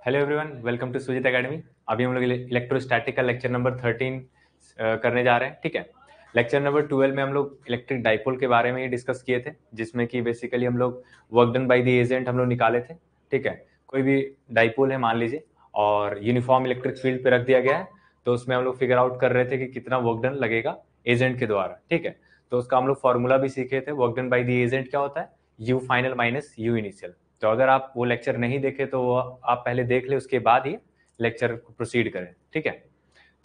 Hello everyone, welcome to Sujit academy. अभी हम लोग इलेक्ट्रोस्टैटिक का लेक्चर नंबर 13 करने जा रहे हैं। ठीक है, लेक्चर नंबर 12 में हम लोग इलेक्ट्रिक डाइपोल के बारे में ही डिस्कस किए थे, जिसमें कि बेसिकली हम लोग work done by the agent हम लोग निकाले थे। ठीक है, कोई भी डाइपोल है मान लीजिए और यूनिफॉर्म इलेक्ट्रिक फील्ड पे रख दिया गया है, तो उसमें हम लोग फिगर आउट कर रहे थे कि कितना वर्क डन लगेगा एजेंट के द्वारा। ठीक है, तो उसका हम लोग फॉर्मूला भी सीखे थे। Work done by the agent क्या होता है? You final minus you initial. तो अगर आप वो लेक्चर नहीं देखे तो वो आप पहले देख ले, उसके बाद ही लेक्चर को प्रोसीड करें। ठीक है,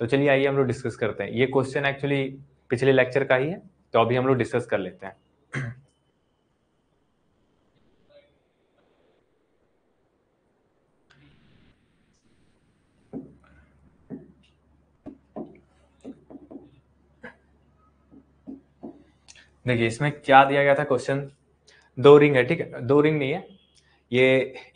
तो चलिए आइए हम लोग डिस्कस करते हैं। ये क्वेश्चन एक्चुअली पिछले लेक्चर का ही है, तो अभी हम लोग डिस्कस कर लेते हैं। देखिए इसमें क्या दिया गया था क्वेश्चन। दो रिंग है, ठीक है, दो रिंग नहीं है, ये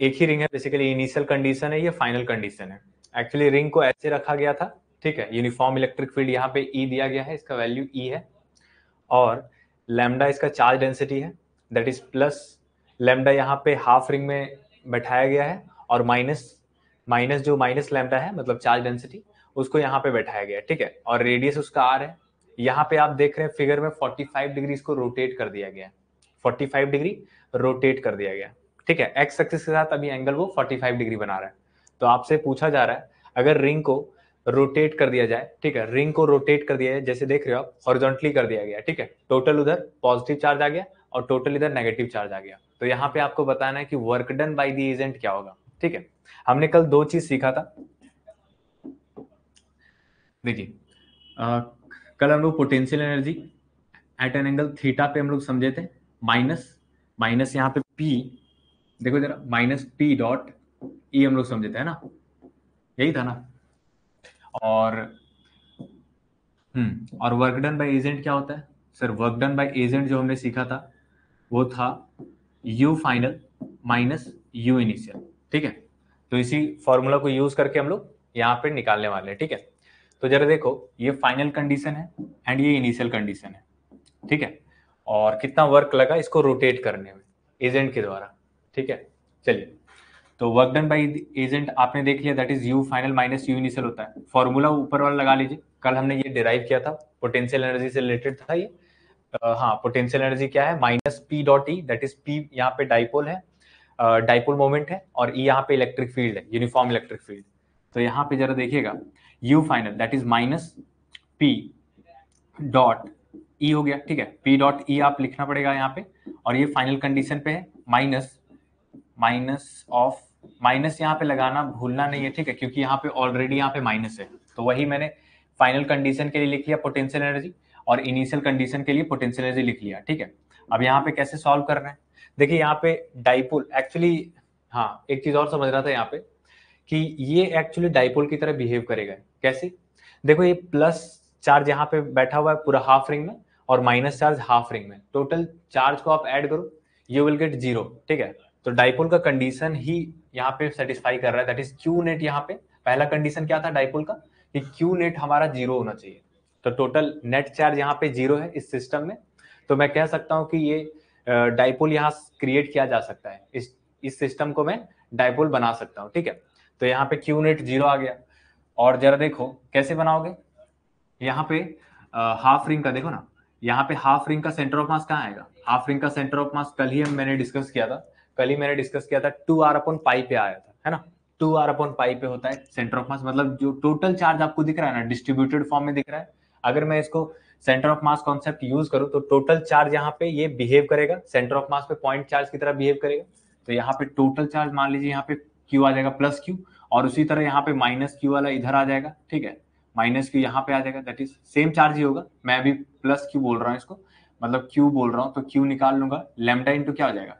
एक ही रिंग है। बेसिकली इनिशियल कंडीशन है, ये फाइनल कंडीशन है। एक्चुअली रिंग को ऐसे रखा गया था। ठीक है, यूनिफॉर्म इलेक्ट्रिक फील्ड यहाँ पे ई दिया गया है, इसका वैल्यू ई है, और लैम्डा इसका चार्ज डेंसिटी है, दैट इज प्लस लैम्डा यहाँ पे हाफ रिंग में बैठाया गया है, और माइनस माइनस जो माइनस लैम्डा है मतलब चार्ज डेंसिटी, उसको यहाँ पे बैठाया गया है। ठीक है, और रेडियस उसका आर है। यहाँ पे आप देख रहे हैं फिगर में 45 डिग्री इसको रोटेट कर दिया गया है, 45 डिग्री रोटेट कर दिया गया। ठीक है, एक्स एक्सिस के साथ अभी एंगल वो 45 डिग्री बना रहा है। तो आपसे पूछा जा रहा है अगर रिंग को रोटेट कर दिया जाए, ठीक है, रिंग को रोटेट कर दिया जाए, जैसे देख रहे हो आप हॉरिजॉन्टली कर दिया गया। ठीक है, टोटल उधर पॉजिटिव चार्ज आ गया और टोटल इधर नेगेटिव चार्ज आ गया। तो यहाँ पे आपको बताना है कि work done by the agent क्या होगा। ठीक है, हमने कल दो चीज सीखा था। देखिए कल हम लोग potential energy at an angle theta पे हम लोग समझे थे। माइनस माइनस यहाँ पे पी, देखो जरा, माइनस पी डॉट ई हम लोग समझे थे, है ना? यही था ना? और और वर्क डन बाय एजेंट क्या होता है sir? Work done by agent जो हमने सीखा था वो था you final minus you initial. ठीक है, तो इसी फॉर्मूला को यूज करके हम लोग यहाँ पे निकालने वाले हैं। ठीक है, तो जरा देखो, ये फाइनल कंडीशन है एंड ये इनिशियल कंडीशन है। ठीक है, और कितना वर्क लगा इसको रोटेट करने में एजेंट के द्वारा। ठीक है, चलिए, तो वर्क डन बाय एजेंट आपने देख लिया, that is you final minus you initial होता है। फॉर्मूला ऊपर वाला लगा लीजिए, कल हमने ये डिराइव किया था, पोटेंशियल एनर्जी से रिलेटेड था ये। हाँ, पोटेंशियल एनर्जी क्या है? Minus P dot E, that is P यहाँ पे डाइपोल है, डाइपोल मोमेंट है, और ई यहाँ पे इलेक्ट्रिक फील्ड है, यूनिफॉर्म इलेक्ट्रिक फील्ड। तो यहाँ पे जरा देखिएगा, you final that is minus P dot E हो गया। ठीक है, पी डॉट ई आप लिखना पड़ेगा यहाँ पे, और ये फाइनल कंडीशन पे है, माइनस माइनस ऑफ, माइनस यहाँ पे लगाना भूलना नहीं है। ठीक है, क्योंकि यहाँ पे ऑलरेडी यहाँ पे माइनस है, तो वही मैंने फाइनल कंडीशन के लिए लिख लिया पोटेंशियल एनर्जी, और इनिशियल कंडीशन के लिए पोटेंशियल एनर्जी लिख लिया। ठीक है, अब यहाँ पे कैसे सॉल्व कर रहे हैं? देखिए यहाँ पे डाइपोल एक्चुअली, हाँ एक चीज और समझ रहा था यहाँ पे कि ये एक्चुअली डाइपोल की तरह बिहेव करेगा। कैसे? देखो, ये प्लस चार्ज यहाँ पे बैठा हुआ है पूरा हाफ रिंग में, और माइनस चार्ज हाफ रिंग में, टोटल चार्ज को आप ऐड करो, यू विल गेट जीरो। ठीक है, तो डाइपोल का कंडीशन ही यहाँ पे सेटिस्फाई कर रहा है, दैट इज क्यू नेट। यहाँ पे पहला कंडीशन क्या था डाइपोल का? कि क्यू नेट हमारा जीरो होना चाहिए। तो टोटल नेट चार्ज यहाँ पे जीरो है इस सिस्टम में, तो मैं कह सकता हूँ कि ये डाइपोल यहाँ क्रिएट किया जा सकता है, इस सिस्टम को मैं डाइपोल बना सकता हूँ। ठीक है, तो यहाँ पे क्यू नेट जीरो आ गया। और जरा देखो कैसे बनाओगे, यहाँ पे हाफ रिंग का देखो ना, यहाँ पे हाफ रिंग का सेंटर ऑफ मास कहाँ आएगा? हाफ रिंग का सेंटर ऑफ मास कल ही मैंने डिस्कस किया था, टू आर अपॉन पाई पे आया था, है ना? टू आर अपॉन पाई पे होता है सेंटर ऑफ मास, मतलब जो टोटल चार्ज आपको दिख रहा है ना, डिस्ट्रीब्यूटेड फॉर्म में दिख रहा है। अगर मैं इसको centre of mass concept use करूं तो टोटल चार्ज यहाँ पे ये बिहेव करेगा सेंटर ऑफ मास पे पॉइंट चार्ज की तरह बिहेव करेगा। तो यहाँ पे टोटल चार्ज मान लीजिए यहाँ पे क्यू आ जाएगा प्लस क्यू, और उसी तरह यहाँ पे माइनस क्यू वाला इधर आ जाएगा। ठीक है, माइनस क्यू यहाँ पे आ जाएगा, दैट इज सेम चार्ज ही होगा। मैं अभी प्लस क्यू बोल रहा हूँ इसको, मतलब क्यू बोल रहा हूँ, तो क्यू निकाल लूंगा, लेमडा इंटू क्या हो जाएगा?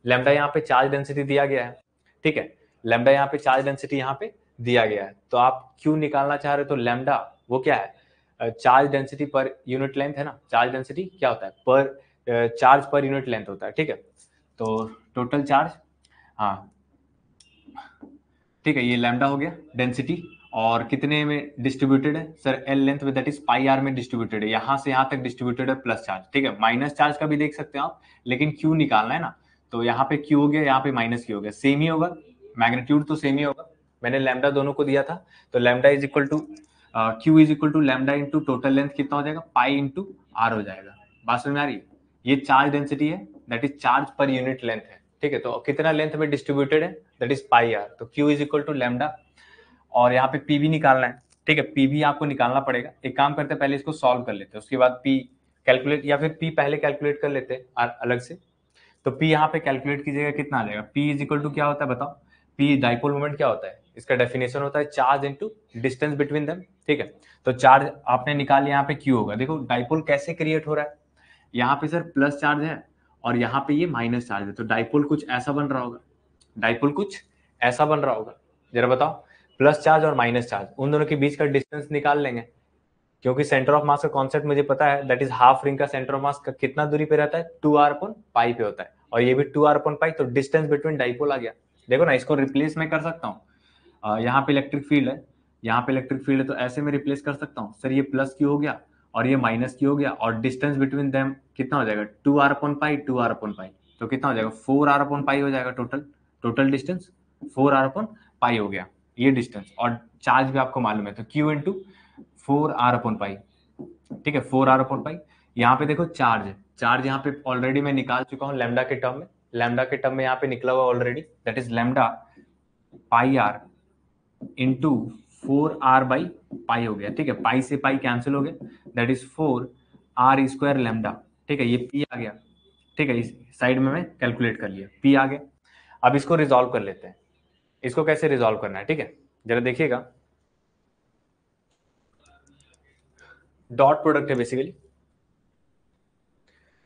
लेमडा यहाँ पे चार्ज डेंसिटी दिया गया है। ठीक है, लेमडा यहाँ पे चार्ज डेंसिटी यहाँ पे दिया गया है, तो आप क्यू निकालना चाह रहे हो तो लेमडा वो क्या है? चार्ज डेंसिटी पर यूनिट लेंथ है ना। चार्ज डेंसिटी क्या होता है? पर चार्ज पर यूनिट लेंथ होता है। ठीक है, तो टोटल चार्ज, हाँ ठीक है, ये लैम्डा हो गया डेंसिटी, और कितने में डिस्ट्रीब्यूटेड है सर? एल लेंथ में, दैट इज पाई आर में डिस्ट्रीब्यूटेड है, यहां से यहां तक डिस्ट्रीब्यूटेड है प्लस चार्ज। ठीक है, माइनस चार्ज का भी देख सकते हैं आप, लेकिन क्यू निकालना है ना, तो यहाँ पे क्यू हो गया, यहाँ पे माइनस क्यू हो गया, सेम ही होगा, मैग्नीट्यूड तो सेम ही होगा। मैंने लैम्डा दोनों को दिया था, तो lambda is equal to Q is equal to lambda into total length कितना हो जाएगा, पाई इंटू आर हो जाएगा। बात समझ में आ रही है? ये चार्ज डेंसिटी है, that is charge per unit length है, ठीक है। तो कितना लेंथ में डिस्ट्रीब्यूटेड है, दैट इज पाई आर। तो Q is equal to lambda, और यहाँ पे पी भी निकालना है, ठीक है। पी भी आपको निकालना पड़ेगा। एक काम करते हैं, पहले इसको सॉल्व कर लेते हैं, उसके बाद पी कैलकुलेट, या फिर पी पहले कैलकुलेट कर लेते हैं अलग से। तो पी यहाँ पे कैलकुलेट कीजिएगा, कितना आ जाएगा। पी इज इक्वल टू क्या होता है बताओ, पी डाइपोल मोमेंट क्या होता है, इसका डेफिनेशन होता है charge into distance between them, ठीक है। तो चार्ज आपने निकाल लिया, यहाँ पे क्यू होगा। देखो डाइपोल कैसे क्रिएट हो रहा है, यहाँ पे सर प्लस चार्ज है और यहाँ पे ये माइनस चार्ज है, तो डाइपोल कुछ ऐसा बन रहा होगा, डाइपोल कुछ ऐसा बन रहा होगा। जरा बताओ, प्लस चार्ज और माइनस चार्ज, उन दोनों के बीच का डिस्टेंस निकाल लेंगे, क्योंकि सेंटर ऑफ मास का कॉन्सेप्ट मुझे पता है, दैट इज हाफ रिंग का सेंटर ऑफ मास का कितना दूरी पे रहता है, 2r अपॉन पाई पे होता है, और ये भी 2r अपॉन पाई, तो डिस्टेंस बिटवीन डाइपोल आ गया। देखो ना, इसको रिप्लेस मैं कर सकता हूँ, यहाँ पे इलेक्ट्रिक फील्ड है, यहाँ पे इलेक्ट्रिक फील्ड है, तो ऐसे में रिप्लेस कर सकता हूँ सर, ये प्लस क्यू हो गया और ये माइनस क्यू हो गया, और डिस्टेंस बिटवीन देम कितना हो जाएगा, 2r upon pi, 2r upon pi, तो कितना हो जाएगा, 4r अपॉन पाई हो जाएगा। Total total distance 4r upon pi हो गया, ये डिस्टेंस, और चार्ज भी आपको मालूम है, तो q into 4r upon pi, ठीक है। 4r अपॉन पाई, यहाँ पे देखो चार्ज है, चार्ज यहाँ पे ऑलरेडी मैं निकाल चुका हूँ लैम्डा के टर्म में, लैम्डा के टर्म में यहाँ पे निकला हुआ already, that is lambda pi R into 4r by pi हो गया, ठीक है। पाई से पाई कैंसिल हो गया, that is 4r square lambda, ठीक है। ये p आ गया, ठीक है। इस साइड में मैं कैलकुलेट कर लिया, p आ गया। अब इसको रिजॉल्व कर लेते हैं, इसको कैसे रिजॉल्व करना है, ठीक है। जरा देखिएगा, डॉट प्रोडक्ट है बेसिकली,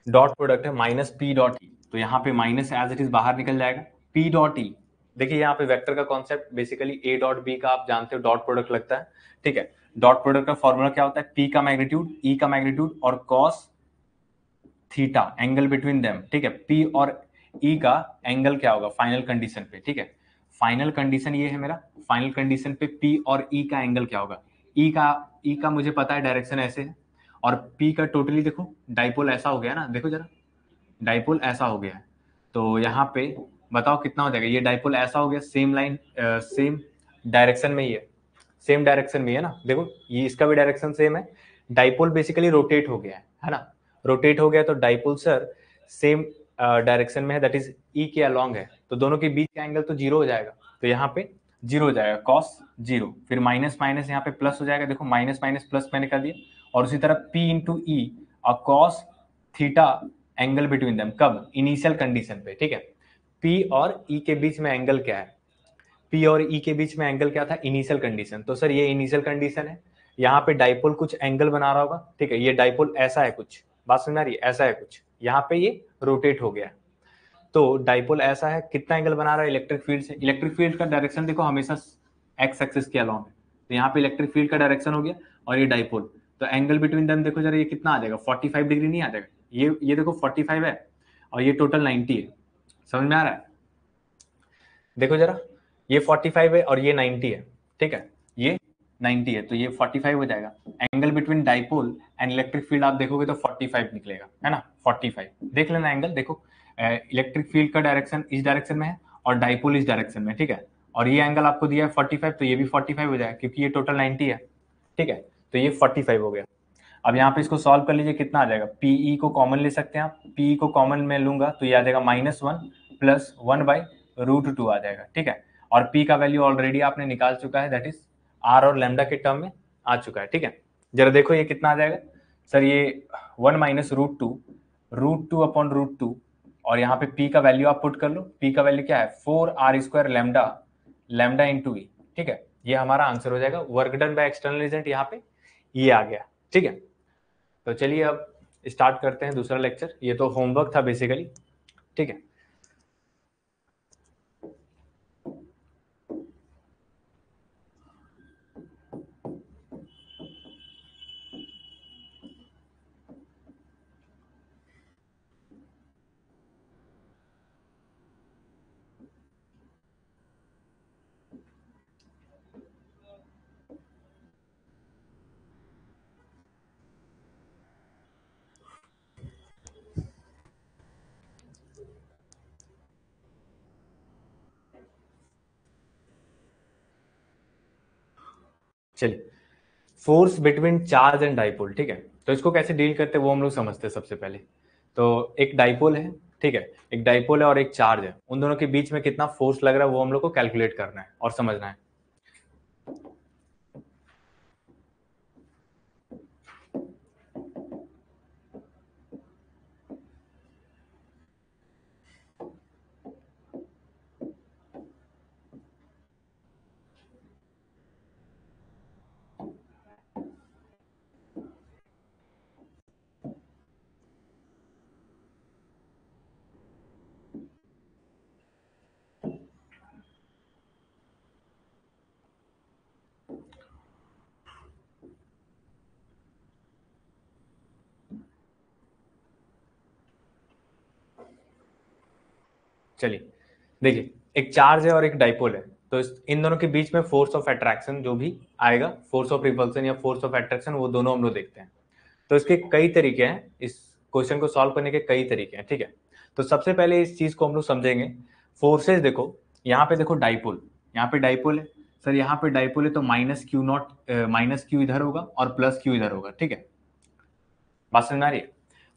डॉट प्रोडक्ट है माइनस पी डॉट ई, तो यहाँ पे माइनस एज इट इज बाहर निकल जाएगा, पी डॉट ई। देखिए यहाँ पे वेक्टर का concept basically A dot B का आप जानते हो, डॉट प्रोडक्ट लगता है, ठीक है। डॉट प्रोडक्ट का फॉर्मूला क्या होता है, पी का मैग्नीट्यूड, ई का मैग्नीट्यूड और cos theta, angle between them, ठीक है। पी और ई का एंगल क्या होगा फाइनल कंडीशन पे, ठीक है। फाइनल कंडीशन ये है मेरा, फाइनल कंडीशन पे पी और ई का एंगल क्या होगा, ई का मुझे पता है डायरेक्शन ऐसे है, और पी का टोटली देखो डाइपोल ऐसा हो गया ना, देखो जरा डाइपोल ऐसा हो गया है, तो यहाँ पे बताओ कितना हो जाएगा, ये डाइपोल ऐसा हो गया, सेम लाइन सेम डायरेक्शन में ही है, सेम डायरेक्शन में है ना, देखो ये इसका भी डायरेक्शन सेम है। डाइपोल बेसिकली रोटेट हो गया है ना, रोटेट हो गया, तो डाइपोल सर सेम डायरेक्शन में है, दैट इज ई के अलॉन्ग है, तो दोनों के बीच का एंगल तो जीरो हो जाएगा, तो यहाँ पे जीरो हो जाएगा, कॉस जीरो, फिर माइनस माइनस यहाँ पे प्लस हो जाएगा, देखो माइनस माइनस प्लस मैंने कर दिया, और उसी तरह पी इंटू ई और cos theta angle between them, कब, इनिशियल कंडीशन पे, ठीक है। पी और ई के बीच में एंगल क्या है, पी और ई के बीच में एंगल क्या था, इनिशियल कंडीशन, तो सर ये इनिशियल कंडीशन है। यहाँ पे डाइपोल कुछ एंगल बना रहा होगा, ठीक है, ये डाइपोल ऐसा है कुछ, बात समझ आ रही है, ऐसा है कुछ, यहाँ पे ये रोटेट हो गया, तो डाइपोल ऐसा है, कितना एंगल बना रहा है इलेक्ट्रिक फील्ड से, इलेक्ट्रिक फील्ड का डायरेक्शन देखो हमेशा एक्स एक्सिस के अलॉन्ग है, तो यहाँ पे इलेक्ट्रिक फील्ड का डायरेक्शन हो गया, और ये डाइपोल, तो एंगल बिटवीन देम देखो जरा, ये कितना आ जाएगा, 45 डिग्री नहीं आ जाएगा, ये देखो 45 है, और ये टोटल 90 है, समझ में आ रहा है, देखो जरा, ये 45 है और ये 90 है, ठीक है, ये 90 है, तो ये 45 हो जाएगा, angle between dipole and electric field आप देखोगे तो 45 निकलेगा, है ना, 45 देख लेना एंगल, देखो इलेक्ट्रिक फील्ड का डायरेक्शन इस डायरेक्शन में है और डाइपोल इस डायरेक्शन में, ठीक है, और ये एंगल आपको दिया है 45, तो ये भी 45 हो जाएगा, क्योंकि ये टोटल 90 है, ठीक है, तो ये 45 हो गया। अब यहाँ पे इसको सॉल्व कर लीजिए, कितना आ जाएगा, पीई को कॉमन ले सकते हैं आप, पीई को कॉमन में लूंगा तो ये आ जाएगा -1 प्लस 1/√2 आ जाएगा, ठीक है। और पी का वैल्यू ऑलरेडी आपने निकाल चुका है, दैट इज आर और लैम्डा के टर्म में आ चुका है, ठीक है। जरा देखो ये कितना आ जाएगा सर, ये 1 - √2 अपॉन √2, और यहाँ पे पी का वैल्यू आप पुट कर लो, पी का वैल्यू क्या है, 4r² lambda, lambda into E, ठीक है, ये हमारा आंसर हो जाएगा। Work done by external agent यहाँ पे ये आ गया, ठीक है। तो चलिए अब स्टार्ट करते हैं दूसरा लेक्चर, ये तो होमवर्क था बेसिकली, ठीक है। चलिए, force between charge and dipole, ठीक है। तो इसको कैसे डील करते हैं वो हम लोग समझते हैं सबसे पहले। तो एक डाइपोल है, ठीक है, एक डाइपोल है और एक चार्ज है, उन दोनों के बीच में कितना फोर्स लग रहा है वो हम लोग को कैलकुलेट करना है और समझना है। चलिए देखिए, एक चार्ज है और एक डाइपोल है, तो इन दोनों के बीच में फोर्स ऑफ अट्रैक्शन जो भी आएगा, फोर्स ऑफ रिपल्सन या फोर्स ऑफ अट्रैक्शन, वो दोनों हम लोग देखते हैं। तो इसके कई तरीके हैं, इस क्वेश्चन को सॉल्व करने के कई तरीके हैं, ठीक है। तो सबसे पहले इस चीज को हम लोग समझेंगे। फोर्सेज देखो, यहाँ पे देखो डाइपोल, यहाँ पे डाइपोल है सर, यहाँ पे डाइपोल है तो minus Q not, minus Q इधर होगा और प्लस क्यू इधर होगा, ठीक है। बात समझ में आ रही है?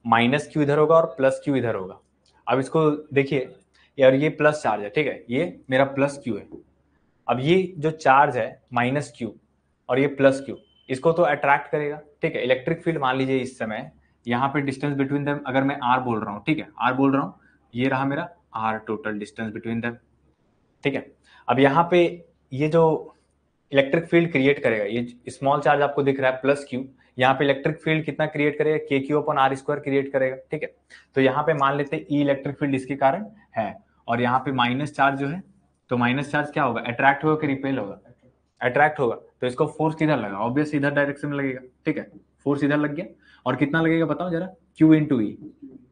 माइनस क्यू इधर होगा और प्लस क्यू इधर होगा। अब इसको देखिए यार, ये प्लस चार्ज है, ठीक है, ये मेरा प्लस क्यू है। अब ये जो चार्ज है माइनस क्यू और ये प्लस क्यू, इसको तो अट्रैक्ट करेगा, ठीक है। इलेक्ट्रिक फील्ड मान लीजिए इस समय यहाँ पे डिस्टेंस बिटवीन देम अगर मैं आर बोल रहा हूँ, ठीक है, आर बोल रहा हूँ, ये रहा मेरा R total distance between them, ठीक है। अब यहाँ पे ये जो इलेक्ट्रिक फील्ड क्रिएट करेगा, ये स्मॉल चार्ज आपको दिख रहा है प्लस क्यू, यहाँ पे इलेक्ट्रिक फील्ड कितना क्रिएट करेगा, K Q upon R square create करेगा, ठीक है। तो यहाँ पे मान लेते हैं ई इलेक्ट्रिक फील्ड इसके कारण है, और यहाँ पे माइनस चार्ज जो है, तो माइनस चार्ज क्या होगा, अट्रैक्ट होगा कि रिपेल होगा, अट्रैक्ट होगा। तो इसको फोर्स किधर लगा, ऑब्वियस इधर डायरेक्शन में लगेगा, ठीक है। फोर्स इधर लग गया, और कितना लगेगा बताओ जरा, क्यू इंटू ई।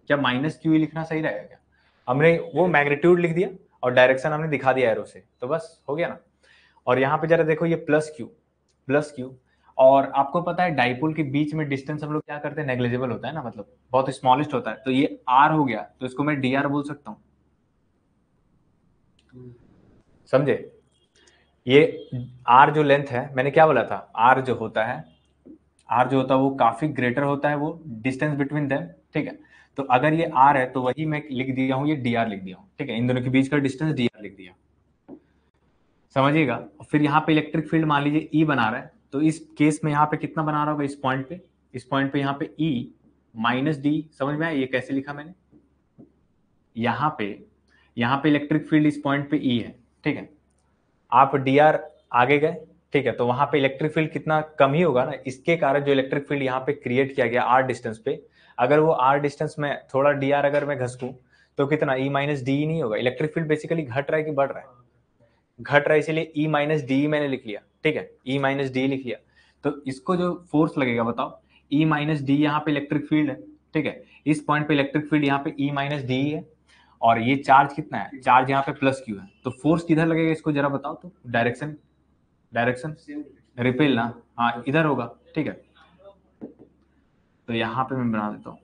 क्या माइनस क्यू ई लिखना सही रहेगा क्या? हमने वो मैग्नीट्यूड लिख दिया और डायरेक्शन हमने दिखा दिया एरो से, तो बस हो गया ना। और यहाँ पे जरा देखो, ये प्लस क्यू, प्लस क्यू, और आपको पता है डाइपोल के बीच में डिस्टेंस हम लोग क्या करते हैं, नेग्लिजिबल होता है ना, मतलब बहुत स्मॉलेस्ट होता है। तो ये आर हो गया, तो इसको मैं डी आर बोल सकता हूँ, समझे? ये आर जो लेंथ है, मैंने क्या बोला था, आर जो होता है, आर जो होता है वो काफी ग्रेटर होता है, वो डिस्टेंस बिटवीन देम, ठीक है। तो अगर ये आर है तो वही मैं लिख दिया हूँ, ये डी आर लिख दिया हूँ, ठीक है, इन दोनों के बीच का डिस्टेंस डी आर लिख दिया, समझिएगा। फिर यहाँ पे इलेक्ट्रिक फील्ड मान लीजिए ई बना रहा है, तो इस केस में यहाँ पे कितना बना रहा होगा, इस पॉइंट पे, इस पॉइंट पे यहाँ पे ई माइनस डी, समझ में आया ये कैसे लिखा मैंने? यहाँ पे इलेक्ट्रिक फील्ड इस पॉइंट पे ई है, ठीक है। आप डी आर आगे गए, ठीक है, तो वहां पे इलेक्ट्रिक फील्ड कितना कम ही होगा ना, इसके कारण जो इलेक्ट्रिक फील्ड यहाँ पे क्रिएट किया गया आर डिस्टेंस पे, अगर वो आर डिस्टेंस में थोड़ा डी आर अगर मैं घसकूं तो कितना ई माइनस डी नहीं होगा। इलेक्ट्रिक फील्ड बेसिकली घट रहा है कि बढ़ रहा है? घट रहा है, इसीलिए ई माइनस डी मैंने लिख लिया, ठीक है, ई माइनस डी लिख लिया। तो इसको जो फोर्स लगेगा बताओ, ई माइनस डी, यहाँ पे इलेक्ट्रिक फील्ड है, ठीक है, इस पॉइंट पे इलेक्ट्रिक फील्ड यहाँ पे ई माइनस डी है, और ये चार्ज कितना है, चार्ज यहाँ पे प्लस क्यू है, तो फोर्स किधर लगेगा इसको जरा बताओ तो, डायरेक्शन, डायरेक्शन रिपेल ना, हाँ इधर होगा, ठीक है। तो यहाँ पे मैं बना देता हूँ,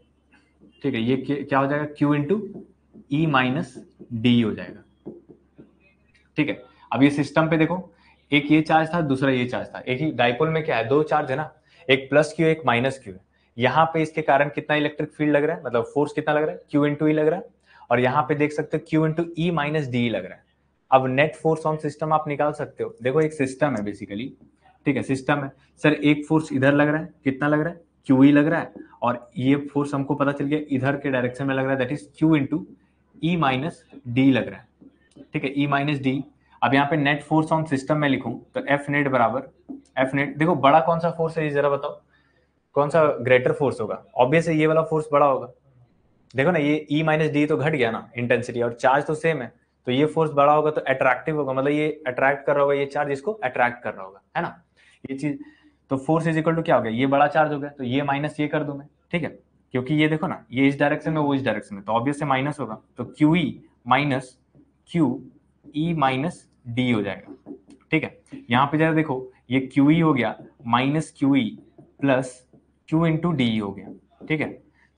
ठीक है, ये क्या हो जाएगा, Q into E minus D हो जाएगा, ठीक है। अब ये सिस्टम पे देखो, एक ये चार्ज था, दूसरा ये चार्ज था, एक ही डाइपोल में क्या है, दो चार्ज है ना, एक प्लस क्यू एक माइनस क्यू है। यहाँ पे इसके कारण कितना इलेक्ट्रिक फील्ड लग रहा है, मतलब फोर्स कितना लग रहा है, क्यू इंटू ई लग रहा है, और यहाँ पे देख सकते हो Q into E minus D लग रहा है। अब नेट फोर्स ऑन सिस्टम आप निकाल सकते हो, देखो एक सिस्टम है बेसिकली, ठीक है, सिस्टम है सर, एक फोर्स इधर लग रहा है, कितना लग रहा है, क्यू ई लग रहा है, और ये फोर्स हमको पता चल गया इधर के डायरेक्शन में लग रहा है, that is Q into E minus D लग रहा है, ठीक है, ई माइनस डी। अब यहाँ पे नेट फोर्स ऑन सिस्टम में लिखूं तो एफ नेट बराबर, एफ नेट देखो बड़ा कौन सा फोर्स है ये जरा बताओ, कौन सा ग्रेटर फोर्स होगा, ऑब्वियस है ये वाला फोर्स बड़ा होगा। देखो ना, ये ई माइनस डी तो घट गया ना इंटेंसिटी, और चार्ज तो सेम है, तो ये फोर्स बड़ा होगा तो अट्रैक्टिव होगा, मतलब ये अट्रैक्ट कर रहा होगा, ये चार्ज इसको अट्रैक्ट कर रहा होगा, है ना, ये चीज। तो फोर्स इज इक्वल टू क्या हो गया, ये बड़ा चार्ज हो गया, तो ये माइनस ये कर दूं मैं, ठीक है, क्योंकि ये देखो ना, ये इस डायरेक्शन में वो इस डायरेक्शन में, तो ऑब्वियस से माइनस होगा, तो Q E minus Q E minus D हो जाएगा, ठीक है। यहाँ पे जरा देखो, ये क्यू ई हो गया minus Q E plus Q into D हो गया, ठीक है।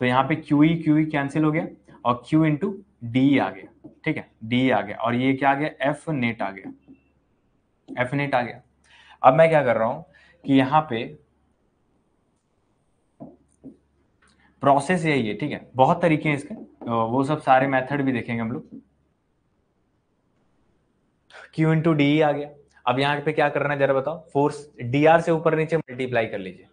तो यहाँ पे क्यू ई कैंसिल हो गया, और क्यू इंटू डी आ गया, ठीक है, डी आ गया, और ये क्या आ गया, एफ नेट आ गया, एफ नेट आ गया। अब मैं क्या कर रहा हूँ, कि यहाँ पे प्रोसेस यही है, ठीक है। बहुत तरीके हैं इसके, वो सब सारे मेथड भी देखेंगे हम लोग। Q इंटू डी आ गया। अब यहाँ पे क्या करना है जरा बताओ, फोर्स dr से ऊपर नीचे मल्टीप्लाई कर लीजिए।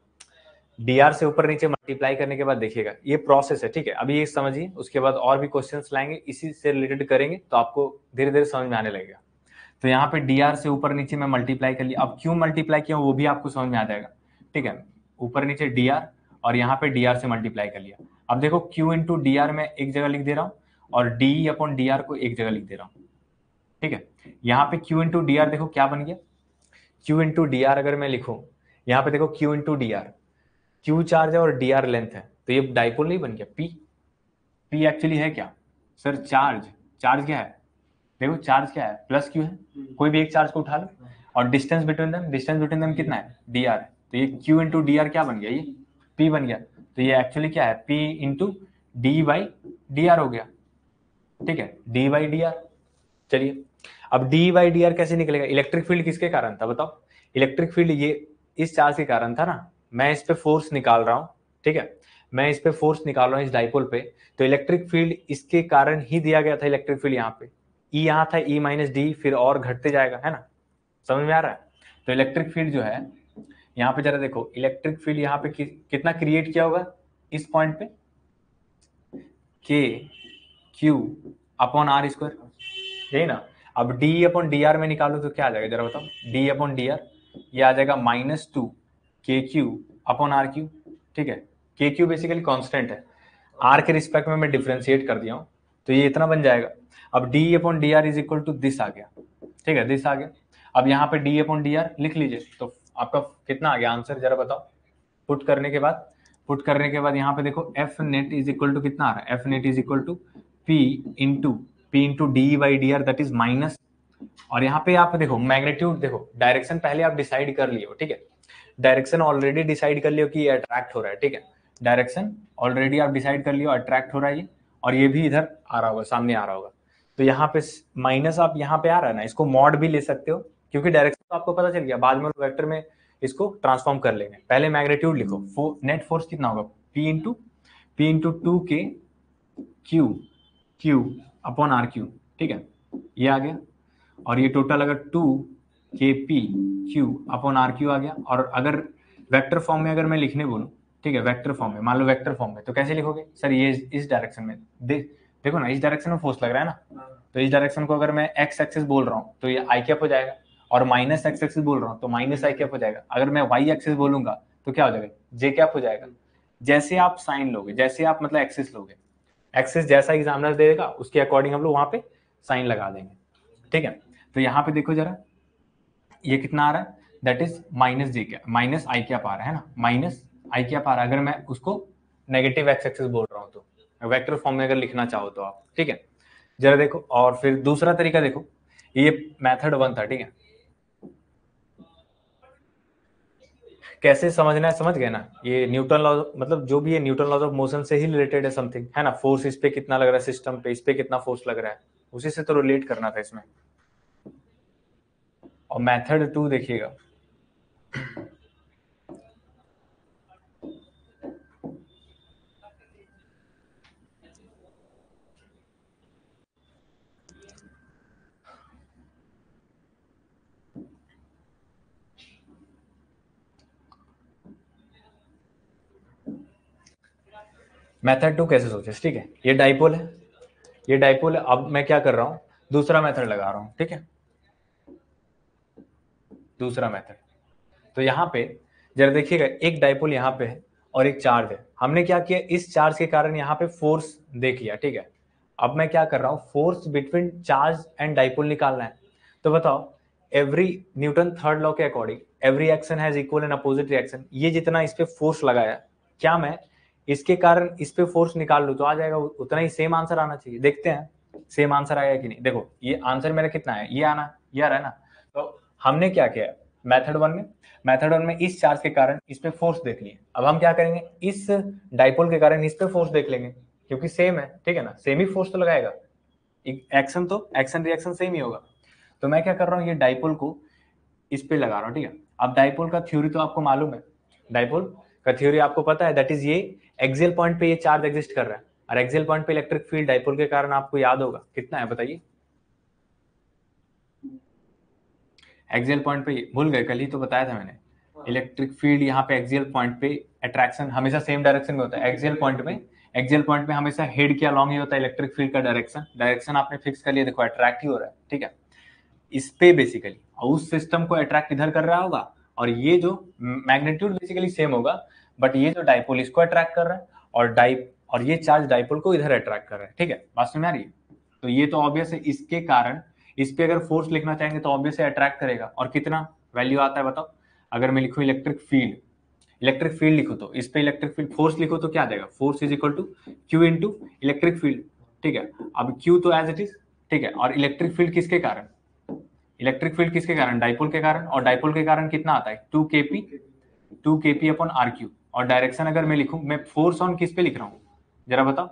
dr से ऊपर नीचे मल्टीप्लाई करने के बाद देखिएगा ये प्रोसेस है, ठीक है। अभी ये समझिए, उसके बाद और भी क्वेश्चंस लाएंगे इसी से रिलेटेड करेंगे, तो आपको धीरे धीरे समझ में आने लगेगा। तो यहाँ पे dr से ऊपर नीचे मैं मल्टीप्लाई कर लिया। अब क्यों मल्टीप्लाई किया वो भी आपको समझ में आ जाएगा, ठीक है। ऊपर नीचे dr और यहाँ पे dr से मल्टीप्लाई कर लिया। अब देखो q इंटू डी आर मैं एक जगह लिख दे रहा हूँ और d अपॉन डी आर को एक जगह लिख दे रहा हूँ, ठीक है। यहाँ पे q इंटू डी आर देखो क्या बन गया, q इंटू डी आर अगर मैं लिखूं, यहाँ पे देखो q into D R, q charge है और डी आर लेंथ है, तो ये डाइपोल नहीं बन गया। p एक्चुअली है क्या सर, चार्ज। चार्ज क्या है, देखो चार्ज क्या है, प्लस क्यू है, कोई भी एक चार्ज को उठा लो, और डिस्टेंस बिटवीन देम कितना है, डी आर है। तो ये q इंटू डी आर क्या बन गया, ये p बन गया। तो ये एक्चुअली क्या है, p into D by D are हो गया, ठीक है, डी बाई डी आर। चलिए अब डी बाई डी आर कैसे निकलेगा, इलेक्ट्रिक फील्ड किसके कारण था बताओ, इलेक्ट्रिक फील्ड ये इस चार्ज के कारण था ना, मैं इस पे फोर्स निकाल रहा हूं, ठीक है, मैं इस पे फोर्स निकाल रहा हूं इस डाइपोल पे, तो इलेक्ट्रिक फील्ड इसके कारण ही दिया गया था। इलेक्ट्रिक फील्ड यहाँ पे ई यहाँ था, ई माइनस डी, फिर और घटते जाएगा, है ना, समझ में आ रहा है। तो इलेक्ट्रिक फील्ड जो है यहाँ पे जरा देखो, इलेक्ट्रिक फील्ड यहाँ पे कितना क्रिएट किया होगा इस पॉइंट पे, के क्यू अपॉन आर स्क्वायर, यही ना। अब डी अपॉन डी आर में निकालो तो क्या आ जाएगा जरा बताओ, डी अपॉन डी आर ये आ जाएगा -2 के क्यू अपॉन आर क्यू, ठीक है। के क्यू बेसिकली कांस्टेंट है, आर के रिस्पेक्ट में मैं डिफ्रेंशिएट कर दिया हूं, तो ये इतना बन जाएगा। अब d upon D r is equal to this आ गया, ठीक है, दिस आ गया। अब यहाँ पे डी अपॉन डी आर लिख लीजिए, तो आपका कितना आ गया आंसर जरा बताओ। पुट करने के बाद यहाँ पे देखो F net is equal to कितना आ रहा है, F net is equal to P into D by D R, that is minus. और यहाँ पे आप देखो मैग्नीट्यूड, देखो डायरेक्शन पहले आप डिसाइड कर लिए हो, ठीक है, डायरेक्शन ऑलरेडी डिसाइड कर लियो कि ये अट्रैक्ट हो रहा है, ठीक है, डायरेक्शन ऑलरेडी आप डिसाइड कर लियो अट्रैक्ट हो रहा है ये, और ये भी इधर आ रहा होगा, सामने आ रहा होगा। तो यहाँ पे माइनस आप यहाँ पे आ रहा है ना, इसको मॉड भी ले सकते हो, क्योंकि डायरेक्शन तो आपको पता चल गया, बाद में वेक्टर में इसको ट्रांसफॉर्म कर लेंगे। पहले मैग्नीट्यूड लिखो, नेट फोर्स कितना होगा, पी इंटू 2 के क्यू अपॉन आर क्यू, ठीक है, ये आ गया। और ये टोटल अगर 2 के P Q upon are Q आ गया। और अगर वेक्टर फॉर्म में अगर मैं लिखने बोलूँ, ठीक है, वेक्टर फॉर्म में, मान लो वेक्टर फॉर्म में, तो कैसे लिखोगे सर, ये इस डायरेक्शन में देखो ना, इस डायरेक्शन में फोर्स लग रहा है ना, तो इस डायरेक्शन को अगर मैं एक्स एक्सिस बोल रहा हूँ तो ये आई कैप हो जाएगा, और माइनस एक्स एक्सिस बोल रहा हूँ तो माइनस आई कैप हो जाएगा। अगर मैं वाई एक्सिस बोलूंगा तो क्या हो जाएगा, जे कैप हो जाएगा। जैसे आप साइन लोगे, जैसे आप मतलब एक्सिस लोगे, एक्सिस जैसा एग्जामिनर देगा उसके अकॉर्डिंग हम लोग वहां पे साइन लगा देंगे, ठीक है। तो यहाँ पे देखो जरा, ये कितना आ रहा है, that is minus J cap, minus I cap आ रहा है ना, माइनस आई कैप आ रहा है। अगर मैं उसको नेगेटिव एक्स एक्सिस बोल रहा हूँ तो वेक्टर फॉर्म में अगर लिखना चाहो तो आप, ठीक है। जरा देखो, और फिर दूसरा तरीका देखो, ये मेथड 1 था, ठीक है, कैसे समझना है, समझ गए ना। ये न्यूटन लॉ, मतलब जो भी है न्यूटन लॉज ऑफ मोशन से ही रिलेटेड है समथिंग, है ना। फोर्स इस पे कितना लग रहा है सिस्टम पे, इस पे कितना फोर्स लग रहा है, उसी से तो रिलेट करना था इसमें। और मेथड 2 देखिएगा, मेथड 2 कैसे सोचे, ठीक है, ये डाइपोल है, ये डाइपोल है। अब मैं क्या कर रहा हूं, दूसरा मेथड लगा रहा हूं, ठीक है, दूसरा मेथड। तो यहाँ पे जरा देखिएगा, एक डाइपोल यहाँ पे है और एक चार्ज है। हमने क्या किया, इस चार्ज के कारण यहाँ पे फोर्स देख लिया, ठीक है। अब मैं क्या कर रहा हूँ, force between charge and dipole निकालना है। तो बताओ, एवरी न्यूटन थर्ड लॉ के according every action has equal and opposite reaction. ये जितना इस पे फोर्स लगाया, क्या मैं इसके कारण इस पे फोर्स निकाल लूं तो आ जाएगा उतना ही, सेम आंसर आना चाहिए। देखते हैं सेम आंसर आएगा कि नहीं। देखो ये आंसर मेरा कितना है, ये आना, ये आ रहा है ना। तो हमने क्या किया मेथड 1 में, मेथड 1 में इस चार्ज के कारण इस पे फोर्स देख लिए। अब हम क्या करेंगे, इस डाइपोल के कारण इस पे फोर्स देख लेंगे, क्योंकि सेम है, ठीक है ना, सेम ही फोर्स तो लगाएगा, एक्शन तो एक्शन रिएक्शन सेम ही होगा। तो मैं क्या कर रहा हूँ, ये डाइपोल को इस पे लगा रहा हूँ, ठीक है। अब डाइपोल का थ्योरी तो आपको मालूम है, डाइपोल का थ्योरी आपको पता है, दैट इज ये एक्सियल पॉइंट पे ये चार्ज एग्जिस्ट कर रहा है, और एक्सियल पॉइंट पे इलेक्ट्रिक फील्ड डाइपोल के कारण आपको याद होगा कितना है, बताइए। एक्सियल पॉइंट पे भूल गए, कल ही तो बताया था मैंने, इलेक्ट्रिक फील्ड यहाँ पे एक्सियल पॉइंट पे अट्रैक्शन हमेशा सेम डायरेक्शन में होता है। एक्सियल पॉइंट पे हमेशा हेड के अलॉन्ग ही होता है इलेक्ट्रिक फील्ड का डायरेक्शन आपने फिक्स कर लिया, देखो अट्रैक्ट ही हो रहा है, ठीक है, इस पे बेसिकली, और उस सिस्टम को अट्रैक्ट इधर कर रहा होगा, और ये जो मैग्नीट्यूड बेसिकली सेम होगा, बट ये जो डाइपोल इसको अट्रैक्ट कर रहा है, और ये चार्ज डाइपोल को इधर अट्रैक्ट कर रहा है, ठीक है, बात समझ आ रही है। तो ये तो ऑब्वियस है, इसके कारण इस पे अगर फोर्स लिखना चाहेंगे तो ऑब्वियस है अट्रैक्ट करेगा, और कितना वैल्यू आता है बताओ। अगर मैं लिखूं इलेक्ट्रिक फील्ड लिखो तो इस पे इलेक्ट्रिक फील्ड फोर्स लिखो तो क्या आ जाएगा, force is equal to Q into electric field, ठीक है। अब क्यू तो एज इट इज, ठीक है, और इलेक्ट्रिक फील्ड किसके कारण, डाइपोल के कारण, और डाइपोल के कारण कितना आता है 2kp अपॉन आर क्यू, और डायरेक्शन अगर मैं लिखूं, मैं फोर्स ऑन किस पे लिख रहा हूँ जरा बताओ,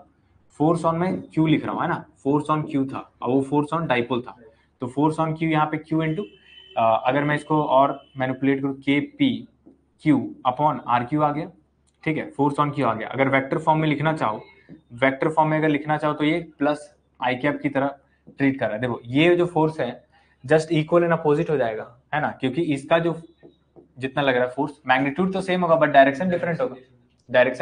फोर्स ऑन में क्यू लिख रहा हूँ, है ना, फोर्स ऑन क्यू था और वो फोर्स ऑन डाइपोल था, तो फोर्स ऑन क्यू यहाँ पे क्यू इंटू, अगर मैं इसको और मैनिपुलेट करूँ, K P Q upon are Q आ गया, ठीक है, फोर्स ऑन क्यू आ गया। अगर वेक्टर फॉर्म में लिखना चाहो तो ये प्लस आई कैप की तरह ट्रीट कर रहा है, देखो ये जो फोर्स है जस्ट इक्वल एंड अपोजिट हो जाएगा, है ना, क्योंकि इसका जो जितना लग रहा है फोर्स, मैग्नीट्यूड तो सेम होगा बट डायरेक्शन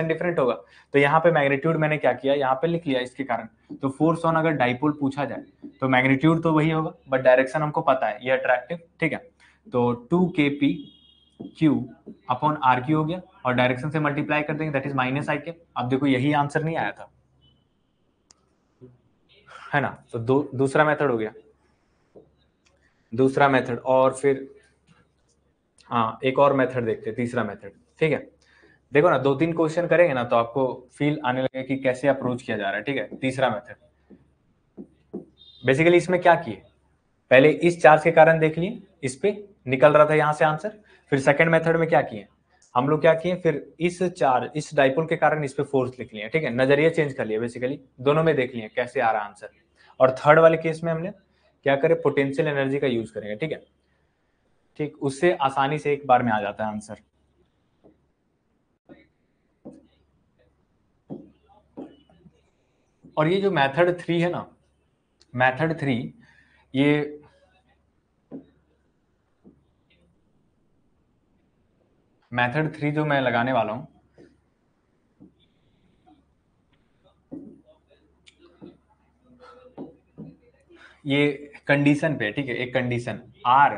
डिफरेंट होगा, तो यहाँ पे मैग्नीट्यूड मैंने क्या किया, यहाँ पे लिख लिया इसके कारण। तो फोर्स ऑन अगर डाइपोल पूछा जाए तो मैग्नीट्यूड तो वही होगा बट डायरेक्शन हमको पता है, ये अट्रैक्टिव, ठीक है, तो 2kp Q upon are Q हो गया, और डायरेक्शन से मल्टीप्लाई कर देंगे, दैट इज माइनस आई के। अब देखो यही आंसर नहीं आया था, है ना, तो दूसरा मेथड हो गया, दूसरा मेथड, और फिर हाँ एक और मेथड देखते हैं, तीसरा मेथड, ठीक है। देखो ना 2-3 क्वेश्चन करेंगे ना तो आपको फील आने लगे कि कैसे अप्रोच किया जा रहा है, ठीक है। तीसरा मेथड बेसिकली इसमें क्या किए, पहले इस चार्ज के कारण देख लिए, इस पे निकल रहा था यहाँ से आंसर, फिर सेकंड मेथड में क्या किए हम लोग, क्या किए फिर इस डाइपोल के कारण इस पे फोर्स लिख लिए, ठीक है, नजरिया चेंज कर लिया, बेसिकली दोनों में देख लिए कैसे आ रहा आंसर, और थर्ड वाले केस में हमने क्या करे, पोटेंशियल एनर्जी का यूज करेंगे, ठीक है, ठीक, उससे आसानी से एक बार में आ जाता है आंसर। और ये जो मेथड 3 है ना, मेथड 3 ये मेथड 3 जो मैं लगाने वाला हूं, ये कंडीशन पे, ठीक है, एक condition R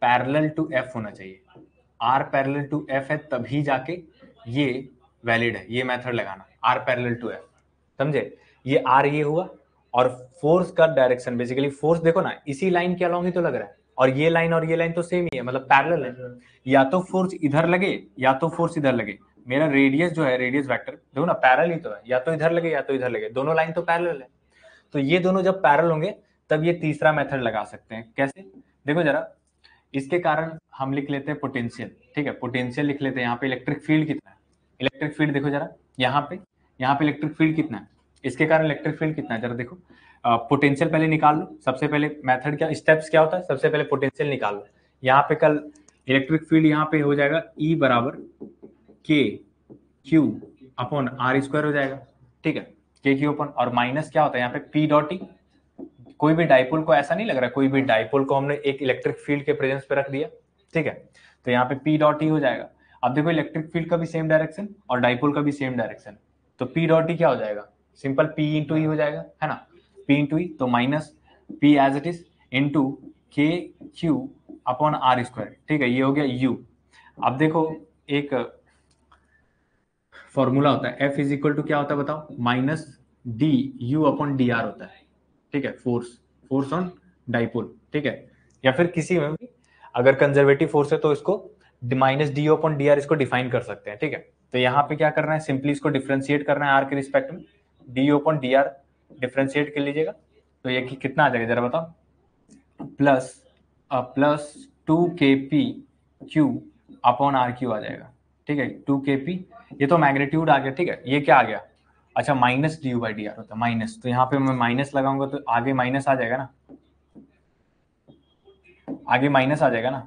parallel to F होना चाहिए, आर पैरेलल टू एफ है तभी जाके ये वैलिड है, ये मेथड लगाना, आर पैरेलल टू एफ, समझे, ये आर ये हुआ, और फोर्स का डायरेक्शन बेसिकली, फोर्स देखो ना इसी लाइन के अलॉन्ग ही तो लग रहा है, और ये लाइन तो सेम ही है, मतलब पैरेलल है, या तो फोर्स इधर लगे या तो फोर्स इधर लगे, मेरा रेडियस जो है, रेडियस वेक्टर देखो ना पैरेलल ही तो है, या तो इधर लगे या तो इधर लगे, दोनों लाइन तो पैरेलल है, तो ये दोनों जब पैरेलल होंगे तब ये तीसरा मेथड लगा सकते हैं, कैसे, देखो जरा, इसके कारण हम लिख लेते हैं पोटेंशियल, ठीक है, पोटेंशियल लिख लेते हैं, यहाँ पे इलेक्ट्रिक फील्ड कितना है, इलेक्ट्रिक फील्ड देखो जरा, यहाँ पे इलेक्ट्रिक फील्ड कितना है, इसके कारण इलेक्ट्रिक फील्ड कितना है जरा देखो, पोटेंशियल पहले निकाल लो, सबसे पहले मेथड क्या, स्टेप्स क्या होता है, सबसे पहले पोटेंशियल निकाल लो, यहाँ पे कल इलेक्ट्रिक फील्ड यहाँ पे हो जाएगा E बराबर के क्यू अपॉन आर स्क्वायर हो जाएगा, ठीक है, के क्यू अपॉन, और माइनस क्या होता है यहाँ पे पी डॉट ई, कोई भी डाइपोल को, ऐसा नहीं लग रहा कोई भी डाइपोल को हमने एक इलेक्ट्रिक फील्ड के प्रेजेंस पे रख दिया, ठीक है, तो यहाँ पे पी डॉट ई हो जाएगा। अब देखो इलेक्ट्रिक फील्ड का भी सेम डायरेक्शन और डाइपोल का भी सेम डायरेक्शन, तो पी डॉट ई क्या हो जाएगा, सिंपल पी इंटू ई हो जाएगा, है ना, पी इंटू ई, तो minus P as it is into K Q upon R square, ठीक है, ये हो गया यू। अब देखो एक फॉर्मूला होता है, एफ इज इक्वल टू क्या होता है बताओ, minus D you upon D R होता है, ठीक है, फोर्स ऑन डाइपोल, ठीक है, या फिर किसी में भी अगर कंजर्वेटिव फोर्स है तो इसको minus D upon D R इसको डिफाइन कर सकते हैं, ठीक है, तो यहाँ पे क्या करना है, सिंपली इसको डिफ्रेंशिएट करना है आर के रिस्पेक्ट में, D upon D R differentiate कर लीजिएगा, तो ये कितना आ जाएगा जरा बताओ, plus 2kp Q upon are Q आ जाएगा, ठीक है, 2kp, ये तो मैग्नीट्यूड आ गया, ठीक है, ये क्या आ गया, अच्छा minus D you by D are होता है माइनस, तो यहाँ पे मैं माइनस लगाऊंगा तो आगे माइनस आ जाएगा ना, आगे माइनस आ जाएगा ना,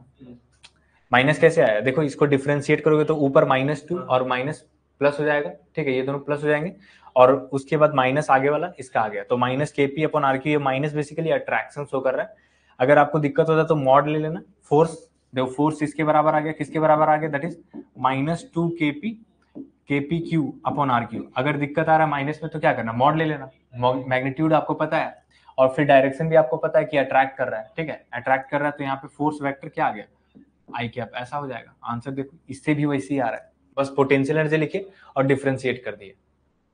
माइनस कैसे आया, देखो इसको डिफरेंशिएट करोगे तो ऊपर -2 और माइनस प्लस हो जाएगा, ठीक है, ये दोनों प्लस हो जाएंगे, और उसके बाद माइनस आगे वाला इसका आ गया, तो minus KP upon are cube, ये माइनस बेसिकली अट्रैक्शन शो कर रहा है। अगर आपको दिक्कत होता है तो मॉड ले लेना, फोर्स देखो, फोर्स इसके बराबर आ गया, किसके बराबर आ गया, that is -2 KP Q upon are cube. अगर दिक्कत आ रहा है माइनस में तो क्या करना, मॉड ले लेना, मैग्नीट्यूड आपको पता है और फिर डायरेक्शन भी आपको पता है कि अट्रैक्ट कर रहा है, ठीक है, अट्रैक्ट कर रहा है, तो यहाँ पे फोर्स वेक्टर क्या आ गया, आई कैप, ऐसा हो जाएगा आंसर। देखो इससे भी वैसे ही आ रहा है, बस पोटेंशियल एनर्जी लिखे और डिफरेंशिएट कर दिए,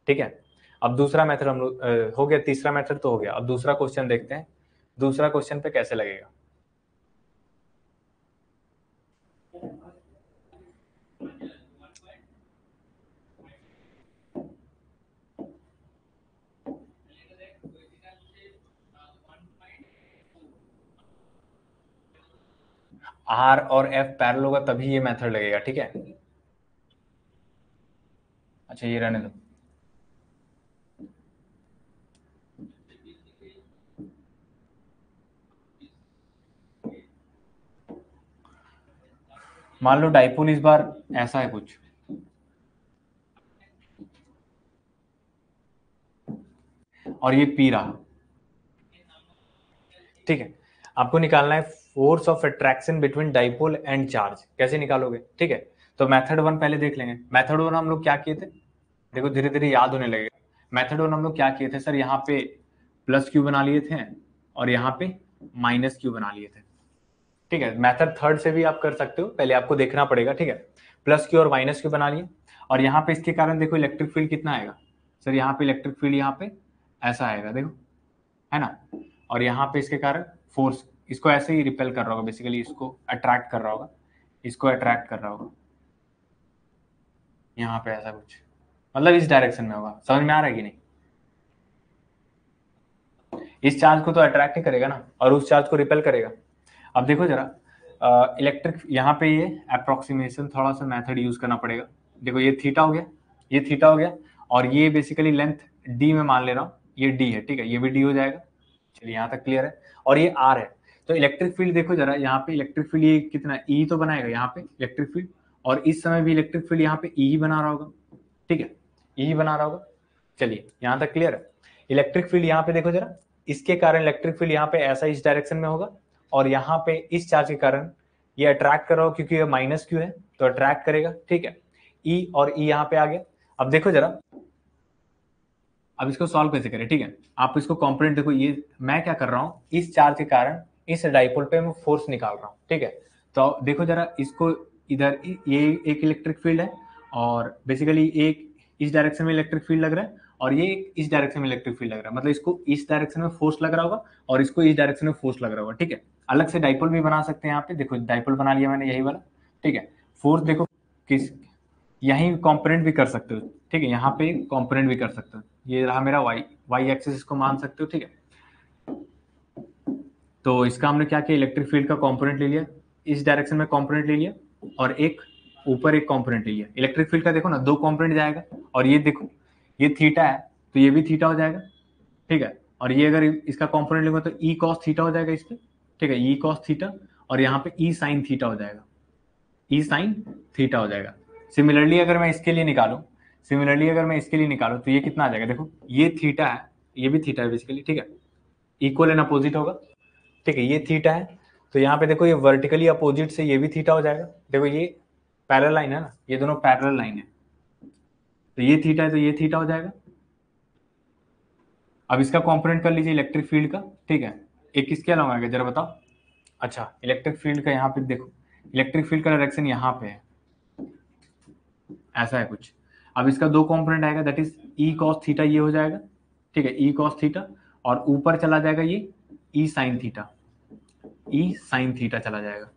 ठीक है। अब दूसरा मेथड हम लोग हो गया, तीसरा मेथड तो हो गया, अब दूसरा क्वेश्चन देखते हैं, दूसरा क्वेश्चन पे कैसे लगेगा। आर और एफ पैरेलल होगा तभी ये मेथड लगेगा, ठीक है। अच्छा ये रहने दो, मान लो डाइपोल इस बार ऐसा है कुछ, और ये पी रहा, ठीक है, आपको निकालना है force of attraction between dipole and charge, कैसे निकालोगे, ठीक है। तो मेथड 1 पहले देख लेंगे। मेथड 1 हम लोग क्या किए थे, देखो धीरे धीरे याद होने लगेगा। मेथड 1 हम लोग क्या किए थे सर, यहाँ पे प्लस क्यू बना लिए थे और यहाँ पे माइनस क्यू बना लिए थे, ठीक है। मेथड 3 से भी आप कर सकते हो, पहले आपको देखना पड़ेगा, ठीक है। प्लस क्यू और माइनस क्यू बना लिए, और यहाँ पे इसके कारण देखो इलेक्ट्रिक फील्ड कितना आएगा सर, यहाँ पे इलेक्ट्रिक फील्ड यहाँ पे ऐसा आएगा, देखो, है ना, और यहाँ पे इसके कारण फोर्स इसको ऐसे ही रिपेल कर रहा होगा, बेसिकली इसको अट्रैक्ट कर रहा होगा, इसको अट्रैक्ट कर रहा होगा, यहाँ पे ऐसा कुछ, मतलब इस डायरेक्शन में होगा, समझ में आ रहा है कि नहीं। इस चार्ज को तो अट्रैक्ट ही करेगा ना, और उस चार्ज को रिपेल करेगा। अब देखो जरा, इलेक्ट्रिक यहाँ पे ये अप्रोक्सीमेशन थोड़ा सा मेथड यूज करना पड़ेगा। देखो ये थीटा हो गया, ये थीटा हो गया, और ये बेसिकली लेंथ डी में मान ले रहा हूँ, ये डी है, ठीक है, ये भी डी हो जाएगा, चलिए यहाँ तक क्लियर है, और ये आर है। तो इलेक्ट्रिक फील्ड देखो जरा, यहाँ पे इलेक्ट्रिक फील्ड ये कितना ई तो बनाएगा यहाँ पे इलेक्ट्रिक फील्ड, और इस समय भी इलेक्ट्रिक फील्ड यहाँ पे ई बना रहा होगा, ठीक है, ई बना रहा होगा। चलिए यहाँ तक क्लियर है। इलेक्ट्रिक फील्ड यहाँ पे देखो जरा, इसके कारण इलेक्ट्रिक फील्ड यहाँ पे ऐसा इस डायरेक्शन में होगा, और यहाँ पे इस चार्ज के कारण ये अट्रैक्ट कर रहा हो, क्योंकि ये माइनस क्यू है तो अट्रैक्ट करेगा, ठीक है। ई और ई यहाँ पे आ गया। अब देखो जरा, अब इसको सॉल्व कैसे करें, ठीक है, आप इसको कॉम्पोनेंट देखो, ये मैं क्या कर रहा हूँ, इस चार्ज के कारण इस डाइपोल पे मैं फोर्स निकाल रहा हूँ, ठीक है। तो देखो जरा इसको, इधर ये एक इलेक्ट्रिक फील्ड है, और बेसिकली एक इस डायरेक्शन में इलेक्ट्रिक फील्ड लग रहा है, और ये इस डायरेक्शन में इलेक्ट्रिक फील्ड लग रहा है, मतलब इसको इस डायरेक्शन में फोर्स लग रहा होगा और इसको इस डायरेक्शन में फोर्स लग रहा होगा, ठीक है। अलग से डाइपोल भी बना सकते हैं, यहाँ पे देखो डाइपोल बना लिया मैंने, यही वाला, ठीक है। फोर्स देखो किस, यहीं कंपोनेंट भी कर सकते हो, ठीक है, यहाँ पे कंपोनेंट भी कर सकते हो, ये रहा मेरा वाई वाई एक्सिस, इसको मान सकते हो, ठीक है। तो इसका हमने क्या किया, इलेक्ट्रिक फील्ड का कंपोनेंट ले लिया, इस डायरेक्शन में कंपोनेंट ले लिया, और एक ऊपर एक कंपोनेंट ले लिया। इलेक्ट्रिक फील्ड का देखो ना, दो कंपोनेंट जाएगा, और ये देखो ये थीटा है तो ये भी थीटा हो जाएगा, ठीक है, और ये अगर इसका कंपोनेंट लूंगा तो ई कॉस थीटा हो जाएगा इस पे, ठीक है, ई कॉस थीटा, और यहाँ पे ई साइन थीटा हो जाएगा, ई साइन थीटा हो जाएगा। सिमिलरली अगर मैं इसके लिए निकालूं, तो ये कितना आ जाएगा, देखो ये थीटा है, ये भी थीटा है बेसिकली, ठीक है, इक्वल एंड अपोजिट होगा, ठीक है, ये थीटा है, तो यहाँ पे देखो ये वर्टिकली अपोजिट से ये भी थीटा हो जाएगा, देखो ये पैरेलल लाइन है ना, ये दोनों पैरेलल लाइन है, तो ये थीटा है तो ये थीटा हो जाएगा। अब इसका कंपोनेंट कर लीजिए इलेक्ट्रिक फील्ड का, ठीक है, एक किसके अलावा आएगा जरा बताओ। अच्छा इलेक्ट्रिक फील्ड का यहाँ पे देखो, इलेक्ट्रिक फील्ड का डायरेक्शन यहाँ पे है, ऐसा है कुछ। अब इसका दो कंपोनेंट आएगा, that is E cos theta, ये हो जाएगा, ठीक है, ई कॉस थीटा, और ऊपर चला जाएगा ये ई साइन थीटा, ई साइन थीटा चला जाएगा।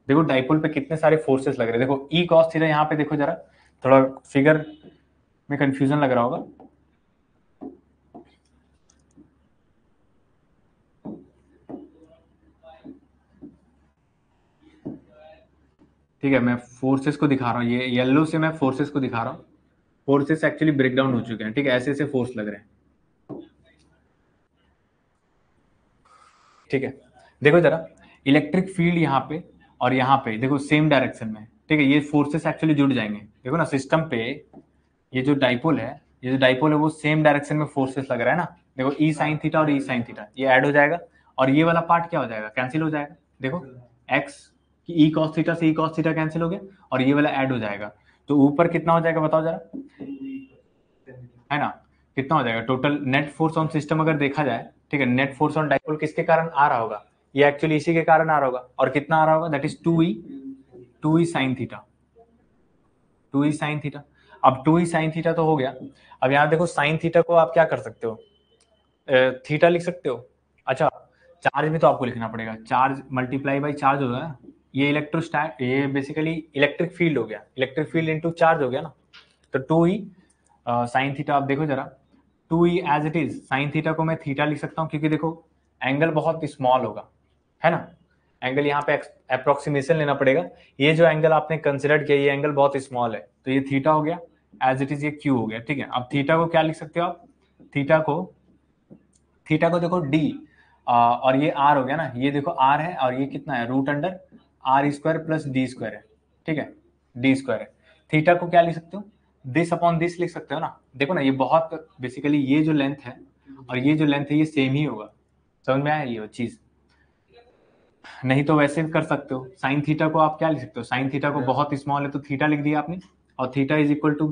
देखो डाइपोल पे कितने सारे फोर्सेस लग रहे हैं, देखो ई कॉस थीटा, यहाँ पे देखो जरा, थोड़ा फिगर में कंफ्यूजन लग रहा होगा, ठीक है, मैं फोर्सेस को दिखा रहा हूँ, ये येलो से मैं फोर्सेस को दिखा रहा हूँ, फोर्सेस एक्चुअली ब्रेक डाउन हो चुके हैं, ठीक है, ऐसे ऐसे फोर्स लग रहे हैं, ठीक है। देखो जरा इलेक्ट्रिक फील्ड यहाँ पे और यहाँ पे देखो सेम डायरेक्शन में, ठीक है, ये फोर्सेस एक्चुअली जुड़ जाएंगे। देखो ना सिस्टम पे ये जो डाइपोल है, वो सेम डायरेक्शन में फोर्सेस लग रहा है ना। देखो ई साइन थीटा और ई साइन थीटा ये ऐड हो जाएगा, और ये वाला पार्ट क्या हो जाएगा, कैंसिल हो जाएगा। देखो एक्स की ई कॉस थीटा से ई कॉस थीटा कैंसिल हो गया, और ये वाला ऐड हो जाएगा। तो ऊपर कितना हो जाएगा बताओ जरा, है ना, कितना हो जाएगा total net force on system अगर देखा जाए, ठीक है, नेट फोर्स ऑन डाइपोल किसके कारण आ रहा होगा, ये एक्चुअली इसी के कारण आ रहा होगा। और कितना आ रहा होगा, that is 2e sine theta, 2e sine theta. अब 2e साइन थीटा तो हो गया। अब यहाँ देखो साइन थीटा को आप क्या कर सकते हो, थीटा लिख सकते हो। अच्छा चार्ज भी तो आपको लिखना पड़ेगा, चार्ज मल्टीप्लाई बाई चार्ज होगा ना, ये इलेक्ट्रोस्टैट, ये बेसिकली इलेक्ट्रिक फील्ड हो गया, इलेक्ट्रिक फील्ड इनटू चार्ज हो गया ना। तो 2e साइन थीटा, आप देखो जरा 2e as it is, sine theta को मैं थीटा लिख सकता हूँ, क्योंकि देखो एंगल बहुत स्मॉल होगा, है ना, एंगल यहाँ पे अप्रोक्सीमेशन लेना पड़ेगा। ये जो एंगल आपने कंसिडर किया ये एंगल बहुत स्मॉल है, तो ये थीटा हो गया एज इट इज, ये क्यू हो गया, ठीक है। अब थीटा को क्या लिख सकते हो आप, थीटा को देखो डी, और ये आर हो गया ना, ये देखो आर है और ये कितना है, root under R square plus D square है, ठीक है, डी स्क्वायर है। थीटा को क्या लिख सकते हो, दिस अपॉन दिस लिख सकते हो ना। देखो ना ये बहुत बेसिकली ये जो लेंथ है और ये जो लेंथ है ये सेम ही होगा, समझ में आया ये चीज। नहीं तो वैसे भी कर सकते हो, साइन थीटा को आप क्या लिख सकते हो, साइन थीटा को बहुत स्मॉल है तो थीटा लिख दिया आपने, और थीटा इज इक्वल टू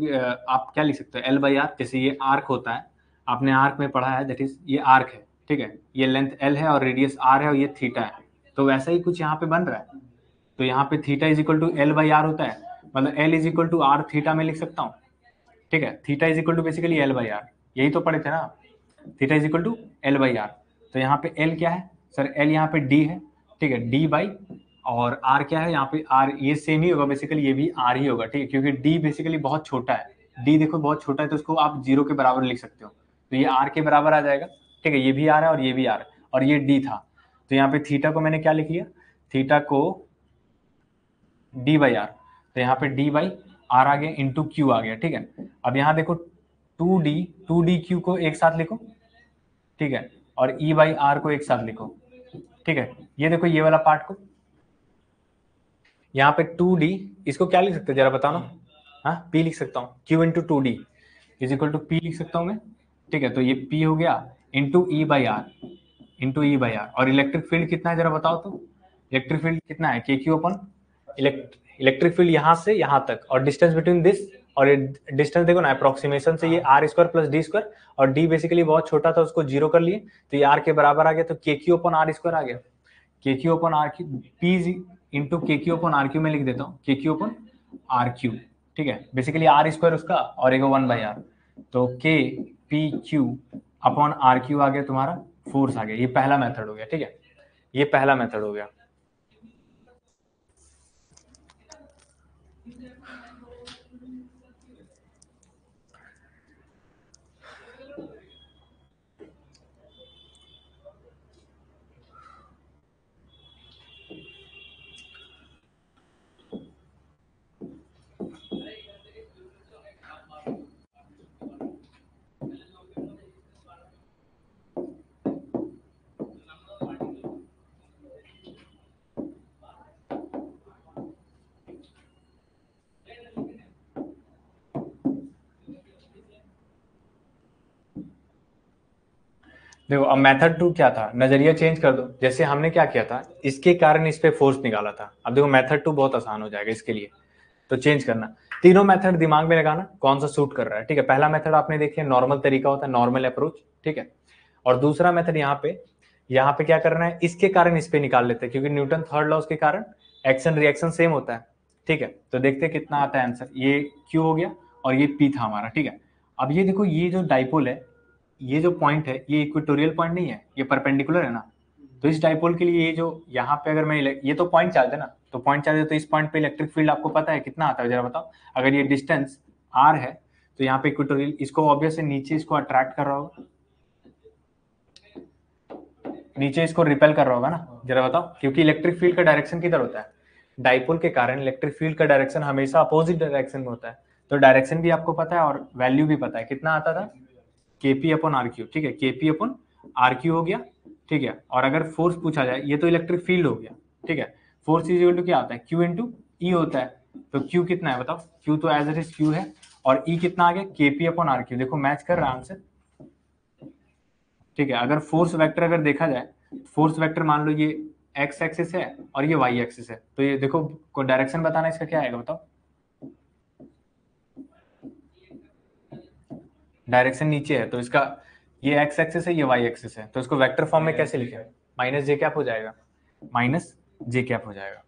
आप क्या लिख सकते हो, एल बाई आर। जैसे ये आर्क होता है, आपने आर्क में पढ़ा है, दैट इज ये आर्क है, ठीक है, ये लेंथ एल है और रेडियस आर है और ये थीटा है, तो वैसा ही कुछ यहाँ पे बन रहा है। तो यहाँ पे theta is equal to L by R होता है, मतलब L is equal to R theta में लिख सकता हूँ, ठीक है। Theta is equal to basically L by R, यही तो पढ़े थे ना, theta is equal to L by R. तो यहाँ पे एल क्या है सर, एल यहाँ पे डी है, ठीक है, डी बाई, और आर क्या है यहाँ पे, आर ये सेम ही होगा बेसिकली, ये भी आर ही होगा, ठीक है, क्योंकि डी बेसिकली बहुत छोटा है, डी देखो बहुत छोटा है तो उसको आप 0 के बराबर लिख सकते हो, तो ये आर के बराबर आ जाएगा, ठीक है, ये भी आर है और ये भी आर है और ये डी था। तो यहाँ पे थीटा को मैंने क्या लिख लिया, थीटा को डी बाई आर, तो यहाँ पे डी बाई आर आ गया इंटू क्यू आ गया, ठीक है। अब यहाँ देखो 2d क्यू को एक साथ लिखो, ठीक है, और ई बाई आर को एक साथ लिखो, ठीक है। ये देखो ये वाला पार्ट को यहाँ पे 2d, इसको क्या लिख सकते हैं जरा बताओ ना, हाँ p लिख सकता हूँ, q into 2d is equal to p लिख सकता हूँ मैं, ठीक है। तो ये p हो गया इंटू ई बाई आर, और इलेक्ट्रिक फील्ड कितना है जरा बताओ तो, इलेक्ट्रिक फील्ड कितना है, के क्यू अपन इलेक्ट्रिक फील्ड यहाँ से यहाँ तक, और डिस्टेंस बिटवीन दिस और डिस्टेंस देखो ना अप्रोक्सीमेशन से ये R square plus D square, और डी बेसिकली बहुत छोटा था उसको 0 कर लिए, तो ये आर के बराबर आ गया, तो K Q upon R square आ गया, K Q upon R cube, P into K Q upon R cube में लिख देता हूँ, के क्यू अपन आर क्यू, ठीक है, बेसिकली आर स्क्वायर उसका और एक 1 बाई आर, तो K P Q upon are Q आ गया तुम्हारा, फोर्स आ गया। ये पहला मेथड हो गया, ठीक है, ये पहला मेथड हो गया। देखो अब मेथड 2 क्या था, नजरिया चेंज कर दो। जैसे हमने क्या किया था, इसके कारण इस पे फोर्स निकाला था, अब देखो मेथड 2 बहुत आसान हो जाएगा इसके लिए, तो चेंज करना। तीनों मेथड दिमाग में लगाना कौन सा सूट कर रहा है, ठीक है। पहला मेथड आपने देखिए नॉर्मल तरीका होता है, नॉर्मल अप्रोच, ठीक है। और दूसरा मेथड यहाँ पे क्या करना है, इसके कारण इस पे निकाल लेते हैं, क्योंकि न्यूटन थर्ड लॉ के कारण एक्शन रिएक्शन सेम होता है, ठीक है। तो देखते हैं कितना आता है आंसर, ये क्यू हो गया और ये पी था हमारा, ठीक है। अब ये देखो ये जो डाइपोल है, ये जो पॉइंट है ये इक्वेटोरियल पॉइंट नहीं है, ये परपेंडिकुलर है ना। तो इस डाइपोल के लिए ये जो यहाँ पे अगर मैं ये तो पॉइंट चार्ज है ना, तो पॉइंट चार्ज है, तो इस पॉइंट पे इलेक्ट्रिक फील्ड आपको पता है कितना आता है जरा बताओ। अगर ये डिस्टेंस r है तो यहाँ पे इक्वेटोरियल, इसको ऑब्वियस है नीचे इसको अट्रैक्ट कर रहा होगा, नीचे इसको रिपेल कर रहा होगा ना, जरा बताओ, क्योंकि इलेक्ट्रिक फील्ड का डायरेक्शन किधर होता है, डाइपोल के कारण इलेक्ट्रिक फील्ड का डायरेक्शन हमेशा अपोजिट डायरेक्शन में होता है। तो डायरेक्शन भी आपको पता है और वैल्यू भी पता है, कितना आता था, केपी अपॉन आर क्यू, ठीक है, केपी अपॉन आर क्यू हो गया, ठीक है। और अगर फोर्स पूछा जाए, ये तो इलेक्ट्रिक फील्ड हो गया, ठीक है, फोर्स इज इक्वल टू क्या होता है, क्यू इंटू ई होता है। तो क्यू कितना है बताओ, क्यू तो एज इट इज क्यू है, और ई कितना आ गया, केपी अपॉन आर क्यू। देखो मैच कर रहा है आंसर, ठीक है। अगर फोर्स वेक्टर अगर देखा जाए, फोर्स वेक्टर मान लो ये एक्स एक्सिस है और ये वाई एक्सिस है, तो ये देखो को डायरेक्शन बताना इसका क्या आएगा बताओ, डायरेक्शन नीचे है तो इसका ये एक्स एक्सिस है, ये वाई एक्सिस है, तो इसको वेक्टर फॉर्म में कैसे लिखे, माइनस जे कैप हो जाएगा, माइनस जे कैप हो जाएगा।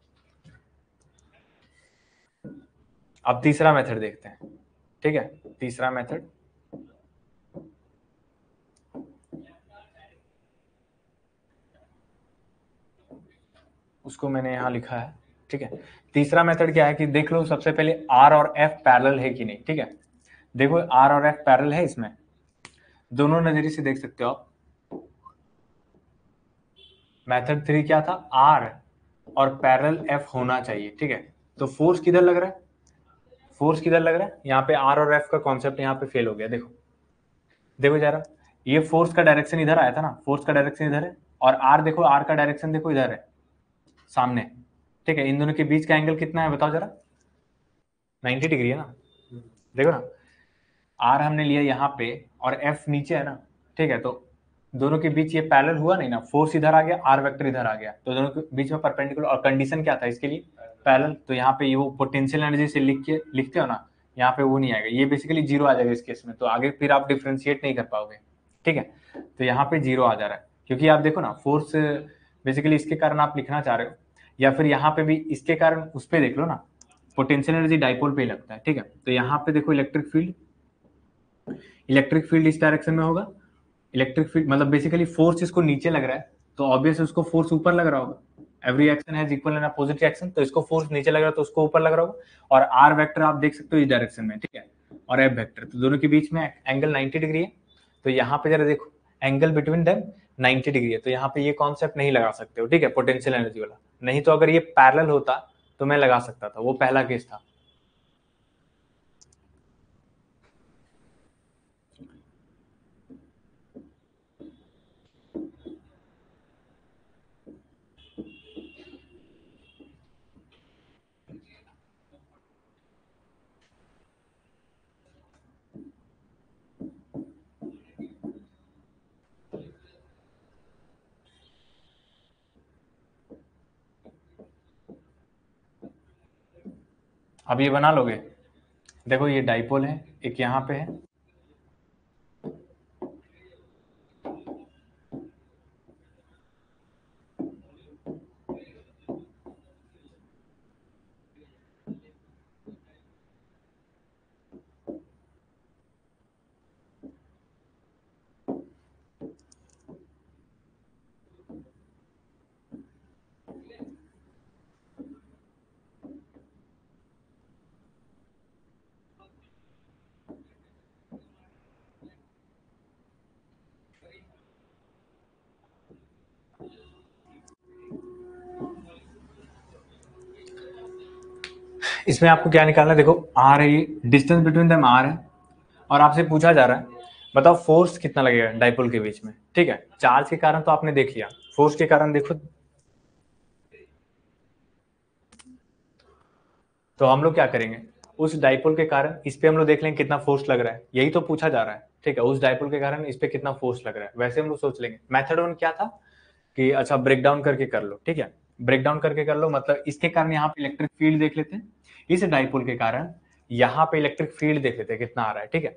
अब तीसरा मेथड देखते हैं, ठीक है। तीसरा मेथड, उसको मैंने यहां लिखा है, ठीक है। तीसरा मेथड क्या है कि देख लो सबसे पहले आर और एफ पैरेलल है कि नहीं, ठीक है। देखो आर और एफ पैरेलल है, इसमें दोनों नजरिए से देख सकते हो आप। मेथड 3 क्या था, आर और पैरेलल एफ होना चाहिए, ठीक है। तो फोर्स किधर लग रहा है, फोर्स किधर लग रहा है, यहाँ पे आर और एफ का कॉन्सेप्ट यहाँ पे फेल हो गया। देखो देखो जरा, ये फोर्स का डायरेक्शन इधर आया था ना, फोर्स का डायरेक्शन इधर है, और आर देखो, आर का डायरेक्शन देखो इधर है सामने, ठीक है। इन दोनों के बीच का एंगल कितना है बताओ जरा, 90 डिग्री है ना। देखो ना, आर हमने लिया यहाँ पे और एफ नीचे है ना, ठीक है। तो दोनों के बीच ये पैरेलल हुआ नहीं ना, फोर्स इधर आ गया, आर वेक्टर इधर आ गया, तो दोनों के बीच में परपेंडिकुलर, और कंडीशन क्या था इसके लिए, पैरेलल। तो यहाँ पे ये वो पोटेंशियल एनर्जी से लिखते हो ना, यहाँ पे वो नहीं आएगा, ये बेसिकली जीरो आ जाएगा इस केस में, तो आगे फिर आप डिफ्रेंशिएट नहीं कर पाओगे, ठीक है। तो यहाँ पे जीरो आ जा रहा है, क्योंकि आप देखो ना फोर्स बेसिकली इसके कारण आप लिखना चाह रहे हो, या फिर यहाँ पे भी इसके कारण उस पर देख लो ना, पोटेंशियल एनर्जी डाइपोल पे ही लगता है, ठीक है। तो यहाँ पे देखो इलेक्ट्रिक फील्ड, इलेक्ट्रिक फील्ड इस डायरेक्शन में होगा, इलेक्ट्रिक फील्ड मतलब बेसिकली फोर्स इसको नीचे लग रहा है, तो ऑब्वियस उसको फोर्स ऊपर लग रहा होगा, every action has equal and opposite reaction, तो इसको फोर्स नीचे लग रहा है तो उसको ऊपर लग रहा होगा। और आर वेक्टर आप देख सकते हो इस डायरेक्शन में, ठीक है, और एफ वेक्टर, तो दोनों के बीच में एंगल 90 डिग्री है। तो यहाँ पे जरा देखो, एंगल बिटवीन देम 90 डिग्री है, तो यहाँ पे ये कॉन्सेप्ट नहीं लगा सकते हो, ठीक है, पोटेंशियल एनर्जी वाला। नहीं तो अगर ये पैरेलल होता तो मैं लगा सकता था, वो पहला केस था। अब ये बना लोगे, देखो ये डाइपोल है, एक यहाँ पे है, इसमें आपको क्या निकालना है, देखो आर है, ये डिस्टेंस बिटवीन देम आर है, और आपसे पूछा जा रहा है बताओ फोर्स कितना लगेगा डाइपोल के बीच में, ठीक है। चार्ज के कारण तो आपने देख लिया, फोर्स के कारण देखो, तो हम लोग क्या करेंगे, उस डाइपोल के कारण इस पे हम लोग देख लेंगे कितना फोर्स लग रहा है, यही तो पूछा जा रहा है, ठीक है। उस डाइपोल के कारण इस पे कितना फोर्स लग रहा है, वैसे हम लोग सोच लेंगे। मेथड 1 क्या था कि अच्छा ब्रेक डाउन करके कर लो, ठीक है, ब्रेक डाउन करके कर लो, मतलब इसके कारण यहाँ पे इलेक्ट्रिक फील्ड देख लेते हैं, इस डाइपोल के कारण यहाँ पे इलेक्ट्रिक फील्ड देख लेते हैं कितना आ रहा है, ठीक है।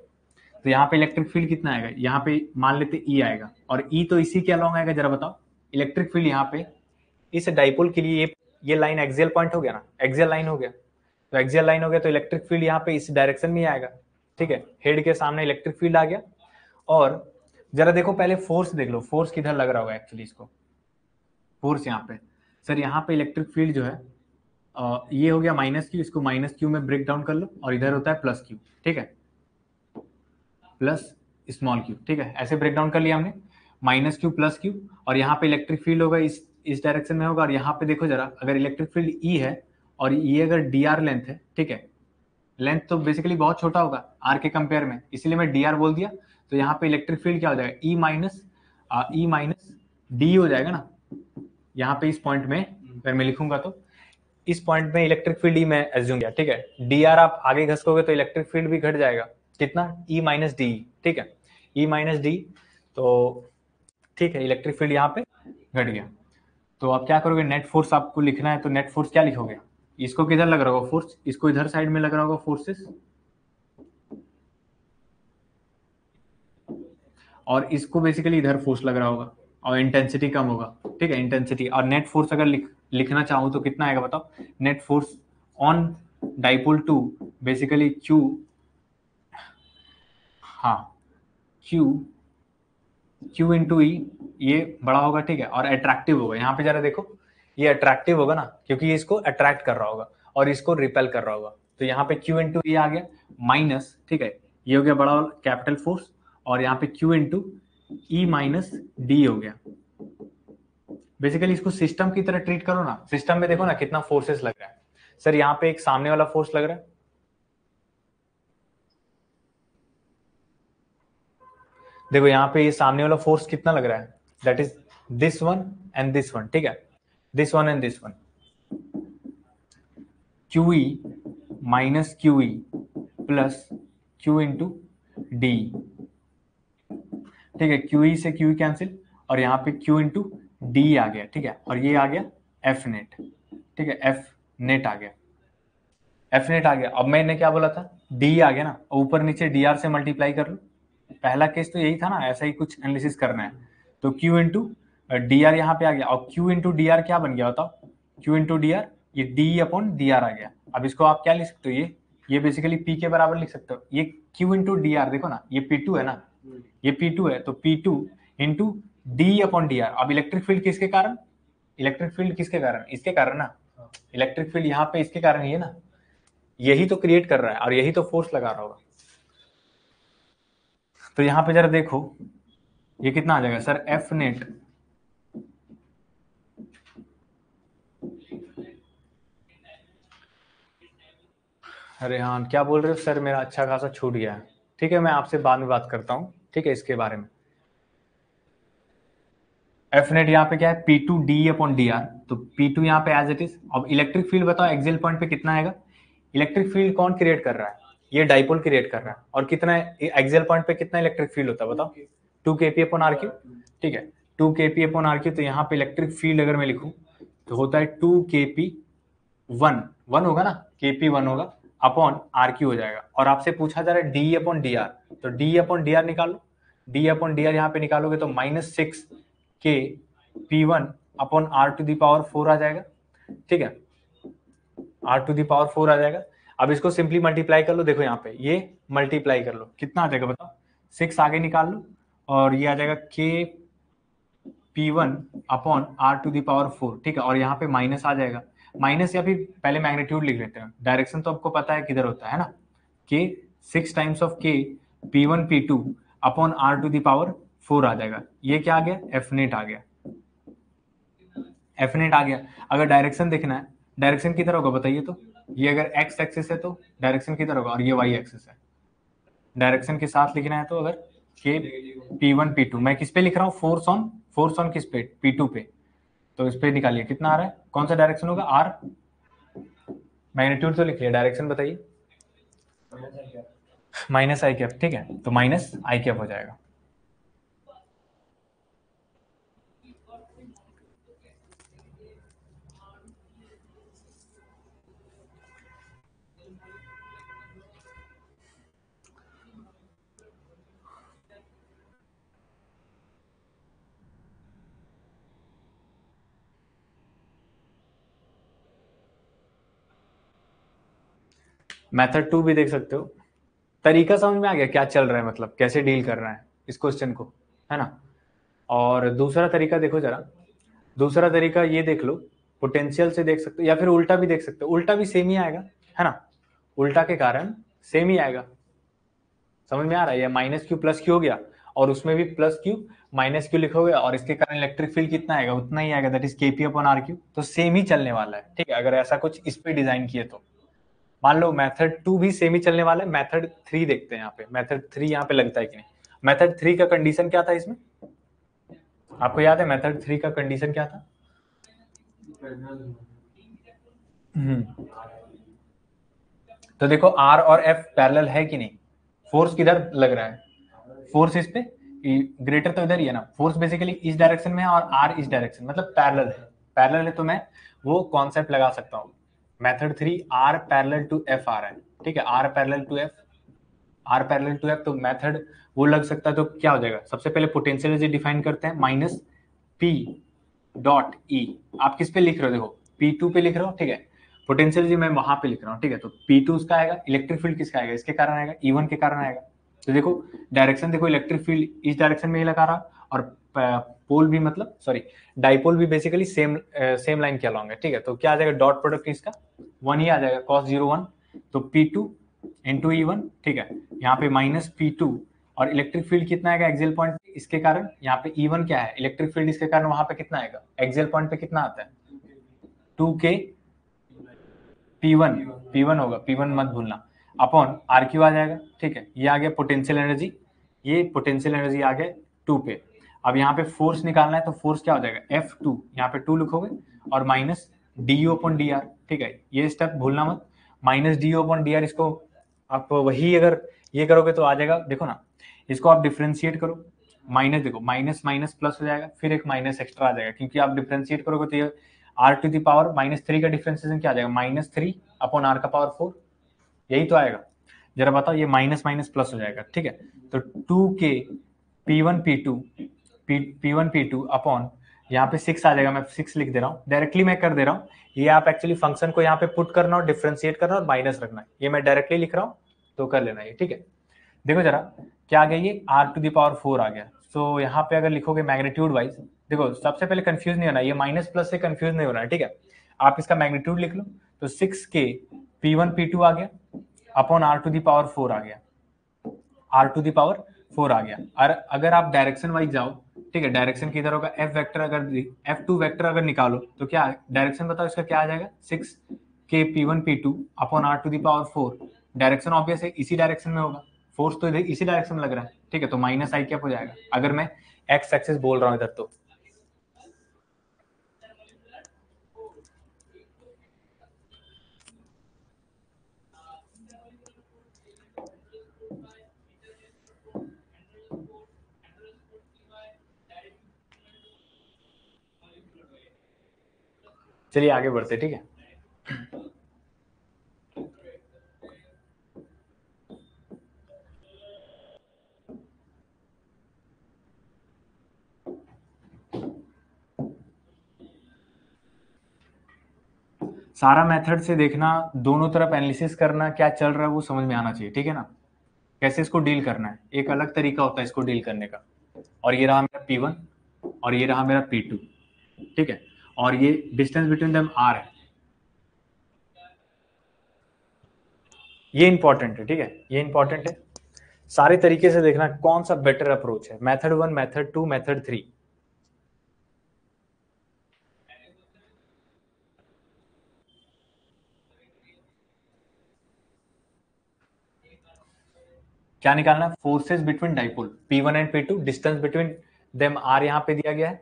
तो यहाँ पे इलेक्ट्रिक फील्ड कितना आएगा, यहाँ पे मान लेते ई आएगा, और ई तो इसी के अलॉन्ग आएगा, जरा बताओ इलेक्ट्रिक फील्ड यहाँ पे इस डाइपोल के लिए ये लाइन एक्सियल पॉइंट हो गया ना, एक्सियल लाइन हो गया, तो एक्सियल लाइन हो गया, तो इलेक्ट्रिक फील्ड यहाँ पे इस डायरेक्शन में आएगा, ठीक है। हेड के सामने इलेक्ट्रिक फील्ड आ गया, और जरा देखो पहले फोर्स देख लो, फोर्स किधर लग रहा होगा एक्चुअली इसको, फोर्स यहाँ पे, सर यहाँ पे इलेक्ट्रिक फील्ड जो है ये हो गया माइनस क्यू, इसको माइनस क्यू में ब्रेक डाउन कर लो, और इधर होता है प्लस क्यू, ठीक है, प्लस स्मॉल क्यू, ठीक है, ऐसे ब्रेक डाउन कर लिया हमने, माइनस क्यू प्लस क्यू, और यहाँ पे इलेक्ट्रिक फील्ड होगा इस डायरेक्शन में होगा, और यहाँ पे देखो जरा, अगर इलेक्ट्रिक फील्ड ई है और ये अगर डी आर लेंथ है, ठीक है, लेंथ तो बेसिकली बहुत छोटा होगा आर के कंपेयर में, इसलिए मैं डी आर बोल दिया, तो यहाँ पे इलेक्ट्रिक फील्ड क्या हो जाएगा, ई माइनस डी हो जाएगा ना, यहाँ पे इस पॉइंट में अगर मैं लिखूंगा तो इस पॉइंट में इलेक्ट्रिक फील्ड ही मैं एज्यूम किया, ठीक है। डी आर आप आगे घसकोगे तो इलेक्ट्रिक फील्ड भी घट जाएगा, कितना, ई माइनस डी, ठीक है, ई माइनस डी। तो ठीक है, इलेक्ट्रिक फील्ड यहाँ पे घट गया। तो आप क्या करोगे, नेट फोर्स आपको लिखना है, तो नेट फोर्स क्या लिखोगे, इसको किधर लग रहा होगा फोर्स, इसको इधर साइड में लग रहा होगा फोर्सेस, और इसको बेसिकली इधर फोर्स लग रहा होगा, और इंटेंसिटी कम होगा, ठीक है, इंटेंसिटी। और नेट फोर्स अगर लिखना चाहूँ तो कितना आएगा बताओ, net force on dipole two basically Q, हाँ क्यू इंटू ई, ये बड़ा होगा, ठीक है, और अट्रैक्टिव होगा। यहाँ पे जरा देखो, ये अट्रैक्टिव होगा ना, क्योंकि ये इसको अट्रैक्ट कर रहा होगा और इसको रिपेल कर रहा होगा। तो यहाँ पे क्यू इंटू ई आ गया माइनस, ठीक है, ये हो गया बड़ा कैपिटल फोर्स, और यहाँ पे Q into E minus D हो गया। बेसिकली इसको सिस्टम की तरह ट्रीट करो ना, सिस्टम में देखो ना कितना फोर्सेस लग रहा है। सर यहाँ पे एक सामने वाला फोर्स लग रहा है, देखो यहाँ पे ये सामने वाला फोर्स कितना लग रहा है, that is this one and this one, ठीक है, this one and this one, Q E minus Q E plus Q into D, ठीक है, क्यू ई से क्यू ई कैंसिल, और यहाँ पे क्यू इंटू डी आ गया, ठीक है, और ये आ गया एफ नेट, ठीक है, एफ नेट आ गया, एफ नेट आ गया। अब मैंने क्या बोला था, डी आ गया ना, ऊपर नीचे डी आर से मल्टीप्लाई कर लो, पहला केस तो यही था ना, ऐसा ही कुछ एनालिसिस करना है। तो Q इंटू डी आर यहाँ पे आ गया, और Q इंटू डी आर क्या बन गया बताओ, Q इंटू डी आर, ये D अपॉन डी आर आ गया। अब इसको आप क्या लिख सकते हो, ये बेसिकली P के बराबर लिख सकते हो, ये Q इंटू डी आर, देखो ना ये P2 है ना, ये P2 है, तो P2 into D upon D R. अब इलेक्ट्रिक फील्ड किसके कारण, इलेक्ट्रिक फील्ड किसके कारण, इसके कारण ना, इलेक्ट्रिक फील्ड यहाँ पे इसके कारण ही है ना, यही तो क्रिएट कर रहा है और यही तो फोर्स लगा रहा होगा। तो यहाँ पे जरा देखो ये कितना आ जाएगा सर, एफ नेट अरे हाँ क्या बोल रहे हो सर, मेरा अच्छा खासा छूट गया है, ठीक है, मैं आपसे बाद में बात करता हूँ, ठीक है, इसके बारे में। एफ नेट यहाँ पे क्या है, P two D upon D R, तो पी टू यहाँ पे एज इट इज। अब इलेक्ट्रिक फील्ड बताओ एक्सियल पॉइंट पे कितना आएगा, इलेक्ट्रिक फील्ड कौन क्रिएट कर रहा है, ये डाइपोल क्रिएट कर रहा है, और कितना एक्सियल पॉइंट पे कितना इलेक्ट्रिक फील्ड होता है बताओ, 2 kp अपॉन आर क्यू, ठीक है, 2 kp अपॉन आर क्यू। तो यहाँ पे इलेक्ट्रिक फील्ड अगर मैं लिखूं तो होता है 2 kp 1 होगा ना, kp 1 होगा अपॉन आर क्यू हो जाएगा। और आपसे पूछा जा रहा है डी अपॉन डी आर, तो डी अपॉन डी आर निकालो, डी अपॉन डी आर यहाँ पे निकालोगे तो -6 K P1 upon R to the power 4 आ जाएगा, ठीक है, आर टू दी पावर 4 आ जाएगा। अब इसको सिंपली मल्टीप्लाई कर लो, देखो यहाँ पे ये मल्टीप्लाई कर लो, कितना आ जाएगा बताओ, 6 आगे निकाल लो, और ये आ जाएगा K P1 upon R to the power 4, ठीक है, और यहाँ पे माइनस आ जाएगा, माइनस, या फिर पहले मैग्नीट्यूड लिख लेते हैं, डायरेक्शन तो आपको पता है किधर होता है ना, के 6 times of K P1 P2 upon R to the power 4 आ जाएगा। ये क्या आ गया, एफ नेट आ गया, एफ नेट आ गया। अगर डायरेक्शन देखना है, डायरेक्शन किधर होगा बताइए, तो ये अगर एक्स एक्सिस है तो डायरेक्शन किधर होगा, और ये वाई एक्सिस है, डायरेक्शन के साथ लिखना है तो अगर के P1 P2, मैं किस पे लिख रहा हूँ, फोर्स ऑन किस पे, P2 पे, तो इस पे निकालिए कितना आ रहा है, कौन सा डायरेक्शन होगा, आर, मैग्नीट्यूड तो लिख लिया, डायरेक्शन बताइए, माइनस आई कैप, ठीक है, तो माइनस आई कैप हो जाएगा। मेथड 2 भी देख सकते हो, तरीका समझ में आ गया क्या चल रहा है, मतलब कैसे डील कर रहा है इस क्वेश्चन को, है ना। और दूसरा तरीका देखो जरा, दूसरा तरीका ये देख लो, पोटेंशियल से देख सकते हो, या फिर उल्टा भी देख सकते हो, उल्टा भी सेम ही आएगा, है ना, उल्टा के कारण सेम ही आएगा, समझ में आ रहा है, या माइनस क्यू प्लस क्यू हो गया, और उसमें भी प्लस क्यू माइनस क्यू लिखोगे, और इसके कारण इलेक्ट्रिक फील्ड कितना आएगा, उतना ही आएगा, that is KP upon are cube, तो सेम ही चलने वाला है, ठीक है, अगर ऐसा कुछ इस पे डिजाइन किए तो। मान लो मेथड 2 भी सेम ही चलने वाला है, मेथड 3 देखते हैं यहाँ पे, मेथड 3 यहाँ पे लगता है कि नहीं, मेथड 3 का कंडीशन क्या था इसमें, आपको याद है मेथड 3 का कंडीशन क्या था, तो देखो R और F पैरेलल है कि नहीं, फोर्स किधर लग रहा है, फोर्स इस पे ग्रेटर तो इधर ही है ना, फोर्स बेसिकली इस डायरेक्शन में है और R इस डायरेक्शन, मतलब पैरेलल है, पैरेलल है तो मैं वो कॉन्सेप्ट लगा सकता हूँ। Method 3 R parallel to F आ रहा है, ठीक है, R parallel to F, R parallel to F, तो मेथड वो लग सकता है। तो क्या हो जाएगा, सबसे पहले पोटेंशियल एनर्जी डिफाइन करते हैं, माइनस P डॉट E। आप किस पे लिख रहे हो, देखो P2 पे लिख रहे हो, ठीक है, पोटेंशियल एनर्जी मैं वहां पे लिख रहा हूँ, ठीक है, तो P2 उसका आएगा, इलेक्ट्रिक फील्ड किसका आएगा, इसके कारण आएगा, E1 के कारण आएगा। तो देखो डायरेक्शन, देखो इलेक्ट्रिक फील्ड इस डायरेक्शन में ही लगा रहा, और पोल भी, मतलब सॉरी डाइपोल भी बेसिकली सेम लाइन के अलॉन्ग है, ठीक है, तो क्या आ जाएगा, डॉट प्रोडक्ट इसका 1 ही आ जाएगा, cos 0 1, तो P2 इंटू E1, ठीक है, यहाँ पे माइनस P2, और इलेक्ट्रिक फील्ड कितना आएगा एक्सियल पॉइंट पे, इसके कारण यहाँ पे E1 क्या है, इलेक्ट्रिक फील्ड, इसके कारण वहां पे कितना आएगा, एक्सियल पॉइंट पे कितना आता है, 2K P1 होगा, P1 मत भूलना, अपॉन RQ आ जाएगा, ठीक है, ये आ गया पोटेंशियल एनर्जी, ये पोटेंशियल एनर्जी आ गया 2 पे। अब यहाँ पे फोर्स निकालना है, तो फोर्स क्या हो जाएगा, F2, यहाँ पे 2 लिखोगे, और माइनस DU अपॉन DR, ठीक है, ये स्टेप भूलना मत, माइनस DU अपॉन DR, इसको आप वही अगर ये करोगे तो आ जाएगा, देखो ना, इसको आप डिफ्रेंशिएट करो, माइनस, देखो माइनस माइनस प्लस हो जाएगा, फिर एक माइनस एक्स्ट्रा आ जाएगा, क्योंकि आप डिफ्रेंशिएट करोगे तो ये R टू दी पावर -3 का डिफ्रेंशिएशन क्या आ जाएगा, -3 अपॉन R का पावर 4, यही तो आएगा। जरा बताओ, ये माइनस माइनस प्लस हो जाएगा, ठीक है, तो 2K P1 P2 अपॉन यहाँ पे 6 आ जाएगा, मैं 6 लिख दे रहा हूँ, डायरेक्टली मैं कर दे रहा हूँ, ये आप एक्चुअली फंक्शन को यहाँ पे पुट करना और डिफ्रेंशिएट करना और माइनस रखना है, ये मैं डायरेक्टली लिख रहा हूँ, तो कर लेना ये, ठीक है। देखो जरा क्या आ गया, ये R टू दी पावर 4 आ गया, तो यहाँ पे अगर लिखोगे मैग्नीट्यूड वाइज, देखो सबसे पहले कंफ्यूज नहीं होना, ये माइनस प्लस से कंफ्यूज नहीं होना है, ठीक है, आप इसका मैग्नीट्यूड लिख लो, तो 6K P1 P2 आ गया upon R to the power 4 आ गया, R टू दी पावर 4 आ गया। और अगर आप डायरेक्शन वाइज जाओ, ठीक है, डायरेक्शन किधर होगा, F वेक्टर, अगर F2 वेक्टर अगर निकालो तो क्या डायरेक्शन बताओ इसका क्या आ जाएगा, 6K P1 P2 upon R to the power 4, direction obvious है, इसी डायरेक्शन में होगा, फोर्स तो इधर इसी डायरेक्शन में लग रहा है, ठीक है, तो माइनस आई कैप हो जाएगा, अगर मैं एक्स एक्सिस बोल रहा हूं इधर तो। चलिए आगे बढ़ते, ठीक है। सारा मेथड से देखना, दोनों तरफ एनालिसिस करना, क्या चल रहा है वो समझ में आना चाहिए, ठीक है ना, कैसे इसको डील करना है, एक अलग तरीका होता है इसको डील करने का। और ये रहा मेरा P1 और ये रहा मेरा P2, ठीक है, और ये डिस्टेंस बिटवीन देम R है, ये इंपॉर्टेंट है, ठीक है, ये इंपॉर्टेंट है। सारे तरीके से देखना कौन सा बेटर अप्रोच है, मेथड 1, मेथड 2, मेथड 3। क्या निकालना है, forces between dipole P1 and P2, distance between them R यहाँ पे दिया गया है।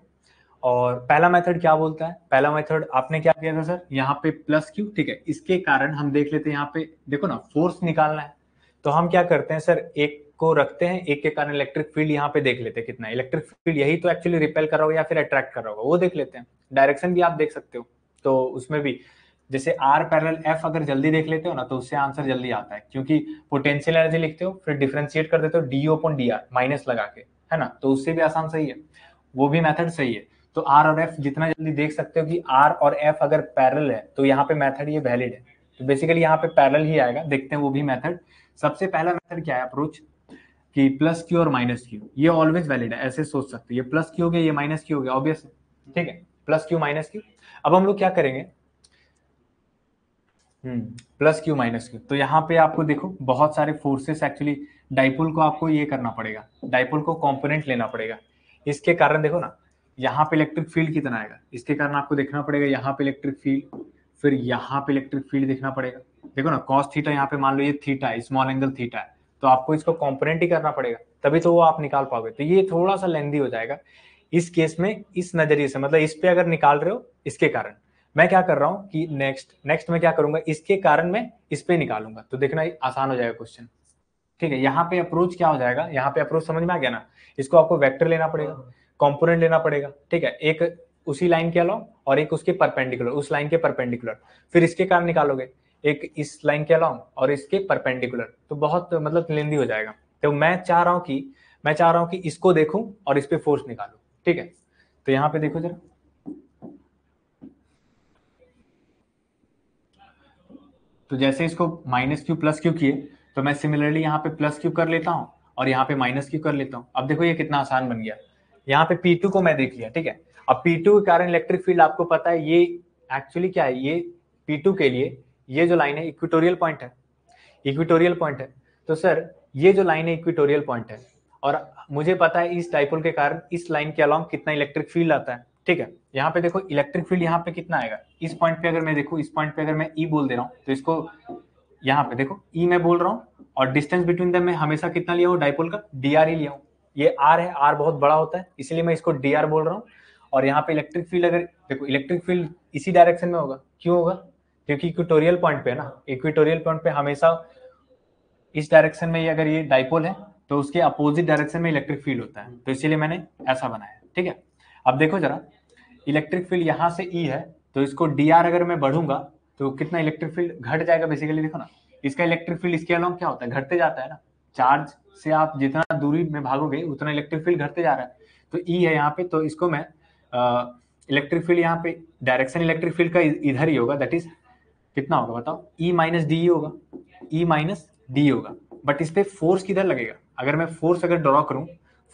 और पहला मेथड क्या बोलता है, पहला मेथड आपने क्या किया था सर, यहाँ पे प्लस क्यू, ठीक है, इसके कारण हम देख लेते हैं, यहाँ पे देखो ना फोर्स निकालना है, तो हम क्या करते हैं सर, एक को रखते हैं, एक के कारण इलेक्ट्रिक फील्ड यहाँ पे देख लेते हैं कितना, इलेक्ट्रिक फील्ड यही तो एक्चुअली रिपेल कर रहा होगा या फिर अट्रैक्ट कर रहा होगा, वो देख लेते हैं। डायरेक्शन भी आप देख सकते हो, तो उसमें भी जैसे R पैरेलल F अगर जल्दी देख लेते हो ना, तो उससे आंसर जल्दी आता है, क्योंकि पोटेंशियल एनर्जी लिखते हो फिर डिफरेंशिएट कर देते हो DU अपॉन DR माइनस लगा के, है ना, तो उससे भी आसान सही है, वो भी मेथड सही है। तो R और F जितना जल्दी देख सकते हो कि R और F अगर पैरेलल है तो यहाँ पे मेथड ये वैलिड है, तो बेसिकली यहाँ पे पैरेलल ही आएगा, देखते हैं वो भी मेथड। सबसे पहला मेथड क्या है अप्रोच, कि प्लस क्यू और माइनस क्यू, ये ऑलवेज वैलिड है, ऐसे सोच सकते हो, ये प्लस क्यू हो गया, ये माइनस क्यू हो गया, ऑब्वियस है, ठीक है, प्लस क्यू माइनस क्यू। अब हम लोग क्या करेंगे, प्लस क्यू माइनस क्यू, तो यहाँ पे आपको देखो बहुत सारे फोर्सेस एक्चुअली, डाइपोल को आपको ये करना पड़ेगा, डाइपोल को कंपोनेंट लेना पड़ेगा, इसके कारण देखो ना यहाँ पे इलेक्ट्रिक फील्ड कितना आएगा, इसके कारण आपको देखना पड़ेगा यहाँ पे इलेक्ट्रिक फील्ड, फिर यहाँ पे इलेक्ट्रिक फील्ड देखना पड़ेगा, देखो ना कॉस थीटा, यहाँ पे मान लो ये थीटा है, स्मॉल एंगल थीटा है, तो आपको इसको कंपोनेंट ही करना पड़ेगा, तभी तो वो आप निकाल पाओगे, तो ये थोड़ा सा लेंदी हो जाएगा इस केस में, इस नजरिए से, मतलब इस पे अगर निकाल रहे हो इसके कारण, मैं क्या कर रहा हूं कि नेक्स्ट में क्या करूंगा, इसके कारण मैं इस पे निकालूंगा, तो देखना आसान हो जाएगा क्वेश्चन। ठीक है, यहाँ पे अप्रोच क्या हो जाएगा, यहाँ पे अप्रोच समझ में आ गया ना, इसको आपको वेक्टर लेना पड़ेगा, कंपोनेंट लेना पड़ेगा। ठीक है, एक उसी लाइन के अलाउ और एक उसके परपेंडिकुलर, उस लाइन के परपेंडिकुलर, फिर इसके कारण निकालोगे, एक इस लाइन के अलाउ और इसके परपेंडिकुलर, तो बहुत मतलब लेंदी हो जाएगा। तो मैं चाह रहा हूं कि इसको देखूं और इस पे फोर्स निकालूं। ठीक है, तो यहाँ पे देखो जरा, तो जैसे इसको माइनस क्यू प्लस क्यू किए, तो मैं सिमिलरली यहाँ पे प्लस क्यू कर लेता हूँ और यहाँ पे माइनस क्यू कर लेता हूँ। अब देखो ये कितना आसान बन गया। यहाँ पे P2 को मैं देख लिया। ठीक है, अब P2 के कारण इलेक्ट्रिक फील्ड आपको पता है, ये एक्चुअली क्या है, ये P2 के लिए ये जो लाइन है इक्वेटोरियल पॉइंट है, इक्वेटोरियल पॉइंट है। तो सर ये जो लाइन है इक्वेटोरियल पॉइंट है, और मुझे पता है इस डाइपोल के कारण इस लाइन के अलोंग कितना इलेक्ट्रिक फील्ड आता है। ठीक है, यहाँ पे देखो इलेक्ट्रिक फील्ड यहाँ पे कितना आएगा, इस पॉइंट पे अगर मैं देखूँ, इस पॉइंट पे अगर मैं ई बोल दे रहा हूँ, तो इसको यहाँ पे देखो ई मैं बोल रहा हूँ, और डिस्टेंस बिटवीन देम मैं हमेशा कितना लिया हूँ डाइपोल का, dr ही लिया हूँ। ये r है, r बहुत बड़ा होता है, इसलिए मैं इसको dr बोल रहा हूँ। और यहाँ पे इलेक्ट्रिक फील्ड अगर देखो, इलेक्ट्रिक फील्ड इसी डायरेक्शन में होगा, क्यों होगा, क्योंकि इक्वेटोरियल पॉइंट पे है ना, इक्वेटोरियल पॉइंट पे हमेशा इस डायरेक्शन में, ये अगर ये डाइपोल है तो उसके अपोजिट डायरेक्शन में इलेक्ट्रिक फील्ड होता है, तो इसीलिए मैंने ऐसा बनाया। ठीक है, अब देखो जरा, इलेक्ट्रिक फील्ड यहाँ से ई है, तो इसको dr अगर मैं बढ़ूंगा तो कितना इलेक्ट्रिक फील्ड घट जाएगा बेसिकली। देखो ना, इसका इलेक्ट्रिक फील्ड इसके अलावा क्या होता है, घटते जाता है ना, चार्ज से आप जितना दूरी में भागोगे उतना इलेक्ट्रिक फील्ड घटते जा रहा है। तो ई है यहाँ पे, तो इसको मैं इलेक्ट्रिक फील्ड यहाँ पे डायरेक्शन इलेक्ट्रिक फील्ड का इधर ही होगा, दैट इज कितना होगा बताओ, ई माइनस डी होगा, ई माइनस डी होगा। बट इस पे फोर्स किधर लगेगा, अगर मैं फोर्स अगर ड्रॉ करूं,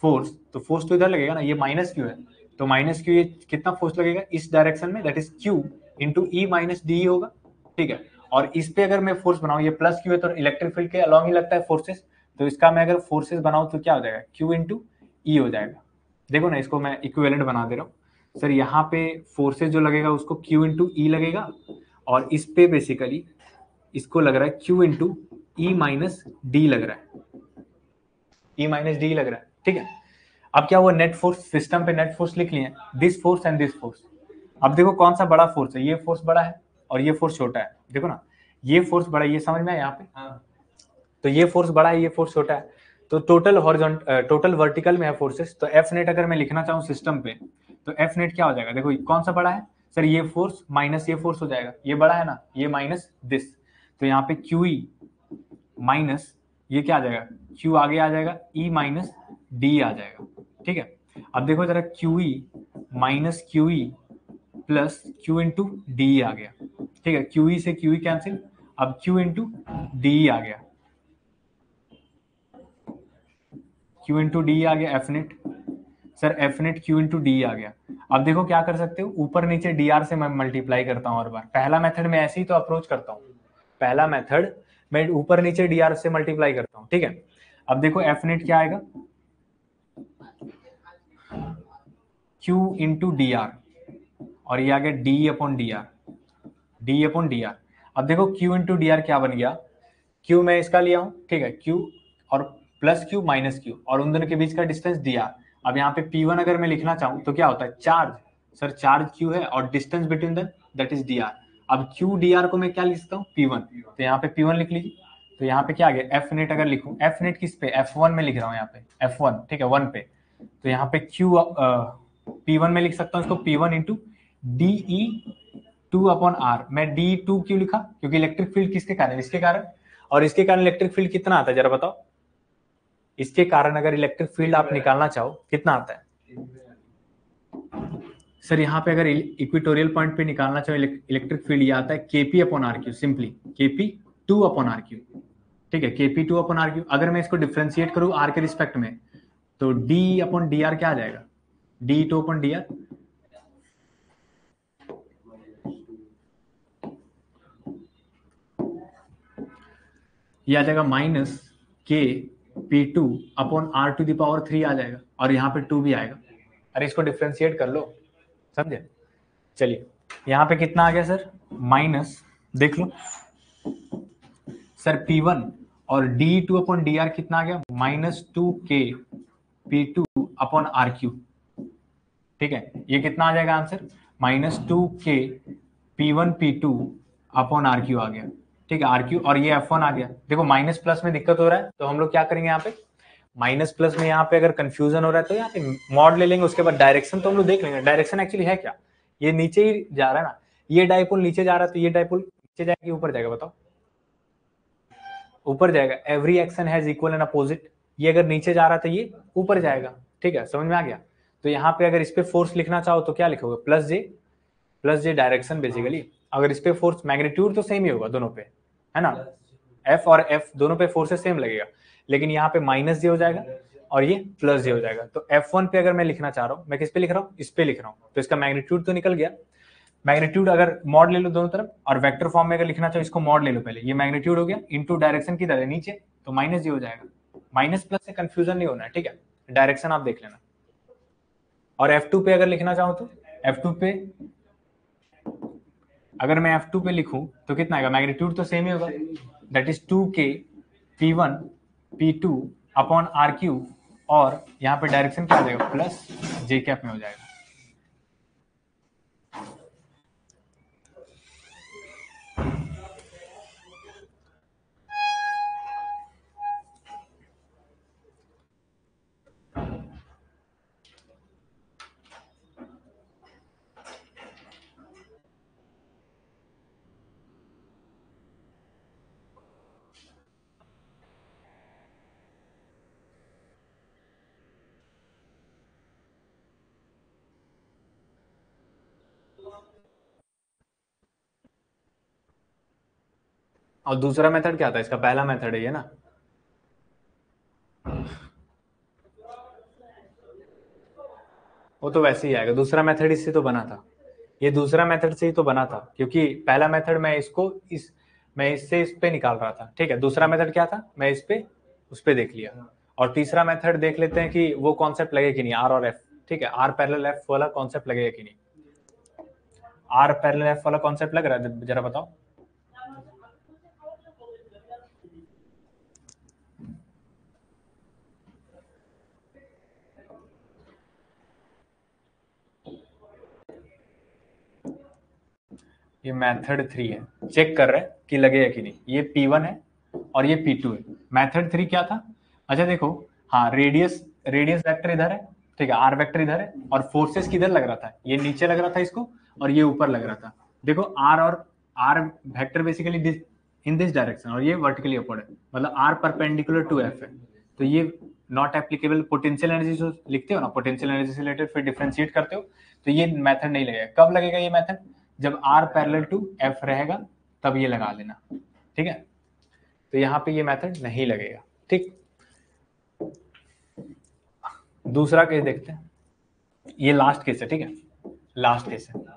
फोर्स तो फोर्स तो इधर लगेगा ना, ये माइनस क्यू है, तो माइनस क्यू, ये कितना फोर्स लगेगा इस डायरेक्शन में, that is Q into E minus D होगा। ठीक है, और इस पे अगर मैं फोर्स बनाऊं, ये प्लस क्यू है तो इलेक्ट्रिक फील्ड के अलॉन्ग ही लगता है फोर्सेस, तो इसका मैं अगर फोर्सेस बनाऊं तो क्या हो जाएगा, क्यू इंटू ई हो जाएगा। देखो ना, इसको मैं इक्विवेलेंट बना दे रहा हूँ सर, यहाँ पे फोर्सेस जो लगेगा उसको क्यू इंटू ई लगेगा, और इस पे बेसिकली इसको लग रहा है Q into E minus D लग रहा है, ई माइनस डी लग रहा है। ठीक है, अब क्या हुआ, नेट फोर्स, सिस्टम पे नेट फोर्स लिख लिए, this force and this force. अब देखो कौन सा बड़ा फोर्स है, ये फोर्स बड़ा है और ये फोर्स छोटा है। देखो ना, ये फोर्स बड़ा है, ये समझ में आया यहाँ पे, तो ये फोर्स बड़ा है, ये फोर्स छोटा है, तो टोटल हॉरिजॉन्टल टोटल वर्टिकल में है फोर्सेस। तो एफ नेट अगर मैं लिखना चाहूँ सिस्टम पे, तो एफ नेट क्या हो जाएगा, देखो कौन सा बड़ा है सर, ये फोर्स माइनस ये फोर्स हो जाएगा, ये बड़ा है ना, ये माइनस दिस, तो यहाँ पे क्यू ई माइनस ये क्या आ जाएगा, क्यू आगे आ जाएगा, ई माइनस डी आ जाएगा। ठीक है, अब देखो जरा, Q E minus Q E plus Q into D आ गया। ठीक है, क्यू ई से क्यू ई कैंसिल, अब क्यू इंटू डी आ गया, क्यू इंटू डी आ गया, F net sir, F net Q into D आ गया। अब देखो क्या कर सकते हो, ऊपर नीचे डी आर से मैं मल्टीप्लाई करता हूँ हर बार, पहला मेथड में ऐसे ही तो अप्रोच करता हूँ, पहला मेथड मैं ऊपर नीचे डी आर से मल्टीप्लाई करता हूँ। ठीक है, अब देखो एफ नेट क्या आएगा, क्यू इंटू डी आर, और ये आ गया D upon D R, D upon D R. अब देखो क्यू इंटू डी आर क्या बन गया, क्यू मैं इसका लिया हूँ, ठीक है, क्यू और प्लस क्यू माइनस क्यू, और उन दोनों के बीच का डिस्टेंस डी आर। अब यहाँ पे P1 अगर मैं लिखना चाहूँ तो क्या होता है, चार्ज, सर चार्ज Q है और distance between them that is dr। अब Q dr को मैं क्या लिख सकता हूँ, P1, तो यहाँ पे P1 लिख लीजिए। तो यहाँ पे क्या आ गया, एफ नेट अगर लिखूँ, एफ नेट किस पे, F1 में लिख रहा हूँ यहाँ पे, F1, ठीक है, 1 पे, तो यहाँ पे Q P1 में लिख सकता हूँ इसको, P1 into DE 2 upon are. मैं D2 क्यों लिखा, क्योंकि इलेक्ट्रिक फील्ड किसके कारण, इसके कारण, और इसके कारण इलेक्ट्रिक फील्ड कितना आता है जरा बताओ, इसके कारण अगर इलेक्ट्रिक फील्ड आप निकालना चाहो कितना आता है सर, यहाँ पे अगर इक्वेटोरियल पॉइंट पे निकालना चाहो इलेक्ट्रिक फील्ड, ये आता है KP upon are cube, simply KP 2 upon are cube. ठीक है, केपी 2 अपॉन आर क्यू। अगर मैं इसको डिफ्रेंशिएट करूँ आर के रिस्पेक्ट में, तो डी अपॉन डी आर क्या आ जाएगा, डी 2 अपॉन डी आर, ये आ जाएगा minus K P2 upon R to the power 3 आ जाएगा, और यहाँ पे 2 भी आएगा। अरे इसको डिफ्रेंशिएट कर लो, समझे। चलिए यहाँ पे कितना आ गया सर, माइनस, देख लो सर, P1 और D2 अपॉन डी आर कितना आ गया, minus 2K P2 upon are cube. ठीक है, ये कितना आ जाएगा answer, minus 2K P1 P2 upon are Q आ गया, ठीक है, आर क्यू, और ये F1 आ गया। देखो माइनस प्लस में दिक्कत हो रहा है तो हम लोग क्या करेंगे, यहाँ पे माइनस प्लस में यहाँ पे अगर कंफ्यूजन हो रहा है तो यहाँ पे मॉड ले लेंगे, उसके बाद डायरेक्शन तो हम लोग देख लेंगे, डायरेक्शन एक्चुअली है क्या, ये नीचे ही जा रहा है ना, ये डाइपोल नीचे जा रहा है तो ये डाइपोल नीचे जाएगी ऊपर जाएगा, बताओ ऊपर जाएगा। Every action has equal and opposite, ये अगर नीचे जा रहा है तो ये ऊपर जाएगा, ठीक है, समझ में आ गया। तो यहाँ पे अगर इस पे फोर्स लिखना चाहो तो क्या लिखोगे, प्लस जे डायरेक्शन बेसिकली। अगर इस पे फोर्स, मैग्नीट्यूड तो सेम ही होगा दोनों पे, है ना, एफ और एफ दोनों पे फोर्सेस सेम लगेगा, लेकिन यहाँ पे माइनस जे हो जाएगा और ये प्लस जे हो जाएगा। तो F1 पे अगर मैं लिखना चाह रहा हूँ, मैं किस पे लिख रहा हूँ, इस पे लिख रहा हूँ, तो इसका मैग्नीट्यूड तो निकल गया। मैग्नीट्यूड अगर मॉड ले लो दोनों तरफ, और वेक्टर फॉर्म में अगर लिखना चाहो इसको मॉड ले लो पहले, ये मैग्नीट्यूड हो गया इनटू डायरेक्शन किधर है, नीचे, तो माइनस जे हो जाएगा। माइनस प्लस से कंफ्यूजन नहीं होना है, ठीक है, डायरेक्शन आप देख लेना। और F2 पे अगर लिखना चाहो तो F2 पे अगर मैं F2 पे लिखूं तो कितना आएगा, मैग्नीट्यूड तो सेम ही होगा, that is 2k P1 P2 upon are cube, और यहाँ पे डायरेक्शन क्या आ जाएगा, प्लस जे कैप में हो जाएगा। और दूसरा मेथड क्या था, इसका पहला मेथड है ये ना, वो तो वैसे ही आएगा, दूसरा मेथड इससे तो बना था, ये दूसरा मेथड से ही तो बना था, क्योंकि पहला मेथड मैं इससे इस पे निकाल रहा था, ठीक है, दूसरा मेथड क्या था, मैं इस पे उस पे देख लिया, और तीसरा मेथड देख लेते हैं कि वो कॉन्सेप्ट लगे कि नहीं, आर और एफ, ठीक है, आर पैरेलल एफ वाला कॉन्सेप्ट लगेगा कि नहीं, आर पैरेलल एफ वाला कॉन्सेप्ट लग रहा है, जरा बताओ। ये मेथड 3 है, चेक कर रहे हैं कि लगेगा कि नहीं, ये P1 है और ये P2 है। मेथड 3 क्या था, अच्छा देखो, हाँ, रेडियस वेक्टर इधर है, ठीक है, आर वेक्टर इधर है, और फोर्सेस किधर लग रहा था, ये नीचे लग रहा था इसको, और ये ऊपर लग रहा था। देखो R vector basically in this direction, और ये वर्टिकली अपवर्ड है, मतलब आर परपेंडिकुलर टू एफ है, तो ये नॉट एप्लीकेबल। पोटेंशियल एनर्जी जो लिखते हो ना, पोटेंशियल एनर्जी से रिलेटेड फिर डिफरेंशिएट करते हो, तो ये मेथड नहीं लगेगा। कब लगेगा ये मेथड, जब आर पैरेलल टू एफ रहेगा तब ये लगा लेना, ठीक है, तो यहाँ पे ये मेथड नहीं लगेगा, ठीक। दूसरा केस देखते हैं, ये लास्ट केस है, ठीक है, लास्ट केस है।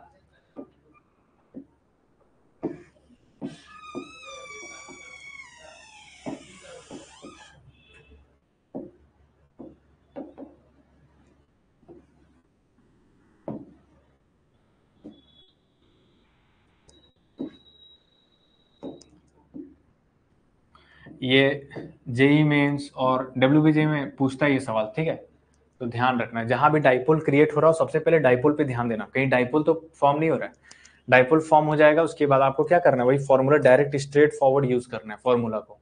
ये जेई मेंस और डब्ल्यूबीजे में पूछता है ये सवाल, ठीक है, तो ध्यान रखना, जहां भी डाइपोल क्रिएट हो रहा हो सबसे पहले डाइपोल पे ध्यान देना, कहीं डाइपोल तो फॉर्म नहीं हो रहा है। डाइपोल फॉर्म हो जाएगा उसके बाद आपको क्या करना है, वही formula direct straight forward use करना है फॉर्मूला को,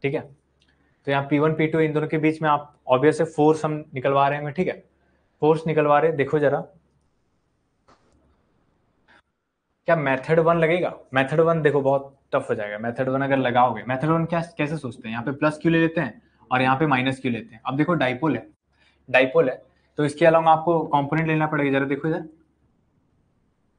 ठीक है। तो यहाँ P1 P2 इन दोनों के बीच में आप ऑब्वियस है फोर्स हम निकलवा रहे हैं, ठीक है, फोर्स निकलवा रहे, देखो जरा, क्या मेथड 1 लगेगा, मेथड 1 देखो बहुत टफ हो जाएगा, मेथड 1 अगर लगाओगे, मेथड 1 क्या कैसे सोचते हैं, यहाँ पे प्लस क्यू ले लेते हैं और यहाँ पे माइनस क्यू लेते हैं। अब देखो डाइपोल है तो इसके अलावा आपको कंपोनेंट लेना पड़ेगा, जरा देखो इधर,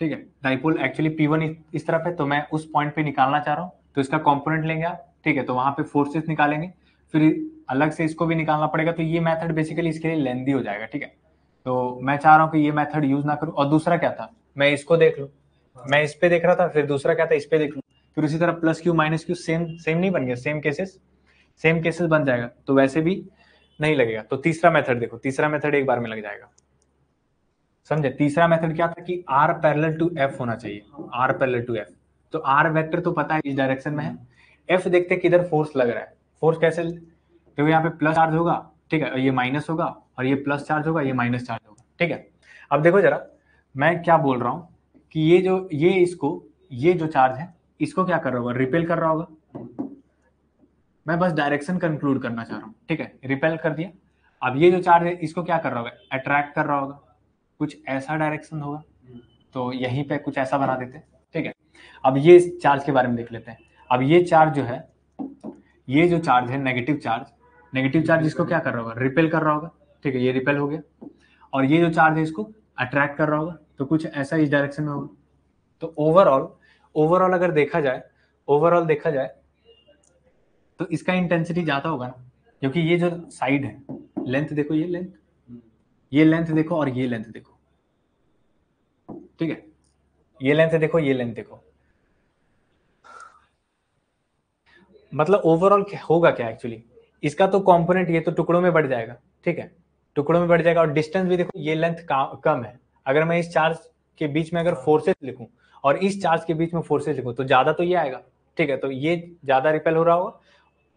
ठीक है, डाइपोल एक्चुअली P1 इस तरफ है, तो मैं उस पॉइंट पे निकालना चाह रहा हूँ, तो इसका कंपोनेंट लेंगे आप, ठीक है, तो वहां पे फोर्सेस निकालेंगे, फिर अलग से इसको भी निकालना पड़ेगा, तो ये मेथड बेसिकली इसके लिए लेंदी हो जाएगा, ठीक है, तो मैं चाह रहा हूँ कि ये मेथड यूज ना करूँ। और दूसरा क्या था, मैं इसको देख लूँ, मैं इस पे देख रहा था, फिर दूसरा क्या था, इस पे देख लूँ, फिर उसी तरह plus Q minus Q same नहीं बन गया, सेम केसेस बन जाएगा, तो वैसे भी नहीं लगेगा। तो तीसरा मेथड देखो, तीसरा मेथड एक बार में लग जाएगा, समझे। तीसरा मेथड क्या था कि आर पैरेलल टू एफ होना चाहिए, आर पैरेलल टू एफ, तो आर वेक्टर तो पता है इस डायरेक्शन में है, एफ देखते हैं किधर फोर्स लग रहा है, फोर्स कैसे, देखो यहाँ पे प्लस चार्ज होगा, ठीक है, ये माइनस होगा, और ये प्लस चार्ज होगा, ये माइनस चार्ज होगा, ठीक है। अब देखो जरा मैं क्या बोल रहा हूँ, कि ये जो चार्ज है इसको क्या कर रहा होगा, रिपेल कर रहा होगा। मैं बस डायरेक्शन कंक्लूड करना चाह रहा हूँ, ठीक है, रिपेल कर दिया। अब ये जो चार्ज है इसको क्या कर रहा होगा, अट्रैक्ट कर रहा होगा, कुछ ऐसा डायरेक्शन होगा, तो यहीं पे कुछ ऐसा बना देते हैं, ठीक है। अब ये चार्ज के बारे में देख लेते हैं। अब ये चार्ज जो है, ये जो चार्ज है नेगेटिव चार्ज इसको क्या कर रहा होगा, रिपेल कर रहा होगा, ठीक है, ये रिपेल हो गया। और ये जो चार्ज है इसको अट्रैक्ट कर रहा होगा, तो कुछ ऐसा इस डायरेक्शन में होगा। तो ओवरऑल अगर ओवरऑल देखा जाए तो इसका इंटेंसिटी ज्यादा होगा ना, क्योंकि ये जो साइड है, लेंथ देखो, ये लेंथ देखो और ये लेंथ देखो, ठीक है, ये लेंथ देखो, ये लेंथ देखो। मतलब ओवरऑल होगा क्या एक्चुअली, इसका तो कंपोनेंट ये तो टुकड़ों में बढ़ जाएगा, ठीक है, टुकड़ों में बढ़ जाएगा। और डिस्टेंस भी देखो, ये लेंथ कम है। अगर मैं इस चार्ज के बीच में अगर फोर्सेस लिखूं और इस चार्ज के बीच में फोर्सेस लिखूं तो ज्यादा तो ये आएगा, ठीक है, तो ये ज्यादा रिपेल हो रहा होगा।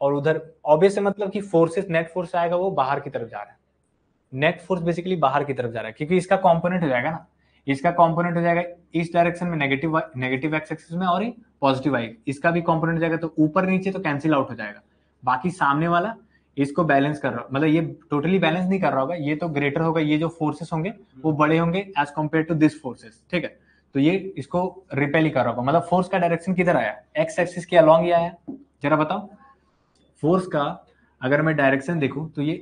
और उधर ऑब्वियस है, मतलब कि फोर्सेस, नेट फोर्स आएगा वो बाहर की तरफ जा रहा है, नेट फोर्स बेसिकली बाहर की तरफ जा रहा है, क्योंकि इसका कंपोनेंट हो जाएगा ना, इसका कंपोनेंट हो जाएगा इस डायरेक्शन में नेगेटिव एक्स एक्सिस में, और पॉजिटिव वाई इसका भी कंपोनेंट हो जाएगा, तो ऊपर नीचे तो कैंसिल आउट हो जाएगा। बाकी सामने वाला इसको बैलेंस कर रहा, मतलब ये टोटली बैलेंस नहीं कर रहा होगा, ये तो ग्रेटर होगा, ये जो फोर्सेस होंगे वो बड़े होंगे as compare to this forces, ठीक है। तो ये इसको रिपेल ही कर रहा होगा, मतलब फोर्स का डायरेक्शन किधर आया, एक्स एक्सिस के अलॉन्ग ही आया। जरा बताओ, फोर्स का अगर मैं डायरेक्शन देखूं तो ये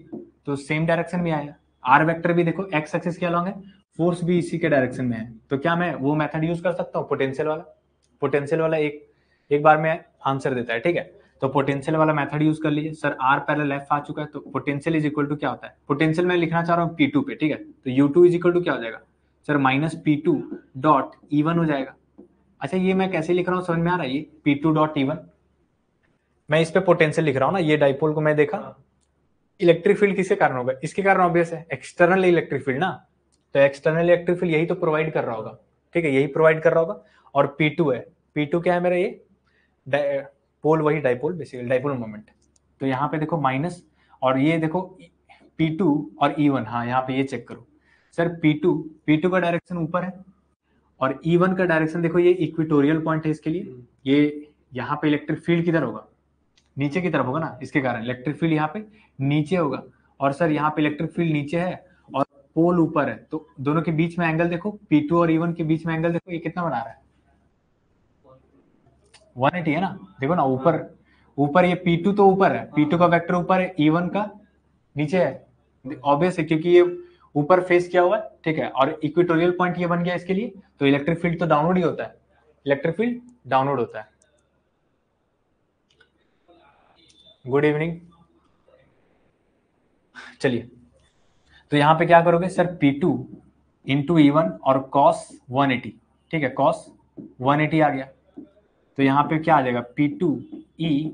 तो सेम डायरेक्शन में आएगा। आर वेक्टर भी देखो एक्स एक्सिस के अलॉन्ग है, फोर्स भी इसी के डायरेक्शन में है। तो क्या मैं वो मेथड यूज कर सकता हूँ, पोटेंशियल वाला एक एक बार में आंसर देता है, ठीक है। तो पोटेंशियल वाला मेथड यूज कर लीजिए। सर आर पैरेलल एफ आ चुका है, तो पोटेंशियल इज इक्वल टू क्या होता है, पोटेंशियल मैं लिखना चाह रहा हूँ P2 पे, ठीक है, तो U2 इज इक्वल टू क्या हो जाएगा sir, minus P2 dot E1 हो जाएगा। अच्छा, ये मैं कैसे लिख रहा हूँ समझ में आ रहा है, ये P2 डॉट E1, मैं इस पे पोटेंशियल लिख रहा हूँ ना, ये डाइपोल को मैं देखा, इलेक्ट्रिक फील्ड किसके कारण होगा, इसके कारण ऑब्वियस है, एक्सटर्नल इलेक्ट्रिक फील्ड ना, तो एक्सटर्नल इलेक्ट्रिक फील्ड यही तो प्रोवाइड कर रहा होगा, ठीक है, यही प्रोवाइड कर रहा होगा। और P2 है, P2 क्या है मेरा, ये पोल, वही डाइपोल, बेसिकली डाइपोल मोमेंट। तो यहाँ पे देखो माइनस, और ये देखो P2 और E1, हाँ यहाँ पे ये चेक करो सर, P2 का डायरेक्शन ऊपर है, और E1 का डायरेक्शन देखो, ये इक्वेटोरियल पॉइंट है इसके लिए, ये यहाँ पे इलेक्ट्रिक फील्ड किधर होगा, नीचे की तरफ होगा ना, इसके कारण इलेक्ट्रिक फील्ड यहाँ पे नीचे होगा। और सर यहाँ पे इलेक्ट्रिक फील्ड नीचे है और पोल ऊपर है, तो दोनों के बीच में एंगल देखो, P2 और E1 के बीच में एंगल देखो, ये कितना बना रहा है, 180 है ना। देखो ना, ऊपर ऊपर ये P2 तो ऊपर है, P2 का वेक्टर ऊपर है, E1 का नीचे है, ऑब्वियस है, क्योंकि ये ऊपर फेस किया हुआ है, ठीक है, और इक्वेटोरियल पॉइंट ये बन गया इसके लिए, तो इलेक्ट्रिक फील्ड तो डाउनवर्ड ही होता है, इलेक्ट्रिक फील्ड डाउनवर्ड होता है। गुड इवनिंग, चलिए, तो यहाँ पे क्या करोगे सर, P2 इंटू E1 और cos 180, ठीक है, cos 180 आ गया। तो यहाँ पे क्या आ जाएगा, P2E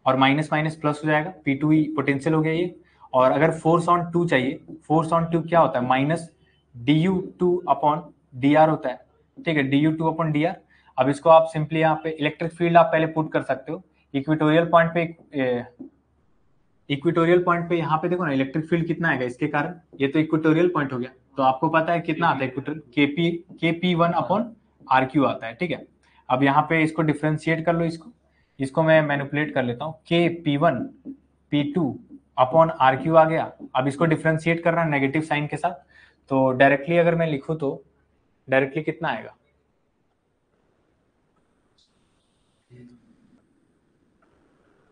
और माइनस माइनस प्लस हो जाएगा, P2E पोटेंशियल हो गया ये। और अगर फोर्स ऑन 2 चाहिए, फोर्स ऑन 2 क्या होता है, माइनस du2 अपॉन dr होता है, ठीक है, du2 अपॉन dr। अब इसको आप सिंपली यहाँ पे इलेक्ट्रिक फील्ड आप पहले पुट कर सकते हो, इक्वेटोरियल पॉइंट पे, इक्वेटोरियल पॉइंट पे यहाँ पे देखो ना, इलेक्ट्रिक फील्ड कितना आएगा इसके कारण, ये तो इक्वेटोरियल पॉइंट हो गया, तो आपको पता है कितना आता है इक्वेटोरियल, KP1 अपॉन RQ आता है, ठीक है। अब यहाँ पे इसको डिफ्रेंशिएट कर लो, इसको मैं मैनिपुलेट कर लेता हूँ, KP1 P2 अपॉन RQ आ गया। अब इसको डिफ्रेंशिएट करना नेगेटिव साइन के साथ, तो डायरेक्टली अगर मैं लिखूँ तो डायरेक्टली कितना आएगा,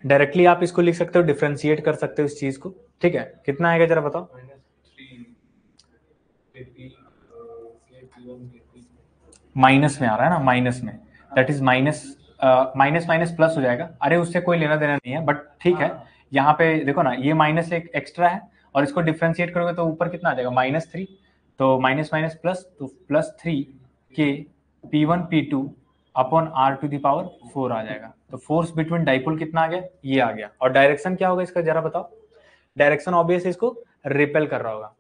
डायरेक्टली आप इसको लिख सकते हो, डिफ्रेंशिएट कर सकते हो इस चीज को, ठीक है, कितना आएगा जरा बताओ, माइनस में आ रहा है ना, माइनस में, that is minus, minus minus plus हो जाएगा, अरे उससे कोई लेना देना नहीं है, बट ठीक है। यहाँ पे देखो ना, ये माइनस एक एक्स्ट्रा है, और इसको डिफ्रेंशिएट करोगे तो ऊपर कितना आ जाएगा, -3, तो माइनस माइनस प्लस, तो +3 के P1 P2 अपॉन R⁴ आ जाएगा। तो फोर्स बिटवीन डाइपोल कितना आ गया, ये आ गया। और डायरेक्शन क्या होगा इसका जरा बताओ, डायरेक्शन ऑब्वियस इसको रिपेल कर रहा होगा।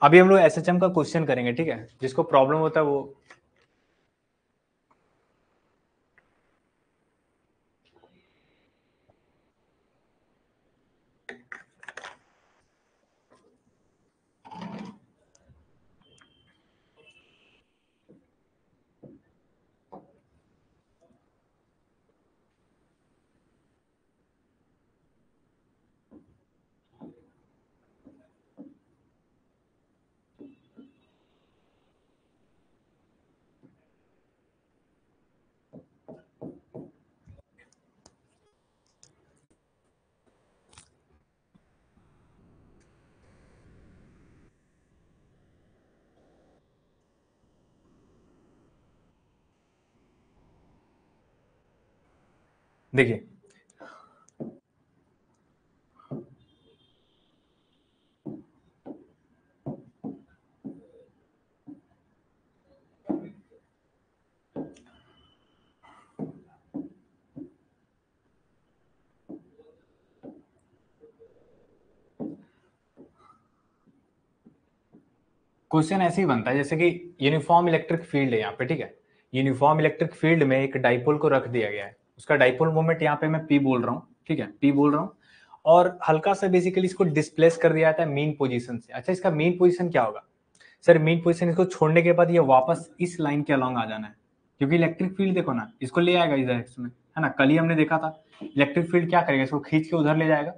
अभी हम लोग एसएचएम का क्वेश्चन करेंगे, ठीक है, जिसको प्रॉब्लम होता है वो देखिए। क्वेश्चन ऐसे ही बनता है जैसे कि यूनिफॉर्म इलेक्ट्रिक फील्ड है यहाँ पे, ठीक है, यूनिफॉर्म इलेक्ट्रिक फील्ड में एक डाइपोल को रख दिया गया है, उसका डाइपोल मोमेंट यहाँ पे मैं पी बोल रहा हूँ, ठीक है, पी बोल रहा हूँ, और हल्का सा बेसिकली इसको डिस्प्लेस कर दिया जाता है मीन पोजीशन से। अच्छा, इसका मीन पोजीशन क्या होगा सर? मीन पोजीशन इसको छोड़ने के बाद ये वापस इस लाइन के अलॉन्ग आ जाना है, क्योंकि इलेक्ट्रिक फील्ड देखो ना, इसको ले आएगा इस डायरेक्शन में, है ना, कल ही हमने देखा था इलेक्ट्रिक फील्ड क्या करेगा, इसको खींच के उधर ले जाएगा,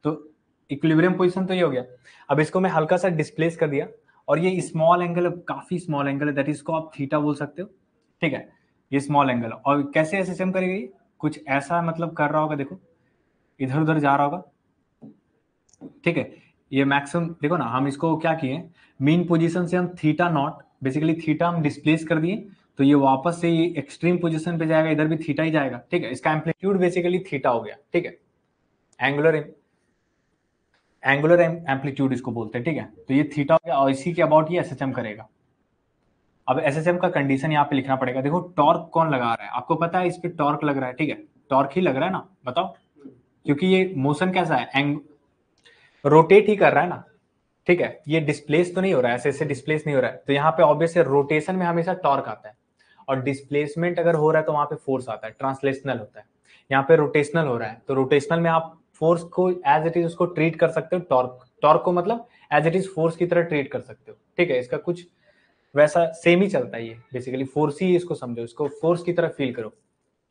तो इक्विलिब्रियम पोजीशन तो ये हो गया। अब इसको मैं हल्का सा डिस्प्लेस कर दिया, और ये स्मॉल एंगल, काफी स्मॉल एंगल है, दैट इसको आप थीटा बोल सकते हो, ठीक है, ये स्मॉल एंगल। और कैसे एसएचएम करेगा ये? कुछ ऐसा मतलब कर रहा होगा, देखो इधर उधर जा रहा होगा, ठीक है, ये मैक्सिमम देखो ना, हम इसको क्या किए, मीन पोजीशन से हम थीटा नॉट, बेसिकली थीटा हम डिस्प्लेस कर दिए, तो ये वापस से ये एक्सट्रीम पोजीशन पे जाएगा, इधर भी थीटा ही जाएगा, ठीक है, इसका एम्पलीट्यूड बेसिकली थीटा हो गया, ठीक है, एंगुलर एम्पलीट्यूड इसको बोलते हैं, ठीक है, तो ये थीटा हो गया, और इसी के अबाउट ये एसएचएम करेगा। अब एसएचएम का कंडीशन यहाँ पे लिखना पड़ेगा। देखो टॉर्क कौन लगा रहा है, आपको पता है इस पे टॉर्क लग रहा है, ठीक है, टॉर्क ही लग रहा है ना, बताओ, क्योंकि ये मोशन कैसा है, रोटेट ही कर रहा है ना, ठीक है, ये डिस्प्लेस तो नहीं हो रहा है, ऐसे ऐसे डिस्प्लेस नहीं हो रहा है, तो यहाँ पे ऑब्वियसली रोटेशन में हमेशा टॉर्क आता है, और डिस्प्लेसमेंट अगर हो रहा है तो वहां पे फोर्स आता है, ट्रांसलेशनल होता है, यहाँ पे रोटेशनल हो रहा है, तो रोटेशनल में आप फोर्स को एज इट इज उसको ट्रीट कर सकते हो, टॉर्क टॉर्क को मतलब एज इट इज फोर्स की तरह ट्रीट कर सकते हो, ठीक है, इसका कुछ वैसा सेम ही चलता है, ये बेसिकली फोर्स ही इसको समझो, इसको फोर्स की तरह फील करो,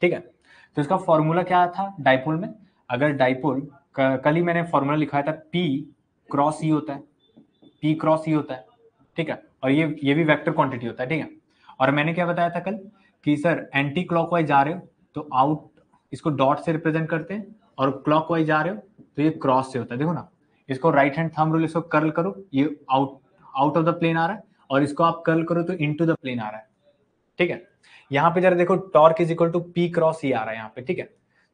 ठीक है। तो इसका फॉर्मूला क्या था डाइपोल में, अगर डाइपोल कल ही मैंने फॉर्मूला लिखाया था, पी क्रॉस ई होता है, पी क्रॉस ई होता है, ठीक है, और ये भी वेक्टर क्वांटिटी होता है, ठीक है। और मैंने क्या बताया था कल कि सर एंटी क्लॉकवाइज जा रहे हो तो आउट, इसको डॉट से रिप्रेजेंट करते हैं, और क्लॉकवाइज जा रहे हो तो ये क्रॉस से होता है, देखो ना, इसको राइट हैंड थंब रूल, इसको कर्ल करो, ये out out of the plane आ रहा है, और इसको आप कर्ल करो तो इनटू द प्लेन आ रहा है, ठीक है। यहाँ पे जरा देखो, torque is equal to P cross E आ रहा है यहाँ पे, ठीक है,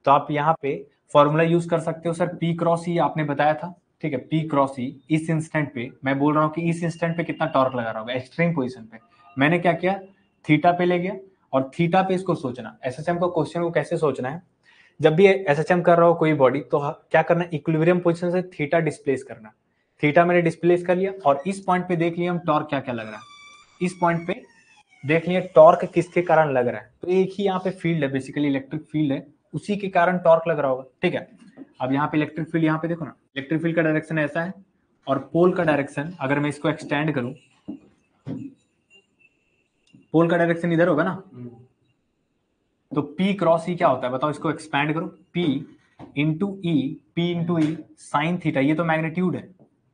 तो आप यहाँ पे फॉर्मूला यूज कर सकते हो सर, पी क्रॉस ई आपने बताया था, ठीक है, पी क्रॉस ई इस इंस्टेंट पे, मैं बोल रहा हूँ कि इस इंस्टेंट पे कितना टॉर्क लगा रहा होगा एक्सट्रीम पोजीशन पे, मैंने क्या किया, थीटा पे ले गया, और थीटा पे इसको सोचना, एसएचएम को क्वेश्चन को कैसे सोचना है, जब भी एसएचएम कर रहा हो कोई बॉडी, तो क्या करना है, इक्विलिब्रियम पोजीशन से थीटा डिस्प्लेस करना, थीटा मैंने डिस्प्लेस कर लिया, और इस पॉइंट पे देख लिया हम टॉर्क क्या क्या लग रहा है, इस पॉइंट पे देख लिया टॉर्क किसके कारण लग रहा है, तो एक ही यहाँ पे फील्ड है, बेसिकली इलेक्ट्रिक फील्ड है, उसी के कारण टॉर्क लग रहा होगा, ठीक है। अब यहाँ पे इलेक्ट्रिक फील्ड, यहाँ पे देखो ना, इलेक्ट्रिक फील्ड का डायरेक्शन ऐसा है, और पोल का डायरेक्शन अगर मैं इसको एक्सटेंड करूं, पोल का डायरेक्शन इधर होगा ना, तो P क्रॉस ई क्या होता है बताओ, इसको एक्सपैंड करो, P इंटू ई साइन थीटा, ये तो मैग्नीट्यूड है,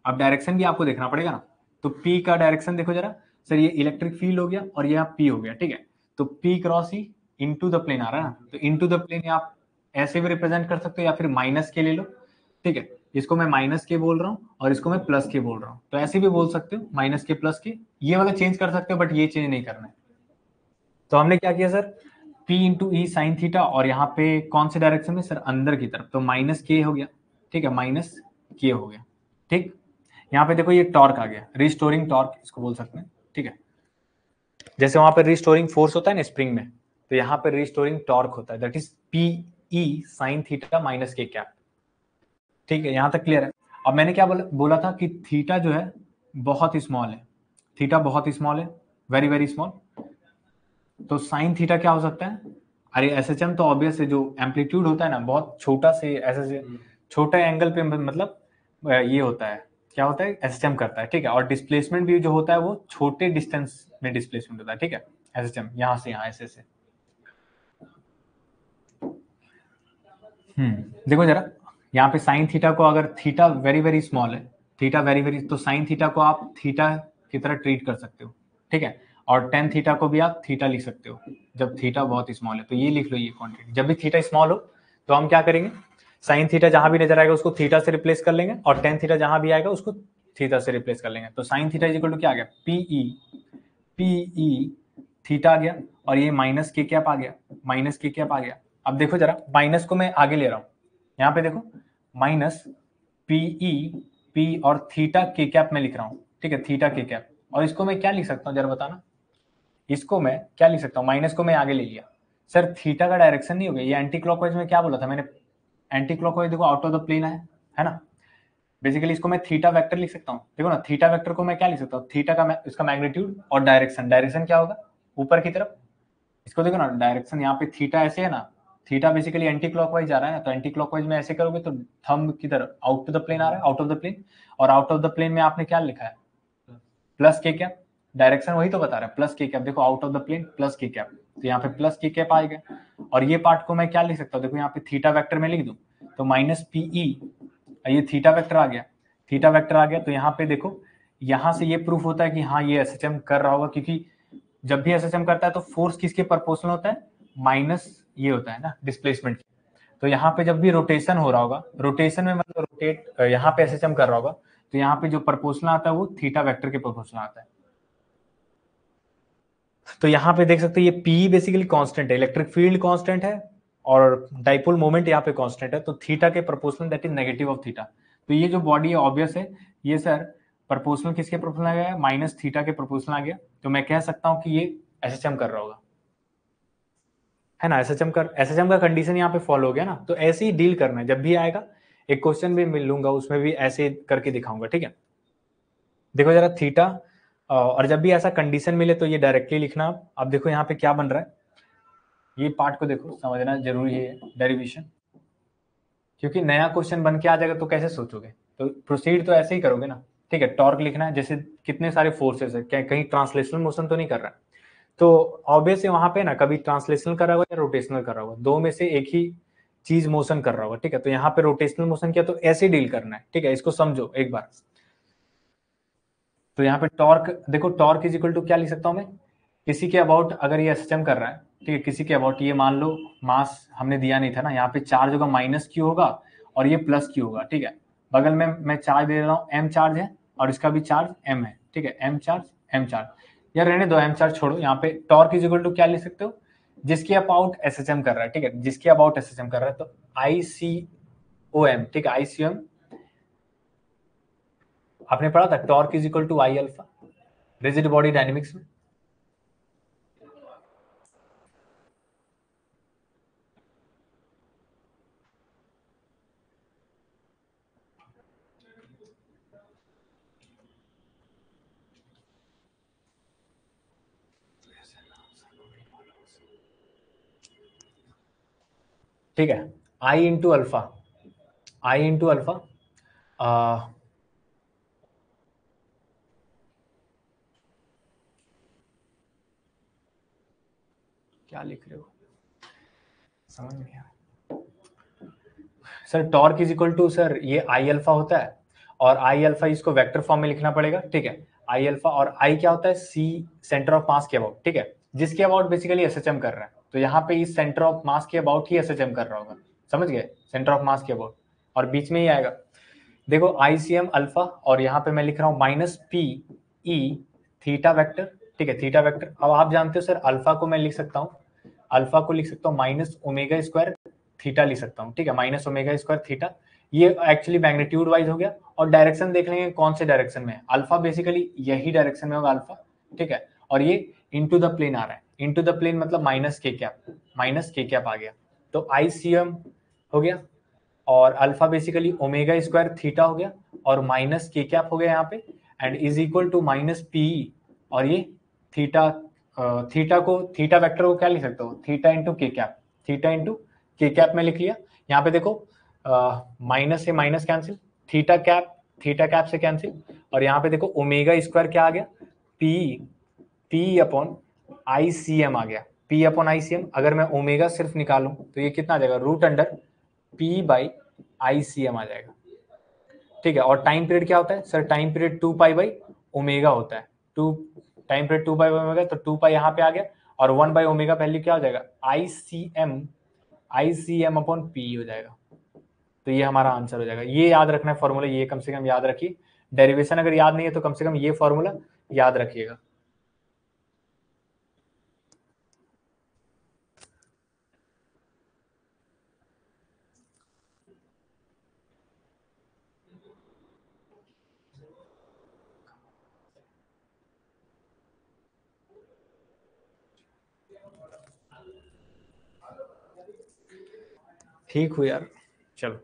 अब डायरेक्शन भी आपको देखना पड़ेगा ना, तो P का डायरेक्शन देखो जरा सर, ये इलेक्ट्रिक फील्ड हो गया और ये आप P हो गया, ठीक है, तो P cross E into the plane आ रहा है ना, तो इंटू द प्लेन आप ऐसे भी रिप्रेजेंट कर सकते हो, या फिर माइनस के ले लो, ठीक है, इसको मैं माइनस के बोल रहा हूँ और इसको मैं प्लस के बोल रहा हूँ, तो ऐसे भी बोल सकते हो, माइनस के प्लस के, ये वाला चेंज कर सकते हो, बट ये चेंज नहीं करना है। तो हमने क्या किया सर, P इंटू ई साइन थीटा, और यहाँ पे कौन से डायरेक्शन में सर, अंदर की तरफ, तो माइनस के हो गया, ठीक है, माइनस के हो गया, ठीक। यहाँ पे देखो ये टॉर्क आ गया, रिस्टोरिंग टॉर्क इसको बोल सकते हैं, ठीक है, जैसे वहां पे रिस्टोरिंग फोर्स होता है ना स्प्रिंग में, तो यहाँ पे रिस्टोरिंग टॉर्क होता है, that is P E sine theta minus के कैप, ठीक है, यहाँ तक क्लियर है। अब मैंने क्या बोला था कि थीटा जो है बहुत स्मॉल है, थीटा बहुत स्मॉल है, वेरी वेरी स्मॉल, तो साइन थीटा क्या हो सकता है? अरे एसएचएम तो ऑब्वियस है, जो एम्पलीट्यूड होता है ना बहुत छोटा से ऐसे छोटे एंगल पे मतलब ये होता है, क्या होता है, एसएचएम करता है, ठीक है। और डिस्प्लेसमेंट भी जो होता है वो छोटे डिस्टेंस में डिस्प्लेसमेंट होता है, ठीक है। एसएचएम यहाँ से यहाँ ऐसे से। देखो जरा यहाँ पे साइन थीटा को, अगर थीटा वेरी वेरी स्मॉल है, थीटा वेरी वेरी, तो साइन थीटा को आप थीटा की तरह ट्रीट कर सकते हो, ठीक है। और टेन थीटा को भी आप थीटा लिख सकते हो जब थीटा बहुत स्मॉल है, तो ये लिख लो ये क्वांटिटी। जब भी थीटा स्मॉल हो तो हम क्या करेंगे, साइन थीटा जहां भी नजर आएगा उसको थीटा से रिप्लेस कर लेंगे, और टेन थीटा जहां भी आएगा उसको थीटा से रिप्लेस कर लेंगे। तो sine theta is equal to क्या आ गया, पीई थीटा आ गया, और ये माइनस के कैप आ गया, माइनस के कैप आ गया। अब देखो जरा, माइनस को मैं आगे ले रहा हूं, यहाँ पे देखो माइनस पीई, पी और थीटा के कैप में लिख रहा हूँ, ठीक है, थीटा के कैप। और इसको मैं क्या लिख सकता हूँ जरा बताना, इसको मैं क्या लिख सकता हूँ, माइनस को मैं आगे ले लिया, सर थीटा का डायरेक्शन नहीं हो गया, ये एंटी क्लॉकवाइज में क्या बोला था मैंने, एंटी क्लॉकवाइज देखो आउट ऑफ द प्लेन है ना। बेसिकली इसको मैं थीटा वेक्टर लिख सकता हूँ, देखो ना, थीटा वेक्टर को मैं क्या लिख सकता हूँ, थीटा का इसका मैग्नीट्यूड और डायरेक्शन, डायरेक्शन क्या होगा ऊपर की तरफ, इसको देखो ना डायरेक्शन, यहाँ पे थीटा ऐसे है ना, थीटा बेसिकली एंटी क्लॉकवाइज जा रहा है ना, तो एंटी क्लॉकवाइज में ऐसे करोगे तो थंब की तरफ आउट टू द प्लेन आ रहा है, आउट ऑफ द प्लेन, और आउट ऑफ द प्लेन में आपने क्या लिखा है, प्लस के कैप, डायरेक्शन वही तो बता रहा है, प्लस के कैप, देखो out of the plane plus K cap, तो यहाँ पे प्लस के कैप आएगा। और ये पार्ट को मैं क्या लिख सकता हूँ, देखो यहाँ पे थीटा वेक्टर में लिख दूं, तो माइनस पीई, ये थीटा वेक्टर आ गया, थीटा वेक्टर आ गया, तो यहाँ पे देखो यहाँ से ये प्रूफ होता है कि हाँ ये एसएचएम कर रहा होगा, क्योंकि जब भी एसएचएम करता है तो फोर्स किसके प्रोपोर्शनल होता है, माइनस ये होता है ना डिस्प्लेसमेंट। तो यहाँ पे जब भी रोटेशन हो रहा होगा, रोटेशन में मतलब रोटेट यहाँ पे एसएचएम कर रहा होगा, तो यहाँ पे जो प्रोपोर्शनल आता है वो थीटा वेक्टर के प्रोपोर्शनल आता है। तो यहाँ पे देख सकते हैं ये पी बेसिकली कांस्टेंट है, इलेक्ट्रिक फील्ड कांस्टेंट है, और डाइपोल मोमेंट यहाँ पे कांस्टेंट है, तो थीटा के proportional that is negative of theta. तो ये जो बॉडी है ऑब्वियस है, ये सर प्रोपोर्शनल किसके प्रोपोर्शनल आ गया, माइनस थीटा के प्रोपोर्शनल आ गया, तो मैं कह सकता हूँ कि ये एसएचएम कर रहा होगा, है ना, एसएचएम का कंडीशन यहाँ पे फॉलो हो गया ना। तो ऐसे ही डील करना है, जब भी आएगा एक क्वेश्चन भी मिल लूंगा उसमें भी ऐसे करके दिखाऊंगा, ठीक है। देखो जरा थीटा, और जब भी ऐसा कंडीशन मिले तो ये डायरेक्टली लिखना। अब देखो यहाँ पे क्या बन रहा है, ये पार्ट को देखो समझना जरूरी है, डेरिवेशन, क्योंकि नया क्वेश्चन बन के आ जाएगा तो कैसे सोचोगे, तो प्रोसीड तो ऐसे ही करोगे ना, ठीक है। टॉर्क लिखना है, जैसे कितने सारे फोर्सेस है, क्या कहीं ट्रांसलेशनल मोशन तो नहीं कर रहा है, तो ऑब्वियस है वहां पे ना कभी ट्रांसलेशनल कर रहा होगा या रोटेशनल कर रहा होगा, दो में से एक ही चीज मोशन कर रहा होगा, ठीक है। तो यहाँ पे रोटेशनल मोशन किया तो ऐसे डील करना है, ठीक है, इसको समझो एक बार। तो यहाँ पे टॉर्क देखो, टॉर्क इज इक्वल टू क्या लिख सकता हूँ मैं, किसी के अबाउट अगर ये एसएचएम कर रहा है, ठीक है, किसी के अबाउट, ये मान लो मास हमने दिया नहीं था ना, यहाँ पे चार्ज होगा माइनस क्यू होगा और ये प्लस क्यू होगा, ठीक है। बगल में मैं चार्ज दे रहा हूँ, एम चार्ज है और इसका भी चार्ज एम है, ठीक है, एम चार्ज एम चार्ज, यार रहने दो एम चार्ज छोड़ो। यहाँ पे टॉर्क इज इक्वल टू क्या लिख सकते हो, जिसके अबाउट एसएचएम कर रहा है, ठीक है, जिसके अबाउट एसएचएम कर रहा है, तो आई सी ओ एम, ठीक है, आई सी ओ एम आपने पढ़ा था, torque is equal to I alpha, rigid body dynamics में। ठीक है, I into alpha, I into alpha, क्या लिख रहे हो, समझ नहीं आ रहा sir. Torque is equal to sir ये आई अल्फा होता है, और आई अल्फा इसको वेक्टर फॉर्म में लिखना पड़ेगा, ठीक है। आई अल्फा, और आई क्या होता है, सी सेंटर ऑफ मास के अबाउट, ठीक है, जिसके अबाउट बेसिकली एसएचएम कर रहा है, तो यहाँ पे इस सेंटर ऑफ मास के अबाउट ही एसएचएम कर रहा होगा, समझ गए, सेंटर ऑफ मास के अबाउट, और बीच में ही आएगा। देखो आईसीएम अल्फा, और यहाँ पे मैं लिख रहा हूँ minus P E theta vector, ठीक है, थीटा वेक्टर। अब आप जानते हो सर अल्फा को मैं लिख सकता हूँ, अल्फा को लिख सकता हूँ माइनस ओमेगा स्क्वायर थीटा लिख सकता हूँ, ठीक है, माइनस ओमेगा स्क्वायर थीटा। ये एक्चुअली मैग्नीट्यूड वाइज हो गया, और डायरेक्शन देख लेंगे कौन से डायरेक्शन में है, अल्फा बेसिकली यही डायरेक्शन में होगा अल्फा, ठीक है। और ये इनटू द प्लेन आ रहा है, इनटू द प्लेन मतलब माइनस के कैप, माइनस के कैप आ गया, तो आईसीएम हो गया, और alpha basically omega square theta हो गया, और माइनस के कैप हो गया यहाँ पे, and is equal to minus P, और ये थीटा, थीटा वेक्टर को क्या लिख सकते हो, theta into K cap, theta into K cap में लिख लिया। यहाँ पे देखो माइनस से माइनस कैंसिल, थीटा कैप से कैंसिल, और यहाँ पे देखो ओमेगा स्क्वायर क्या आ गया, P upon I C M आ गया, P upon I C M. अगर मैं ओमेगा सिर्फ निकालूं तो ये कितना आ जाएगा, root under P by I C M आ जाएगा, ठीक है। और टाइम पीरियड क्या होता है sir, time period 2 pi by omega होता है, time period 2 pi by omega, तो 2 पाई यहाँ पे आ गया, और 1 बाई ओमेगा वैल्यू क्या हो जाएगा, आई सी एम अपॉन पी हो जाएगा। तो ये हमारा आंसर हो जाएगा। ये याद रखना है फॉर्मूला, ये कम से कम याद रखिए। डेरिवेशन अगर याद नहीं है तो कम से कम ये फॉर्मूला याद रखिएगा। ठीक हो यार, चलो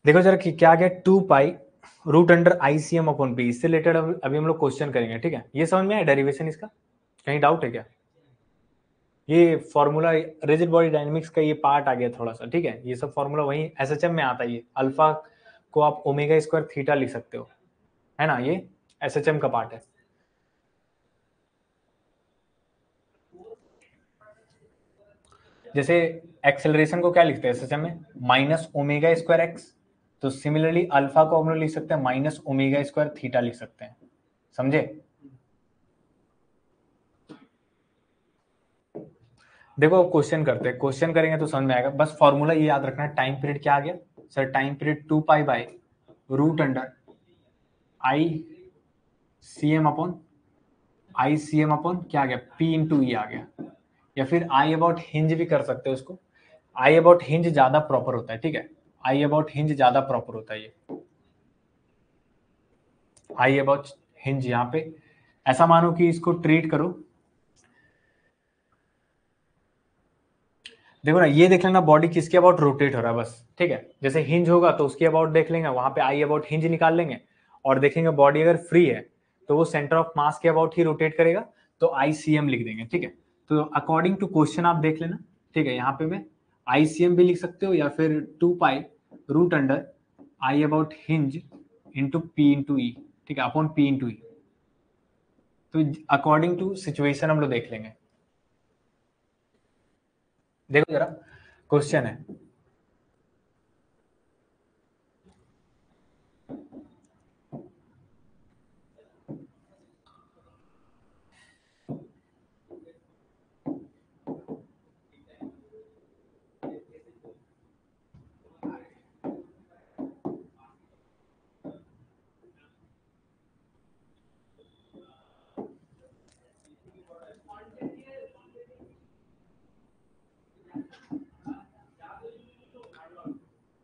देखो जरा कि क्या गया, 2 pi root under I C M upon P. इससे रिलेटेड अभी हम लोग क्वेश्चन करेंगे, ठीक है। ये समझ में आया डेरिवेशन इसका, कहीं डाउट है क्या? ये फॉर्मूला रिजिड बॉडी डायनेमिक्स का ये पार्ट आ गया थोड़ा सा, ठीक है। ये सब फॉर्मूला वही एसएचएम में आता है। ये अल्फा को आप ओमेगा स्क्वायर थीटा लिख सकते हो, है ना, ये एसएचएम का पार्ट है। जैसे एक्सेलरेशन को क्या लिखते हैं एसएचएम में, माइनस ओमेगा स्क्वायर एक्स। तो सिमिलरली अल्फा को हम लोग लिख सकते हैं माइनस ओमेगा स्क्वायर थीटा लिख सकते हैं, समझे। देखो क्वेश्चन करते हैं, क्वेश्चन करेंगे तो समझ में आएगा। बस फॉर्मूला ये याद रखना है, टाइम पीरियड क्या आ गया sir, time period 2 pi by root under I C M upon क्या आ गया, पी इंटू ई आ गया। या फिर आई अबाउट हिंज भी कर सकते हो उसको, आई अबाउट हिंज ज्यादा प्रॉपर होता है, ठीक है। आई अबाउट हिंज ज्यादा प्रॉपर होता है, ये आई अबाउट हिंज। यहाँ पे ऐसा मानो कि इसको ट्रीट करो, देखो ना, ये देख लेना बॉडी किसके अबाउट रोटेट हो रहा है बस, ठीक है। जैसे हिंज होगा तो उसके अबाउट देख लेंगे, वहां पे आई अबाउट हिंज निकाल लेंगे, और देखेंगे बॉडी अगर फ्री है तो वो सेंटर ऑफ मास के अबाउट ही रोटेट करेगा, तो आईसीएम लिख देंगे, ठीक है। तो अकॉर्डिंग टू क्वेश्चन आप देख लेना, ठीक है। यहाँ पे मैं आईसीएम भी लिख सकते हो, या फिर 2 pi root under I about hinge into P into E, ठीक है, अपॉन पी इंटू ई। तो अकॉर्डिंग टू सिचुएशन हम लोग देख लेंगे। देखो जरा क्वेश्चन है,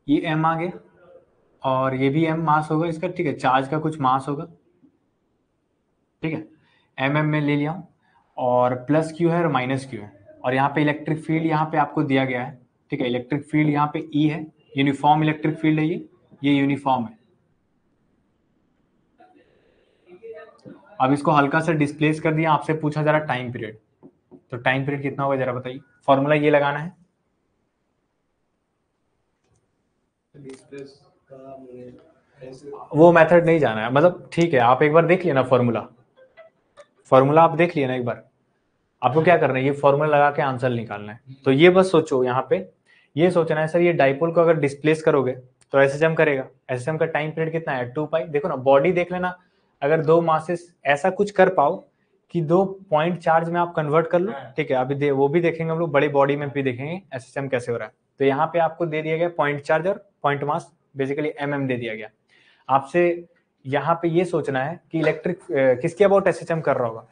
ये एम आ गया, और ये भी एम मास होगा इसका, ठीक है। चार्ज का कुछ मास होगा, ठीक है, एम में ले लिया हूं, और प्लस क्यू है और माइनस क्यू है, और यहाँ पे इलेक्ट्रिक फील्ड यहाँ पे आपको दिया गया है, ठीक है। इलेक्ट्रिक फील्ड यहाँ पे ई है, यूनिफॉर्म इलेक्ट्रिक फील्ड है ये यूनिफॉर्म है। अब इसको हल्का से डिस्प्लेस कर दिया, आपसे पूछा जरा टाइम पीरियड, तो टाइम पीरियड कितना होगा जरा बताइए, फॉर्मूला ये लगाना है। वो मेथड नहीं जाना है, मतलब ठीक है, आप एक बार देख लेना फॉर्मूला आप देख लिया ना एक बार। आपको क्या करना है, ये फॉर्मूला लगा के आंसर निकालना है। तो ये बस सोचो, यहाँ पे ये सोचना है सर, ये डाइपोल को अगर डिस्प्लेस करोगे तो एसएचएम करेगा, एसएचएम का टाइम पीरियड कितना है 2 पाई। देखो ना बॉडी देख लेना, अगर दो मासेस ऐसा कुछ कर पाओ कि दो पॉइंट चार्ज में आप कन्वर्ट कर लो, ठीक है। अभी वो भी देखेंगे हम लोग, बड़ी बॉडी में भी देखेंगे एसएचएम कैसे हो रहा है। तो यहाँ पे आपको दे दिया गया पॉइंट चार्ज और पॉइंट मास, बेसिकली एमएम दे दिया गया आपसे। यहाँ पे ये सोचना है कि इलेक्ट्रिक किसके अबाउट एसएचएम कर रहा होगा,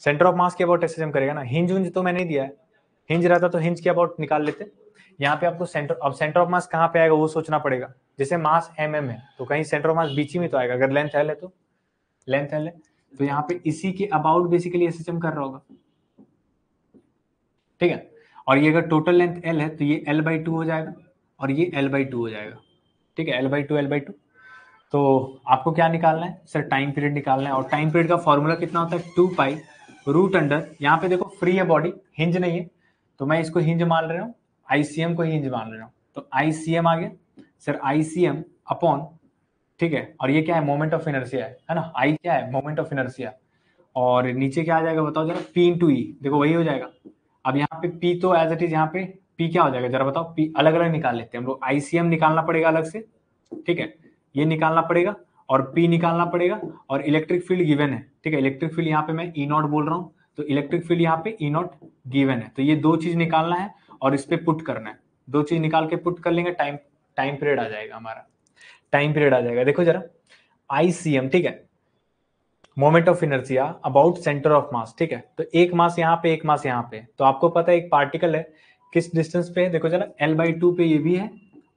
सेंटर ऑफ मास के अबाउट एसएचएम करेगा ना। हिंज उंज तो मैंने नहीं दिया है, हिंज रहता तो हिंज के अबाउट निकाल लेते। यहाँ पे आपको सेंटर ऑफ मास कहाँ पे आएगा वो सोचना पड़ेगा। जैसे मास एमएम है तो कहीं सेंटर ऑफ मास बीच ही में तो आएगा, अगर लेंथ एल है तो लेंथ एल है, तो यहाँ पे इसी के अबाउट बेसिकली एसएचएम कर रहा होगा, ठीक है। और ये अगर टोटल लेंथ l है तो ये l/2 हो जाएगा और ये l/2 हो जाएगा, ठीक है, l/2 तो आपको क्या निकालना है सर, टाइम पीरियड निकालना है। और टाइम पीरियड का फॉर्मूला कितना होता है, 2 पाई रूट अंडर, यहाँ पे देखो फ्री है बॉडी, हिंज नहीं है तो मैं इसको हिंज मान रहा हूँ, आईसीएम को हिंज मान रहा हूँ, तो आईसीएम आ गया सर, आईसीएम अपॉन, ठीक है, और ये क्या है, मोमेंट ऑफ इनर्शिया है ना, आई क्या है, मोमेंट ऑफ इनर्शिया, और नीचे क्या आ जाएगा बताओ जरा, P इंटू ई, देखो वही हो जाएगा। अब यहाँ पे P तो एज इट इज, यहाँ पे P क्या हो जाएगा जरा बताओ, P अलग अलग निकाल लेते हैं हम लोग, आईसीएम निकालना पड़ेगा अलग से, ठीक है, ये निकालना पड़ेगा और P निकालना पड़ेगा, और इलेक्ट्रिक फील्ड गिवन है, ठीक है, इलेक्ट्रिक फील्ड यहाँ पे मैं ई नॉट बोल रहा हूँ, तो इलेक्ट्रिक फील्ड यहाँ पे ई नॉट गिवन है, तो ये दो चीज निकालना है और इस पे पुट करना है, दो चीज निकाल के पुट कर लेंगे, टाइम पीरियड आ जाएगा हमारा, टाइम पीरियड आ जाएगा। देखो जरा आईसीएम, ठीक है, moment of inertia about centre of mass, ठीक है, तो एक मास यहाँ पे, एक मास यहाँ पे, तो आपको पता है एक पार्टिकल है किस डिस्टेंस पे है, देखो जरा l/2 पे ये भी है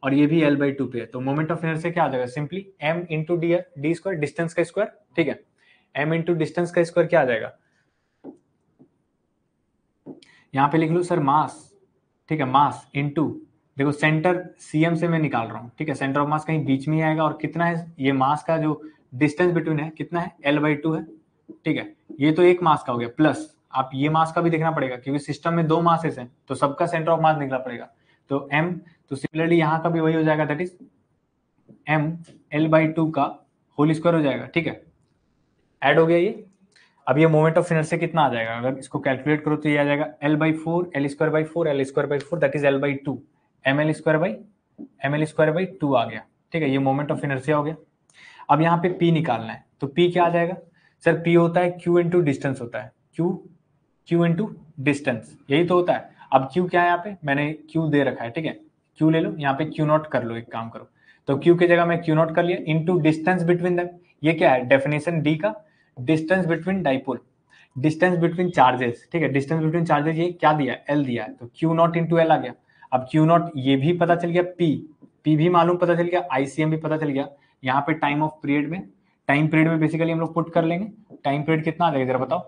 और ये भी l/2 पे है, तो मोमेंट ऑफ इनर्शिया क्या आ जाएगा, simply m into D square, distance का स्क्वायर, ठीक है, m इंटू डिस्टेंस का स्क्वायर क्या आ जाएगा, यहाँ पे लिख लो सर मास, ठीक है, मास इंटू, देखो सेंटर सीएम से मैं निकाल रहा हूँ, ठीक है, सेंटर ऑफ मास कहीं बीच में ही आएगा, और कितना है ये मास का जो डिस्टेंस बिटवीन है कितना है, l/2 है, ठीक है, ये तो एक मास का हो गया, प्लस आप ये मास का भी देखना पड़ेगा क्योंकि सिस्टम में दो मासेस हैं तो सबका सेंटर ऑफ मास निकलना पड़ेगा, तो m, तो सिमिलरली यहाँ का भी वही हो जाएगा, दैट इज m l/2 का होल स्क्वायर हो जाएगा, ठीक है, ऐड हो गया ये। अब ये मोमेंट ऑफ इनर्शिया कितना आ जाएगा, अगर इसको कैलकुलेट करो तो ये आ जाएगा l/4 l²/4 l²/4 that is l/2 ml²/2 आ गया, ठीक है, ये मोमेंट ऑफ इनर्शिया हो गया। अब यहाँ पे P निकालना है, तो P क्या आ जाएगा सर, P होता है Q इंटू डिस्टेंस होता है, Q इंटू डिस्टेंस, यही तो होता है। अब Q क्या है, यहाँ पे मैंने Q दे रखा है, ठीक है, Q ले लो, यहाँ पे Q नॉट कर लो, एक काम करो, तो Q की जगह मैं Q नॉट कर लिया, इंटू डिस्टेंस बिटवीन देम, ये क्या है डेफिनेशन D का, distance between dipole, distance between charges, ठीक है, डिस्टेंस बिटवीन चार्जेस ये क्या दिया है, L दिया है, तो Q नॉट इंटू L आ गया। अब Q नॉट ये भी पता चल गया, P भी मालूम पता चल गया, ICM भी पता चल गया, यहाँ पे टाइम ऑफ पीरियड में, टाइम पीरियड में बेसिकली हम लोग पुट कर लेंगे, टाइम पीरियड कितना आ जाएगा जरा बताओ,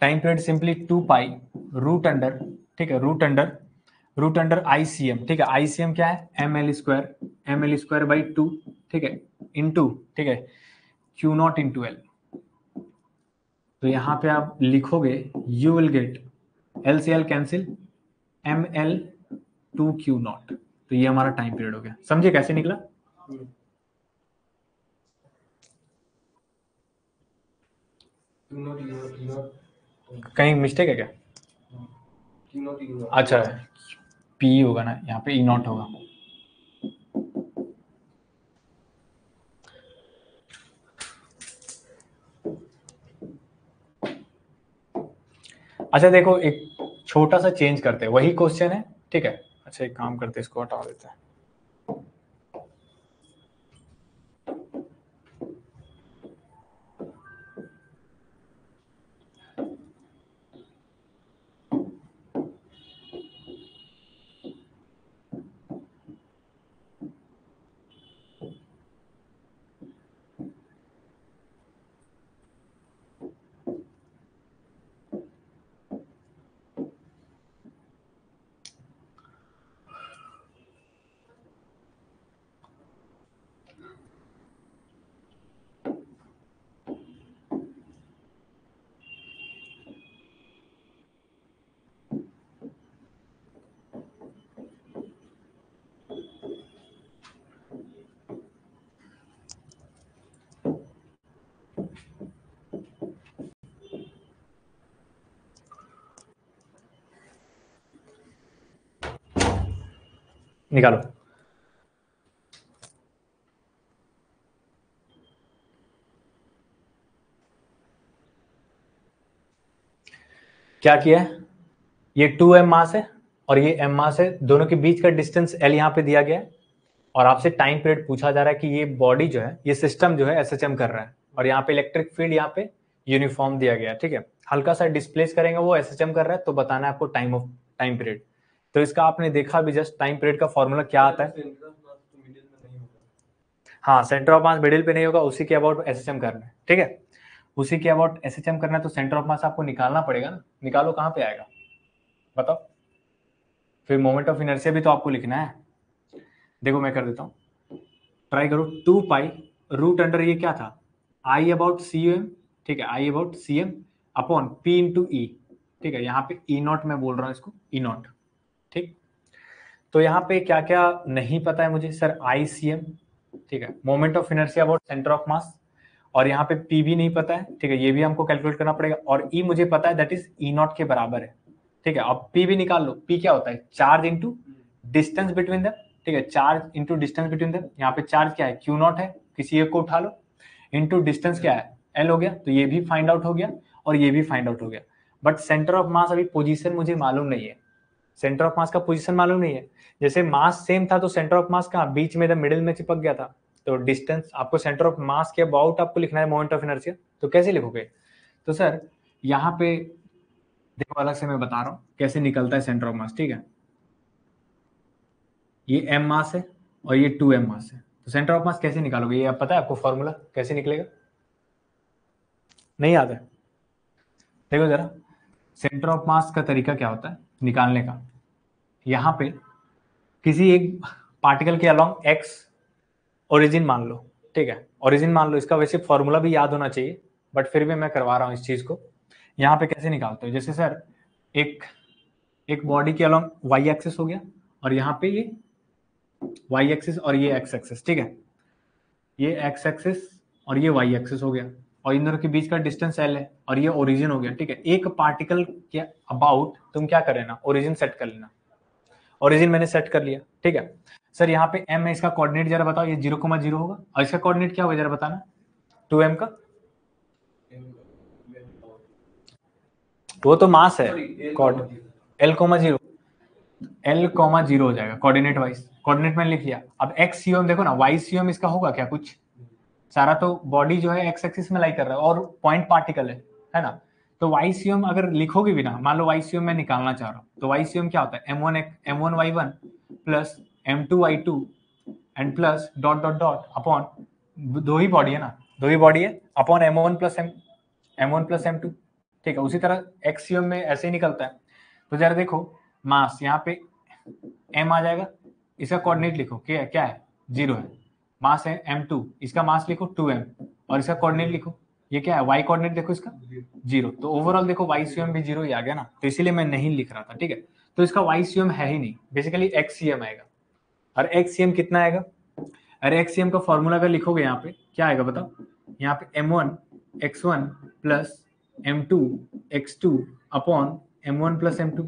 time period simply 2 pi root under, ठीक है, रूट अंडर आईसीएम, ठीक है, आईसीएम क्या है, ml²/2, ठीक है, इंटू, ठीक है, Q नॉट इंटू L, तो यहाँ पे आप लिखोगे यू विल गेट L से L cancel, ml/2 Q not, तो ये हमारा टाइम पीरियड हो गया, समझे कैसे निकला। कहीं मिस्टेक है क्या, अच्छा P होगा ना, यहाँ पे E नॉट होगा, अच्छा देखो एक छोटा सा चेंज करते हैं, वही क्वेश्चन है, ठीक है, अच्छा एक काम करते हैं, इसको हटा देते हैं, निकालो। क्या किया है, ये 2m मास है और ये m मास है, दोनों के बीच का डिस्टेंस L यहाँ पे दिया गया है, और आपसे टाइम पीरियड पूछा जा रहा है कि ये बॉडी जो है, ये सिस्टम जो है SHM कर रहा है, और यहाँ पे इलेक्ट्रिक फील्ड यहाँ पे यूनिफॉर्म दिया गया है, ठीक है, हल्का सा डिस्प्लेस करेंगे वो SHM कर रहा है, तो बताना है आपको टाइम पीरियड, तो इसका आपने देखा भी जस्ट, टाइम पीरियड का फॉर्मूला क्या आता है, हाँ सेंटर ऑफ मास मिडिल पे नहीं होगा, उसी के अबाउट SHM करना है, ठीक है, उसी के अबाउट एसएचएम करना है तो सेंटर ऑफ मास आपको निकालना पड़ेगा ना। निकालो, कहाँ पे आएगा बताओ। फिर मोमेंट ऑफ इनर्शिया भी तो आपको लिखना है। देखो मैं कर देता हूँ, ट्राई करो। 2 पाई रूट अंडर ये क्या था, आई अबाउट सी एम, ठीक है, I about C M upon P into E, ठीक है, यहाँ पे ई नॉट मैं बोल रहा हूँ इसको, ई नॉट, ठीक। तो यहाँ पे क्या क्या नहीं पता है मुझे सर, आई सी एम, ठीक है, moment of inertia about centre of mass, और यहाँ पे पी भी नहीं पता है, ठीक है, ये भी हमको कैलकुलेट करना पड़ेगा, और ई मुझे पता है दैट इज ई नॉट के बराबर है, ठीक है। अब पी भी निकाल लो, पी क्या होता है, charge into distance between them, ठीक है, charge into distance between them. यहाँ पे चार्ज क्या है, क्यू नॉट है, किसी एक को उठा लो, इंटू डिस्टेंस क्या है, एल हो गया, तो ये भी फाइंड आउट हो गया और ये भी फाइंड आउट हो गया। बट सेंटर ऑफ मास अभी पोजीशन मुझे मालूम नहीं है, सेंटर ऑफ मास का पोजीशन मालूम नहीं है। जैसे मास सेम था तो सेंटर ऑफ मास कहाँ, बीच में, मिडिल में चिपक गया था, तो डिस्टेंस आपको सेंटर ऑफ मास के अबाउट आपको लिखना है मोमेंट ऑफ इनर्शिया, तो कैसे लिखोगे। तो सर यहाँ पे देखो अलग से मैं बता रहा हूँ कैसे निकलता है सेंटर ऑफ मास, ठीक है। ये m मास है और ये 2m मास है, तो सेंटर ऑफ मास कैसे निकालोगे, ये आप पता है आपको फॉर्मूला कैसे निकलेगा, नहीं आता है। देखो जरा, सेंटर ऑफ मास का तरीका क्या होता है निकालने का। यहाँ पे किसी एक पार्टिकल के अलोंग x ओरिजिन मान लो, ठीक है, ओरिजिन मान लो, इसका वैसे फॉर्मूला भी याद होना चाहिए, बट फिर भी मैं करवा रहा हूँ इस चीज को। यहाँ पे कैसे निकालते हो, जैसे सर एक बॉडी के अलोंग y एक्सिस हो गया, और यहाँ पे ये y एक्सिस और ये x एक्सिस, ठीक है, ये x एक्सिस और ये y एक्सिस हो गया, और इन दोनों के बीच का डिस्टेंस l है, और ये ओरिजिन हो गया, ठीक है। एक पार्टिकल के अबाउट तुम क्या कर लेना, ओरिजिन सेट कर लेना, ओरिजिन मैंने सेट कर लिया, ठीक है। सर यहाँ पे m है, इसका कोऑर्डिनेट जरा बताओ, ये 0,0 होगा, और इसका कोऑर्डिनेट क्या होगा जरा बताना, 2m का, वो तो मास है, l,0 l,0 हो जाएगा कोऑर्डिनेट वाइज, कोऑर्डिनेट मैंने लिख लिया। अब x सीओम देखो ना, y सीओम इसका होगा क्या कुछ, सारा तो बॉडी जो है x एक्सिस में लाई कर रहा है और पॉइंट पार्टिकल है ना, तो y सीओम अगर लिखोगे भी ना, मान लो y सीओम मैं निकालना चाह रहा हूँ, तो y सीओम क्या होता है, m1y1 plus m2y2 and plus dot dot dot upon, दो ही बॉडी है ना, दो ही बॉडी है, अपॉन m1 प्लस m2, ठीक है। उसी तरह x सीओम में ऐसे ही निकलता है। तो जरा देखो, मास यहाँ पे m आ जाएगा, इसका कोऑर्डिनेट लिखो, क्या है 0 है, मास है m2, इसका मास लिखो 2m, और इसका कोऑर्डिनेट लिखो, ये क्या है y कोऑर्डिनेट देखो इसका 0, तो ओवरऑल देखो y सीएम भी 0 ही आ गया ना, तो इसीलिए मैं नहीं लिख रहा था, ठीक है। तो इसका y सीएम है ही नहीं, बेसिकली x सीएम आएगा, और x सीएम कितना आएगा, अरे x सीएम का फॉर्मूला अगर लिखोगे यहाँ पे क्या आएगा बताओ, यहाँ पे m1 x1 plus m2 x2 upon m1 plus m2,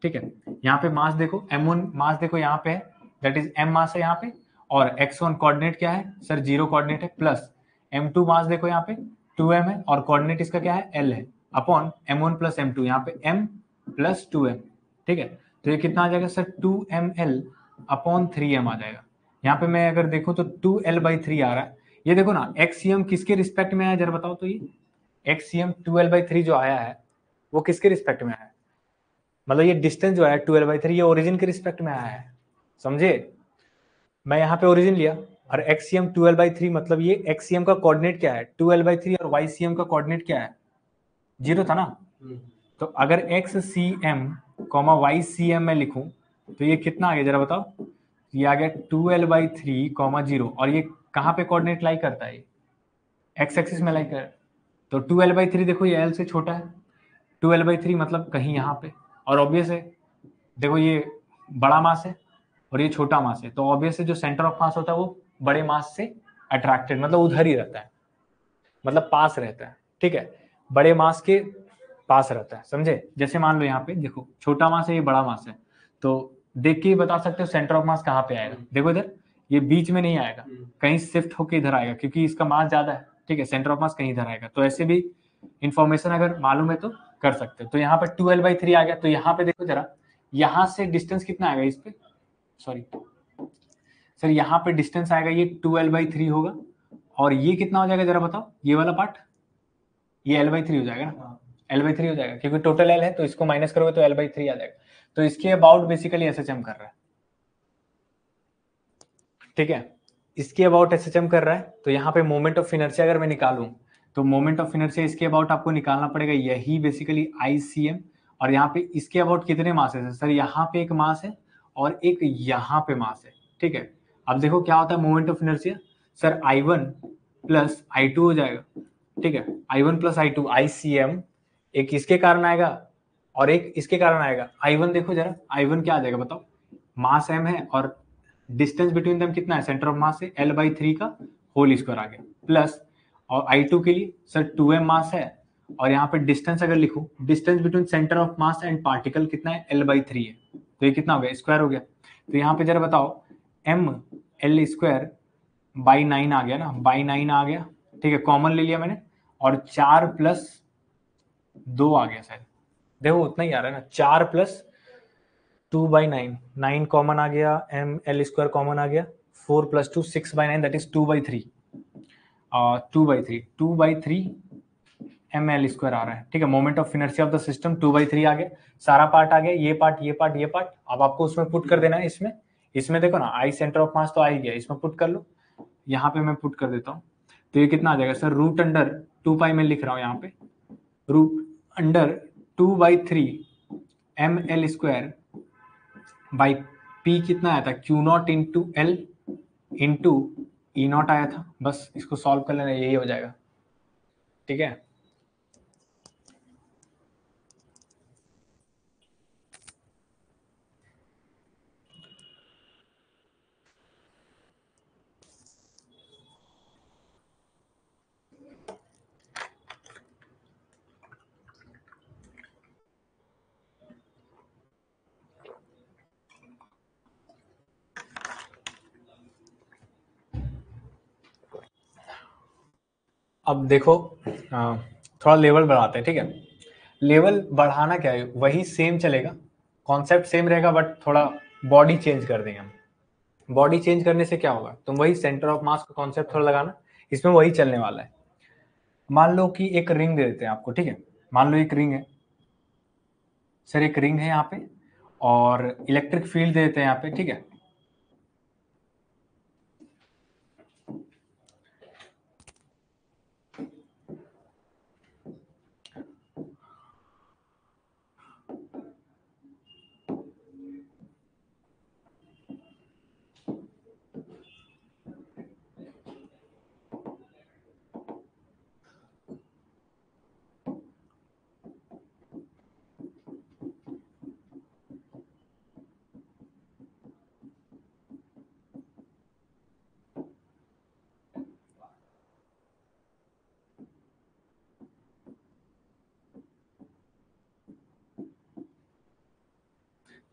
ठीक है। यहाँ पे मास देखो, m1 मास देखो यहाँ पे है, दैट इज m मास है यहाँ पे, और x1 कोऑर्डिनेट क्या है सर, 0 कोऑर्डिनेट है, प्लस m2 मास देखो यहाँ पे 2m है, और कोऑर्डिनेट इसका क्या है, l है, अपॉन m1 प्लस m2, यहाँ पे m प्लस 2m, ठीक है। तो ये कितना आ जाएगा सर, 2ml अपॉन 3m आ जाएगा। यहाँ पे मैं अगर देखूँ तो 2l/3 आ रहा है। ये देखो ना, xcm किसके रिस्पेक्ट में आया जरा बताओ, तो ये xcm 2l/3 जो आया है वो किसके रिस्पेक्ट में आया है, मतलब ये डिस्टेंस जो है 12/3 ये ओरिजिन के रिस्पेक्ट में आया है, समझे। मैं यहाँ पे ओरिजिन लिया, और एक्सीएम 12/3 मतलब ये एक्सीएम का कोऑर्डिनेट क्या है 12/3, और वाईसीएम का कोऑर्डिनेट क्या है 0 था ना, तो अगर एक्ससीएम कॉमा वाईसीएम में लिखूं तो ये कितना आ गया जरा बताओ, ये आ गया 12/3 कॉमा 0, और ये कहाँ पे कोऑर्डिनेट लाई करता है, एक्स एक्सिस में लाई कर, तो 12/3 देखो ये एल से छोटा है, 12/3 मतलब कहीं यहाँ पे, और ऑब्वियस है देखो ये बड़ा मास है और ये छोटा मास है, तो ऑब्वियस है जो सेंटर ऑफ मास होता है वो बड़े मास से अट्रैक्टेड, मतलब उधर ही रहता है, मतलब पास रहता है, ठीक है, बड़े मास के पास रहता है, समझे। जैसे मान लो यहाँ पे देखो, छोटा मास है ये बड़ा मास है, तो देख के ही बता सकते हो सेंटर ऑफ मास कहाँ पे आएगा, देखो इधर ये बीच में नहीं आएगा, कहीं शिफ्ट होकर इधर आएगा, क्योंकि इसका मास ज्यादा है, ठीक है, सेंटर ऑफ मास कहीं इधर आएगा। तो ऐसे भी इंफॉर्मेशन अगर मालूम है तो कर सकते हो। तो यहाँ पर 12/3 आ गया, तो यहाँ पे देखो जरा, यहाँ से डिस्टेंस कितना आएगा इस पे, सॉरी सर, यहाँ पे डिस्टेंस आएगा ये 2l/3 होगा, और ये कितना हो जाएगा जरा बताओ, ये वाला पार्ट, ये l/3 हो जाएगा ना, l/3 हो जाएगा, क्योंकि टोटल l है तो इसको माइनस करोगे तो l/3 आ जाएगा। तो इसके अबाउट बेसिकली एसएचएम कर रहा है, ठीक है, इसके अबाउट एसएचएम कर रहा है। तो यहाँ पे मोमेंट ऑफ इनर्शिया अगर मैं निकालूं तो मोमेंट ऑफ इनर्शिया इसके अबाउट आपको निकालना पड़ेगा, यही बेसिकली ICM। और यहाँ पे इसके अबाउट कितने मास है सर? यहाँ पे एक मास है और एक यहाँ पे मास है, ठीक है। अब देखो क्या होता है moment of inertia, sir I1 plus I2 हो जाएगा, ठीक है। I1 प्लस I2 ICM, एक इसके कारण आएगा और एक इसके कारण आएगा। I1 देखो जरा, I1 क्या आ जाएगा बताओ, मास m है और डिस्टेंस बिटवीन देम कितना है, सेंटर ऑफ मास से L/3 का होल स्क्वायर आ गया, प्लस और I2 के लिए सर 2m मास है और यहाँ पे डिस्टेंस अगर लिखूं, distance between centre of mass and particle कितना है, L/3 है, तो ये कितना हो गया, स्क्वायर हो गया। तो यहाँ पे जरा बताओ mL²/9 आ गया ना, बाई 9 आ गया, ठीक है, कॉमन ले लिया मैंने, और 4 + 2 आ गया शायद, देखो उतना ही आ रहा है ना, 4 + 2/9, 9 कॉमन आ गया, mL² कॉमन आ गया, 4 + 2 6/9, दैट इज 2/3, 2/3 mL² आ रहा है, ठीक है। Moment of inertia of the system 2/3 आ गया, सारा पार्ट आ गया, ये पार्ट ये पार्ट ये पार्ट। अब आपको उसमें पुट कर देना है, इसमें देखो ना, I सेंटर ऑफ मास तो आ ही गया, इसमें पुट कर लो, यहाँ पे मैं पुट कर देता हूँ, तो ये कितना आ जाएगा सर, √2π में लिख रहा हूँ यहाँ पे, √2/3 mL² बाई P कितना आया था, Q0 into L into E0 आया था, बस इसको सॉल्व कर लेना, यही हो जाएगा, ठीक है। अब देखो थोड़ा लेवल बढ़ाते हैं, ठीक है। लेवल बढ़ाना क्या है, वही सेम चलेगा, कॉन्सेप्ट सेम रहेगा, बट थोड़ा बॉडी चेंज कर देंगे हम। बॉडी चेंज करने से क्या होगा, तुम वही सेंटर ऑफ मास का कॉन्सेप्ट थोड़ा लगाना, इसमें वही चलने वाला है। मान लो कि एक रिंग दे देते हैं आपको, ठीक है, मान लो एक रिंग है सर, एक रिंग है यहाँ पे और इलेक्ट्रिक फील्ड दे देते हैं यहाँ पे, ठीक है।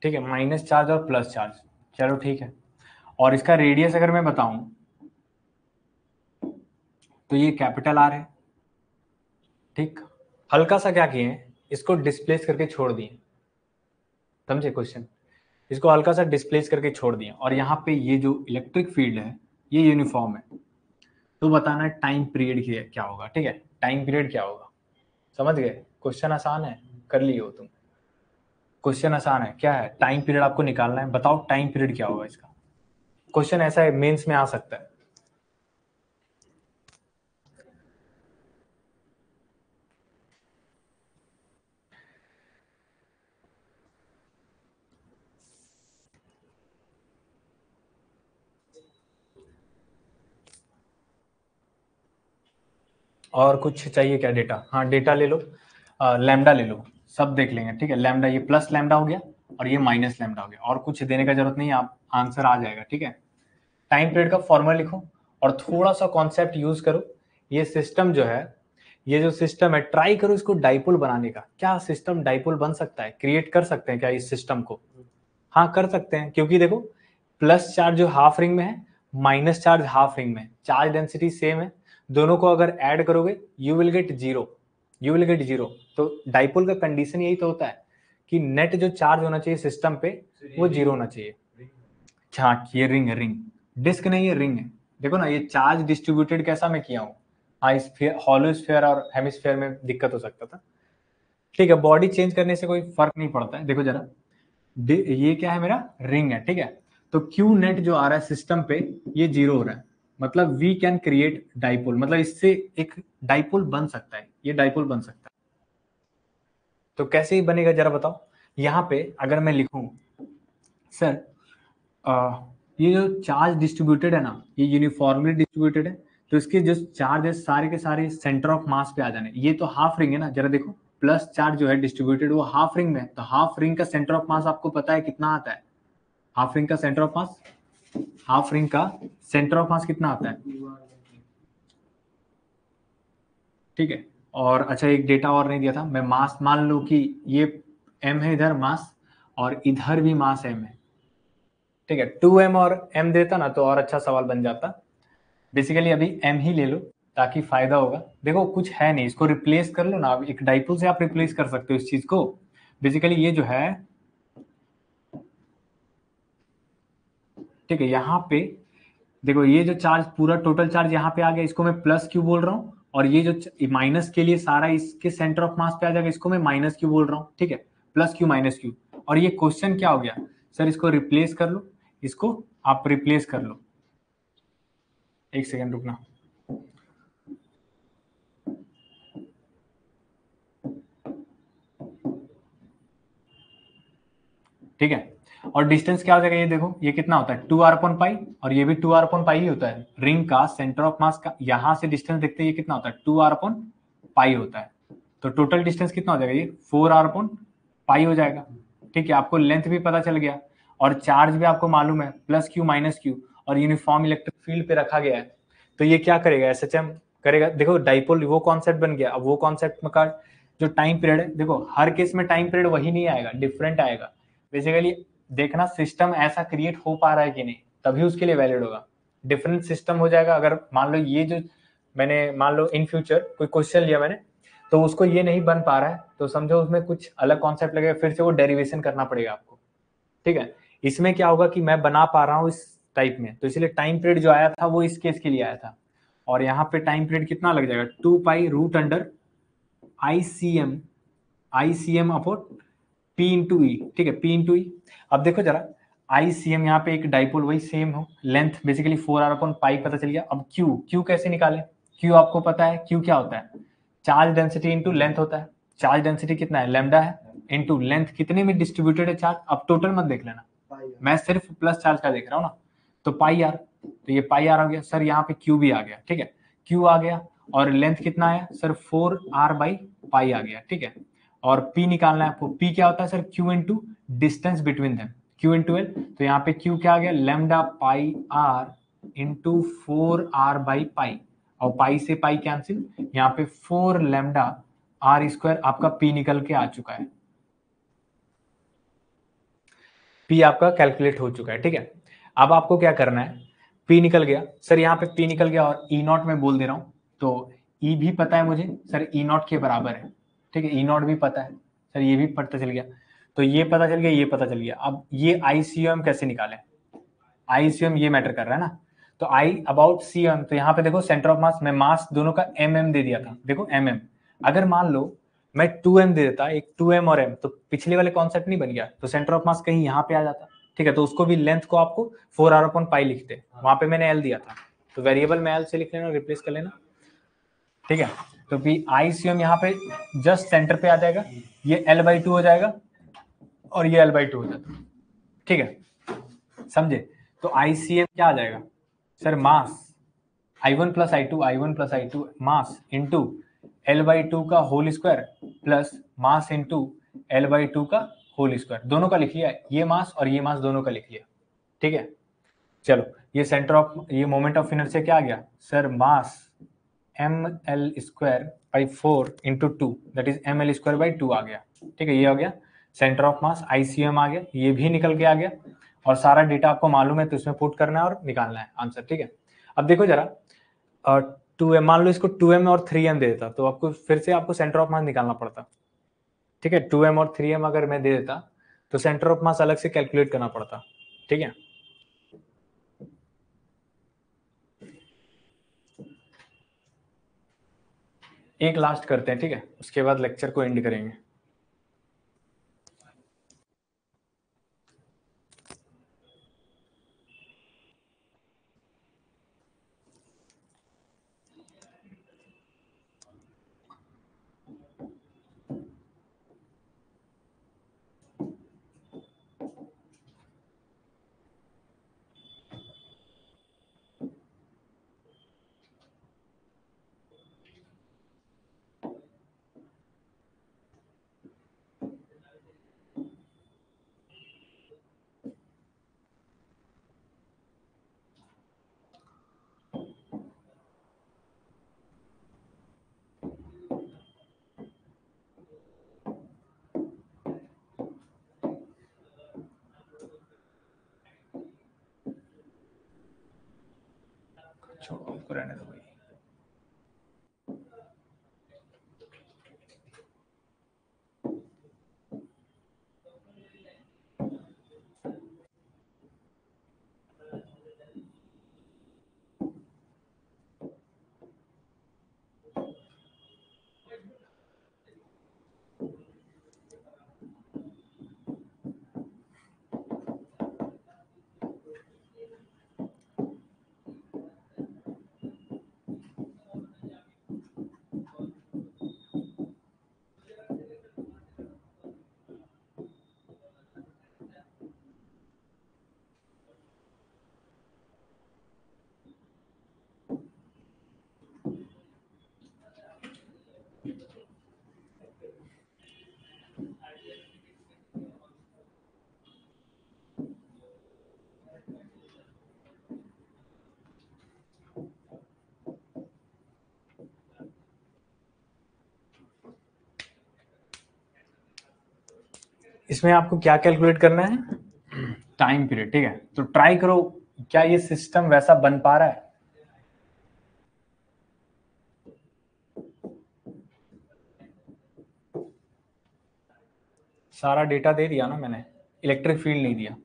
ठीक है, माइनस चार्ज और प्लस चार्ज, चलो ठीक है। और इसका रेडियस अगर मैं बताऊं तो ये कैपिटल R है, ठीक। हल्का सा क्या किए हैं, इसको डिस्प्लेस करके छोड़ दिए, समझे क्वेश्चन, इसको हल्का सा डिस्प्लेस करके छोड़ दिए, और यहाँ पे ये जो इलेक्ट्रिक फील्ड है ये यूनिफॉर्म है। तो बताना टाइम पीरियड क्या होगा, ठीक है, टाइम पीरियड क्या होगा, समझ गए। क्वेश्चन आसान है, कर लिए हो तुम, क्वेश्चन आसान है, क्या है, टाइम पीरियड आपको निकालना है, बताओ टाइम पीरियड क्या होगा इसका। क्वेश्चन ऐसा है, मेंस में आ सकता है। और कुछ चाहिए क्या, डेटा, हाँ डेटा ले लो, लैम्डा ले लो, सब देख लेंगे, ठीक है। लैम्डा, ये प्लस लैम्डा हो गया और ये माइनस लैम्डा हो गया, और कुछ देने का जरूरत नहीं, आप आंसर आ जाएगा, ठीक है। टाइम पीरियड का फॉर्मूला लिखो और थोड़ा सा कॉन्सेप्ट यूज करो। ये सिस्टम जो है, ये जो सिस्टम है, ट्राई करो इसको डाइपोल बनाने का। क्या सिस्टम डाइपोल बन सकता है, क्रिएट कर सकते हैं क्या इस सिस्टम को? हाँ कर सकते हैं, क्योंकि देखो प्लस चार्ज जो हाफ रिंग में है, माइनस चार्ज हाफ रिंग में, चार्ज डेंसिटी सेम है, दोनों को अगर ऐड करोगे यू विल गेट जीरो। तो डाइपोल का कंडीशन यही तो होता है कि नेट जो चार्ज होना चाहिए सिस्टम पे वो जीरो होना चाहिए। हाँ ये रिंग है, रिंग, डिस्क नहीं है, रिंग है। देखो ना, ये चार्ज डिस्ट्रीब्यूटेड कैसा मैं किया हूँ, हाँ स्फीयर, हॉलो स्फीयर और हेमिस्फीयर में दिक्कत हो सकता था, ठीक है। बॉडी चेंज करने से कोई फर्क नहीं पड़ता है। देखो जरा, ये क्या है, मेरा रिंग है, ठीक है। तो क्यू नेट जो आ रहा है सिस्टम पे ये जीरो हो रहा है, मतलब वी कैन क्रिएट डाइपोल, मतलब इससे एक डाइपोल बन सकता है, ये डाइपोल बन सकता है। तो कैसे ही बनेगा जरा बताओ। यहाँ पे अगर मैं लिखूं सर ये जो चार्ज डिस्ट्रीब्यूटेड है ना, ये यूनिफॉर्मली डिस्ट्रीब्यूटेड है, तो इसके जो चार्ज है सारे के सारे सेंटर ऑफ मास पे आ जाने। ये तो हाफ रिंग है ना, जरा देखो प्लस चार्ज जो है डिस्ट्रीब्यूटेड वो हाफ रिंग में है, तो हाफ रिंग का सेंटर ऑफ मास आपको पता है कितना आता है। हाफ रिंग का centre of mass, half ring का सेंटर ऑफ मास कितना आता है, ठीक है। और अच्छा एक डेटा और नहीं दिया था, मैं मास मान लो कि ये m है इधर मास, और इधर भी मास m है, ठीक है। 2m और m देता ना तो और अच्छा सवाल बन जाता। बेसिकली अभी m ही ले लो ताकि फायदा होगा। देखो कुछ है नहीं, इसको रिप्लेस कर लो ना, एक डाइपोल से आप रिप्लेस कर सकते हो इस चीज को। बेसिकली ये जो है, ठीक है, यहाँ पे देखो ये जो चार्ज पूरा टोटल चार्ज यहाँ पे आ गया, इसको मैं प्लस क्यू बोल रहा हूँ, और ये जो माइनस के लिए सारा इसके सेंटर ऑफ मास पे आ जाएगा, इसको मैं माइनस क्यू बोल रहा हूँ, ठीक है। प्लस क्यू माइनस क्यू, और ये क्वेश्चन क्या हो गया सर, इसको रिप्लेस कर लो, इसको आप रिप्लेस कर लो। एक सेकेंड रुकना, ठीक है। और डिस्टेंस क्या हो जाएगा, ये देखो ये कितना होता है 2r/पाई, और ये भी 2r/पाई ही होता है। रिंग का सेंटर ऑफ मास का यहां से डिस्टेंस देखते हैं, ये कितना होता है 2r/पाई होता है। तो टोटल डिस्टेंस कितना हो जाएगा, ये 4r/पाई हो जाएगा, ठीक है। आपको लेंथ भी पता चल गया, और चार्ज भी आपको मालूम है प्लस क्यू माइनस क्यू, और यूनिफॉर्म इलेक्ट्रिक फील्ड पे रखा गया है। तो ये क्या करेगा, एसएचएम करेगा। देखो डाइपोल वो कॉन्सेप्ट बन गया। अब वो कॉन्सेप्ट में का जो टाइम पीरियड है, देखो हर केस में टाइम पीरियड वही नहीं आएगा, डिफरेंट आएगा। बेसिकली देखना सिस्टम ऐसा क्रिएट हो पा रहा है कि नहीं, तभी उसके लिए वैलिड होगा। डिफरेंट सिस्टम हो जाएगा। अगर मान लो ये जो मैंने मान लो इन फ्यूचर कोई क्वेश्चन लिया मैंने, तो उसको ये नहीं बन पा रहा है, तो समझो उसमें कुछ अलग कॉन्सेप्ट लगेगा, फिर से वो डेरिवेशन करना पड़ेगा आपको, ठीक है। इसमें क्या होगा कि मैं बना पा रहा हूँ इस टाइप में, तो इसलिए टाइम पीरियड जो आया था वो इस केस के लिए आया था। और यहाँ पे टाइम पीरियड कितना लग जाएगा, 2 pi root under I C M upon P into E, ठीक है, पी इंटू ई। अब देखो जरा आई सी एम, यहाँ पे एक डाइपोल वही सेम हो, लेंथ बेसिकली 4r/पाई पता चल गया। अब क्यू, क्यू कैसे निकाले, क्यू आपको पता है क्यू क्या होता है, चार्ज डेंसिटी इंटू लेंथ होता है। चार्ज डेंसिटी कितना है, लैम्डा है, इंटू लेंथ कितने में डिस्ट्रीब्यूटेड है चार्ज। अब टोटल मत देख लेना, मैं सिर्फ प्लस चार्ज का देख रहा हूँ ना, तो पाई आर, तो ये पाई आर आ गया सर, यहाँ पे क्यू भी आ गया, ठीक है, क्यू आ गया। और लेंथ कितना आया सर, 4r/पाई आ गया, ठीक है। और p निकालना है आपको, p क्या होता है sir, q into distance between them, q into L. तो यहाँ पे q क्या आ गया, लैम्डा पाई आर इंटू 4r/पाई, और पाई से पाई कैंसिल, यहाँ पे 4 लैम्डा आर स्क्वायर, आपका p निकल के आ चुका है, p आपका कैलकुलेट हो चुका है, ठीक है। अब आपको क्या करना है, p निकल गया सर, यहाँ पे p निकल गया, और e नॉट में बोल दे रहा हूँ, तो e भी पता है मुझे सर, e नॉट के बराबर है, ठीक है, e नॉट भी पता है सर, ये भी पता चल गया। तो ये पता चल गया, ये पता चल गया। अब ये ICM कैसे निकालें, ICM ये मैटर कर रहा है ना। तो I अबाउट CM, तो यहाँ पे देखो सेंटर ऑफ मास, मैं मास दोनों का mm दे दिया था, देखो mm। अगर मान लो मैं 2m दे देता, एक 2m और m, तो पिछले वाले कॉन्सेप्ट नहीं बन गया, तो सेंटर ऑफ मास कहीं यहाँ पे आ जाता, ठीक है। तो उसको भी लेंथ को आपको 4r/पाई लिखते, वहां पे मैंने l दिया था, तो वेरिएबल में l से लिख लेना, रिप्लेस कर लेना, ठीक है। तो भी ICM यहाँ पे जस्ट सेंटर पे आ जाएगा, ये l/2 हो जाएगा, और ये l/2 हो जाता, ठीक है, समझे। तो ICM क्या आ जाएगा सर, मास I1 + I2 मास इंटू l/2 का whole square, plus mass into l/2 का होल स्क्वायर, दोनों का लिख लिया, ये मास और ये मास दोनों का लिख लिया, ठीक है। चलो ये सेंटर ऑफ, ये मोमेंट ऑफ इनर्शिया क्या आ गया sir, mass ml²/4 into 2, that is ml²/2 आ गया, ठीक है। ये आ गया सेंटर ऑफ मास, ICM आ गया, ये भी निकल के आ गया, और सारा डेटा आपको मालूम है, तो इसमें पुट करना है और निकालना है आंसर, ठीक है। अब देखो जरा 2m, मान लो इसको 2m और 3m दे देता, तो आपको फिर से आपको सेंटर ऑफ मास निकालना पड़ता, ठीक है। 2m और 3m अगर मैं दे देता, तो सेंटर ऑफ मास अलग से कैलकुलेट करना पड़ता, ठीक है। एक लास्ट करते हैं, ठीक है, उसके बाद लेक्चर को एंड करेंगे। छोड़ो इसको, रहने दो भाई। इसमें आपको क्या कैलकुलेट करना है? टाइम पीरियड, ठीक है। तो ट्राई करो, क्या ये सिस्टम वैसा बन पा रहा है? सारा डेटा दे दिया ना मैंने, इलेक्ट्रिक फील्ड नहीं दिया।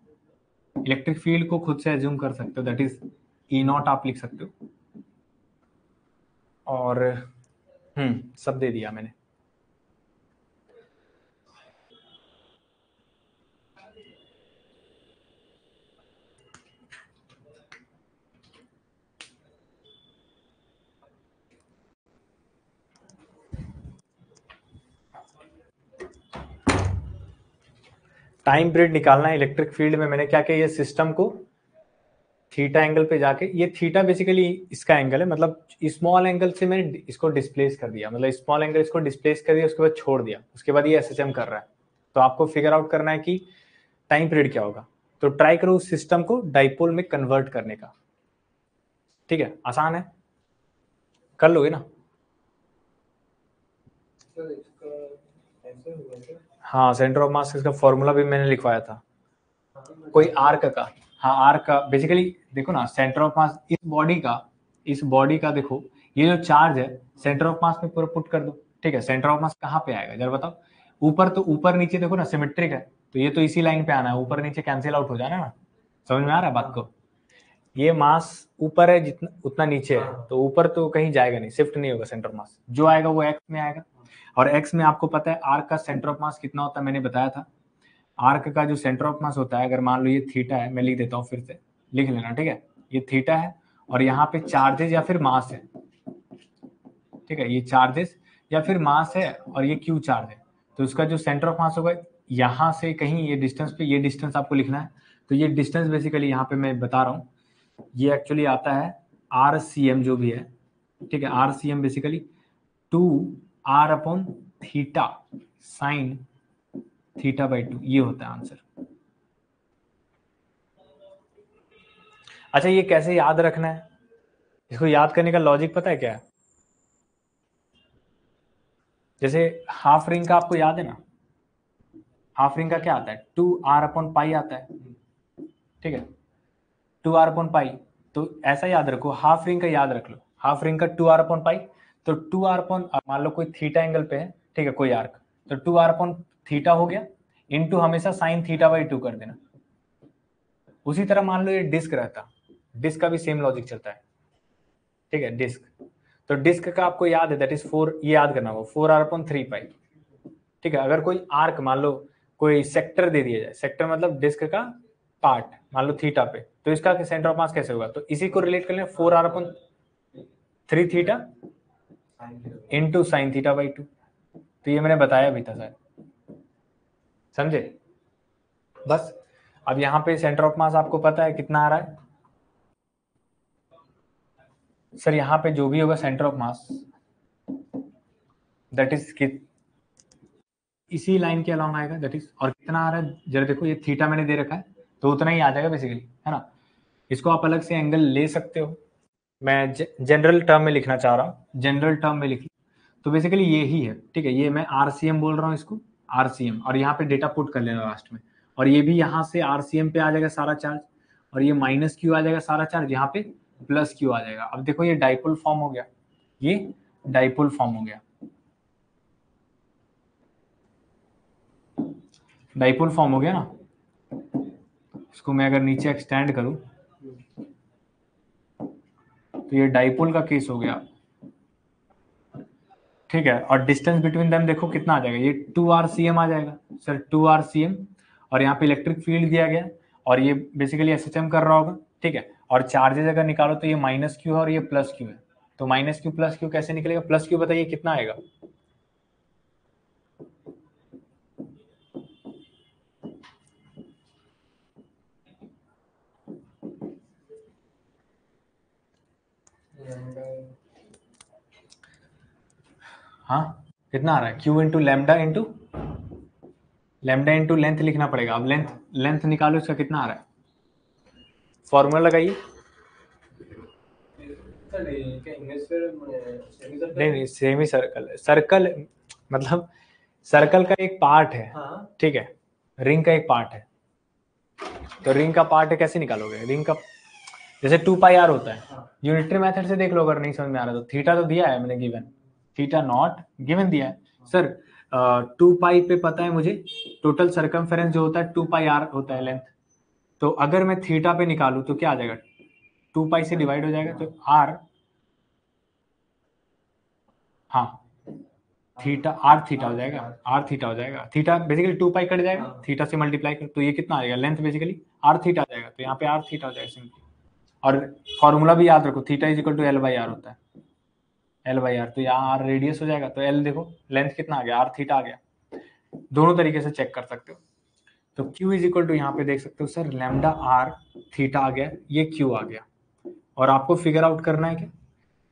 इलेक्ट्रिक फील्ड को खुद से एज्यूम कर सकते हो, दैट इज ई नॉट आप लिख सकते हो। और सब दे दिया मैंने। टाइम पीरियड निकालना है इलेक्ट्रिक फील्ड में। मैंने क्या किया, ये सिस्टम को थीटा एंगल पे जाके, ये थीटा बेसिकली इसका एंगल है, मतलब स्मॉल एंगल से मैंने इसको डिस्प्लेस कर दिया, मतलब स्मॉल एंगल इसको डिस्प्लेस कर दिया, उसके बाद छोड़ दिया, उसके बाद ये एसएचएम कर रहा है। तो आपको फिगर आउट करना है कि टाइम पीरियड क्या होगा। तो ट्राई करो उस सिस्टम को डाइपोल में कन्वर्ट करने का, ठीक है। आसान है, कर लोगे ना? हाँ, सेंटर ऑफ मास का फॉर्मूला भी मैंने लिखवाया था, कोई आर्क का। हाँ, आर्क का बेसिकली देखो ना, सेंटर ऑफ मास इस बॉडी का देखो, ये जो चार्ज है सेंटर ऑफ मास में पूरा पुट कर दो, ठीक है। सेंटर ऑफ मास कहाँ पे आएगा जरा बताओ? ऊपर, तो ऊपर नीचे देखो ना सिमेट्रिक है, तो ये तो इसी लाइन पे आना है, ऊपर नीचे कैंसिल आउट हो जाना ना। समझ में आ रहा है बात को? ये मास ऊपर है जितना, उतना नीचे है, तो ऊपर तो कहीं जाएगा नहीं, शिफ्ट नहीं होगा सेंटर ऑफ मास, जो आएगा वो एक्स में आएगा। और एक्स में आपको पता है आर्क का सेंटर ऑफ मास कितना होता है, मैंने बताया था। आर्क का जो सेंटर ऑफ मास होता है, अगर मान लो ये थीटा है, मैं लिख देता हूँ, फिर से लिख लेना, ठीक है। ये थीटा है और यहाँ पे चार्जेस या फिर मास है, ठीक है। ये चार्जेस या फिर मास है और ये क्यू चार्ज है, तो इसका जो सेंटर ऑफ मास होगा यहाँ से कहीं ये डिस्टेंस पे, ये डिस्टेंस आपको लिखना है। तो ये डिस्टेंस बेसिकली यहाँ पे मैं बता रहा हूँ, ये एक्चुअली आता है RCM जो भी है, ठीक है। RCM बेसिकली 2r/थीटा साइन θ/2, ये होता है आंसर। अच्छा, ये कैसे याद रखना है? इसको याद करने का लॉजिक पता है क्या है? जैसे हाफ रिंग का आपको याद है ना, हाफ रिंग का क्या आता है, 2r/π आता है, ठीक है। 2r/π, तो ऐसा याद रखो, हाफ रिंग का याद रख लो, हाफ रिंग का 2r/π। तो 2r, मान लो कोई थीटा एंगल पे है, ठीक है, कोई आर्क, तो 2r/θ हो गया, इनटू हमेशा साइन θ/2 कर देना। उसी तरह मान लो ये डिस्क रहता, डिस्क का भी सेम लॉजिक चलता है, ठीक है। डिस्क, तो डिस्क का आपको याद है, दैट इज 4, ये याद करना होगा, 4r/3π, ठीक है। अगर कोई आर्क, मान लो कोई सेक्टर दे दिया जाए, सेक्टर मतलब डिस्क का पार्ट, मान लो थीटा पे, तो इसका सेंटर ऑफ मास कैसे होगा? तो इसी को रिलेट कर लें, 4r/3θ इंटू साइन θ/2। तो ये मैंने बताया भी था सर, समझे? बस अब यहाँ पे सेंटर ऑफ मास आपको पता है कितना आ रहा है सर? यहाँ पे जो भी होगा centre of mass, that is इसी लाइन के अलाउंग आएगा, दैट इज, और कितना आ रहा है जरा देखो, ये थीटा मैंने दे रखा है, तो उतना ही आ जाएगा बेसिकली, है ना। इसको आप अलग से एंगल ले सकते हो, मैं जनरल टर्म में लिखना चाह रहा हूँ, जनरल टर्म में लिखी, तो बेसिकली ये ही है, ठीक है। ये मैं RCM बोल रहा हूँ इसको, RCM, और यहाँ पे डेटा पुट कर लेना लास्ट में, और ये भी यहाँ से RCM पे आ जाएगा सारा चार्ज, और ये -q आ जाएगा सारा चार्ज यहाँ पे, प्लस क्यू आ जाएगा। अब देखो ये डाइपोल फॉर्म हो गया, ये डाइपोल फॉर्म हो गया, डाइपोल फॉर्म हो गया ना। इसको मैं अगर नीचे एक्सटेंड करूं तो ये डाइपोल का केस हो गया, ठीक है। और डिस्टेंस बिटवीन देम देखो कितना आ जाएगा, ये 2 RCM आ जाएगा सर, 2 RCM। और यहाँ पे इलेक्ट्रिक फील्ड दिया गया और ये बेसिकली SHM कर रहा होगा, ठीक है। और चार्जेस अगर निकालो तो ये माइनस क्यू है और ये प्लस क्यू है, तो माइनस क्यू प्लस क्यू कैसे निकलेगा, प्लस क्यू बताइए कितना आएगा। हाँ कितना आ रहा है, Q into lambda into length लिखना पड़ेगा। अब लेंथ लेंथ निकालो, इसका कितना आ रहा है, फॉर्मूला लगाइए। नहीं सेमी सर्कल, सर्कल मतलब सर्कल का एक पार्ट है, ठीक है, रिंग का एक पार्ट है। तो रिंग का पार्ट है, कैसे निकालोगे रिंग का, जैसे 2 पाई r होता है, यूनिटरी मेथड से देख लो अगर नहीं समझ में आ रहा तो। थीटा तो दिया है मैंने गिवन, थीटा नॉट गिवन दिया है सर। 2 पाई पे पता है मुझे टोटल सरकमफेरेंस जो होता है 2 पाई r होता है लेंथ। तो अगर मैं थीटा पे निकालू तो क्या आ जाएगा, 2 पाई से डिवाइड हो जाएगा तो r, हाँ थीटा आर थीटा हो जाएगा, आर थीटा हो जाएगा। थीटा बेसिकली 2 पाई कट जाएगा, थीटा से मल्टीप्लाई कर तो ये कितना आ जाएगा, लेंथ बेसिकली आर थीटा आ जाएगा, तो यहाँ पे आर थीटा हो जाएगा सिंपली। और फॉर्मूला भी याद रखो, theta is equal to L by R होता है, एल बाई आर। तो यहाँ आर रेडियस हो जाएगा, तो एल देखो लेंथ कितना आ गया, आर थीटा आ गया। दोनों तरीके से चेक कर सकते हो। तो Q इज इक्वल टू यहाँ पे देख सकते हो सर, लेमडा आर थीटा आ गया, ये Q आ गया। और आपको फिगर आउट करना है कि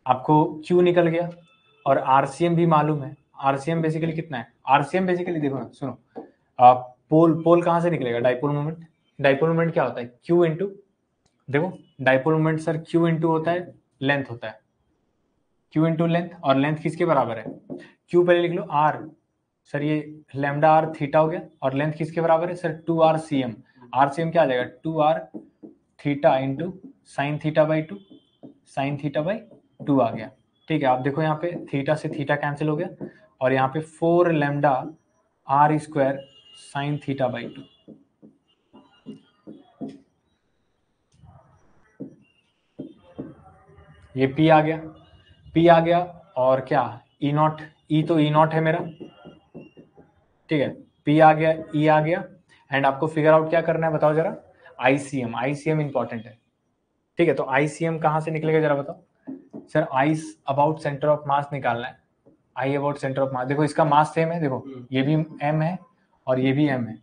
आपको Q निकल गया और RCM भी मालूम है। RCM बेसिकली कितना है, RCM बेसिकली देखो ना, सुनो, पोल पोल कहाँ से निकलेगा, डाइपोल मोमेंट। डाइपोल मोमेंट क्या होता है, Q इंटू, देखो dipole moment sir Q into होता है लेंथ होता है, Q इंटू लेंथ। और लेंथ किसके बराबर है, Q पहले लिख लो R, सर ये लेमडा आर थीटा हो गया, और लेंथ किसके बराबर है सर 2 RCM। RCM क्या आ जाएगा, 2R theta into sine theta by 2, sign theta by 2 आ गया, ठीक है। आप देखो यहाँ पे थीटा से थीटा कैंसिल हो गया और यहाँ पे 4 lambda R square sine theta by 2। ये P आ गया, P आ गया। और क्या ई नॉट, ई तो ई नॉट है मेरा, ठीक है। P आ गया, E आ गया। एंड आपको फिगर आउट क्या करना है बताओ जरा, ICM, ICM इंपॉर्टेंट है, ठीक है। तो ICM कहाँ से निकलेगा जरा बताओ sir, I about centre of mass निकालना है, I about centre of mass. देखो इसका मास सेम है, देखो ये भी M है और ये भी M है।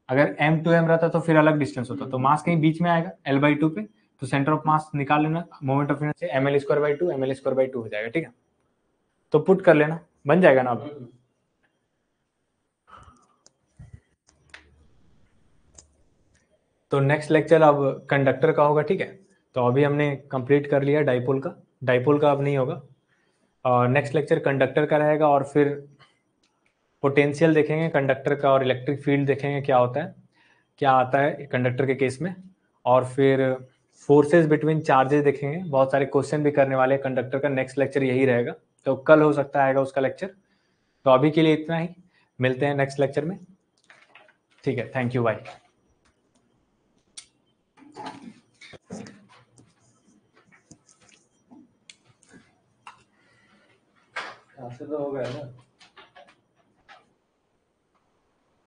अगर M to M रहता तो फिर अलग डिस्टेंस होता, तो मास कहीं बीच में आएगा L/2 पे, तो सेंटर ऑफ मास निकाल लेना, moment of inertia ml²/2 ml²/2 हो जाएगा, ठीक है। तो पुट कर लेना, बन जाएगा ना अब। तो नेक्स्ट लेक्चर अब कंडक्टर का होगा, ठीक है। तो अभी हमने कंप्लीट कर लिया डाइपोल का, डाइपोल का अब नहीं होगा। और नेक्स्ट लेक्चर कंडक्टर का रहेगा, और फिर पोटेंशियल देखेंगे कंडक्टर का, और इलेक्ट्रिक फील्ड देखेंगे क्या होता है, क्या आता है कंडक्टर के केस में। और फिर फोर्सेस बिटवीन चार्जेस देखेंगे, बहुत सारे क्वेश्चन भी करने वाले हैं कंडक्टर का। नेक्स्ट लेक्चर यही रहेगा, तो कल हो सकता है उसका लेक्चर। तो अभी के लिए इतना ही, मिलते हैं नेक्स्ट लेक्चर में, ठीक है। Thank you, bye. तो हो गया ना।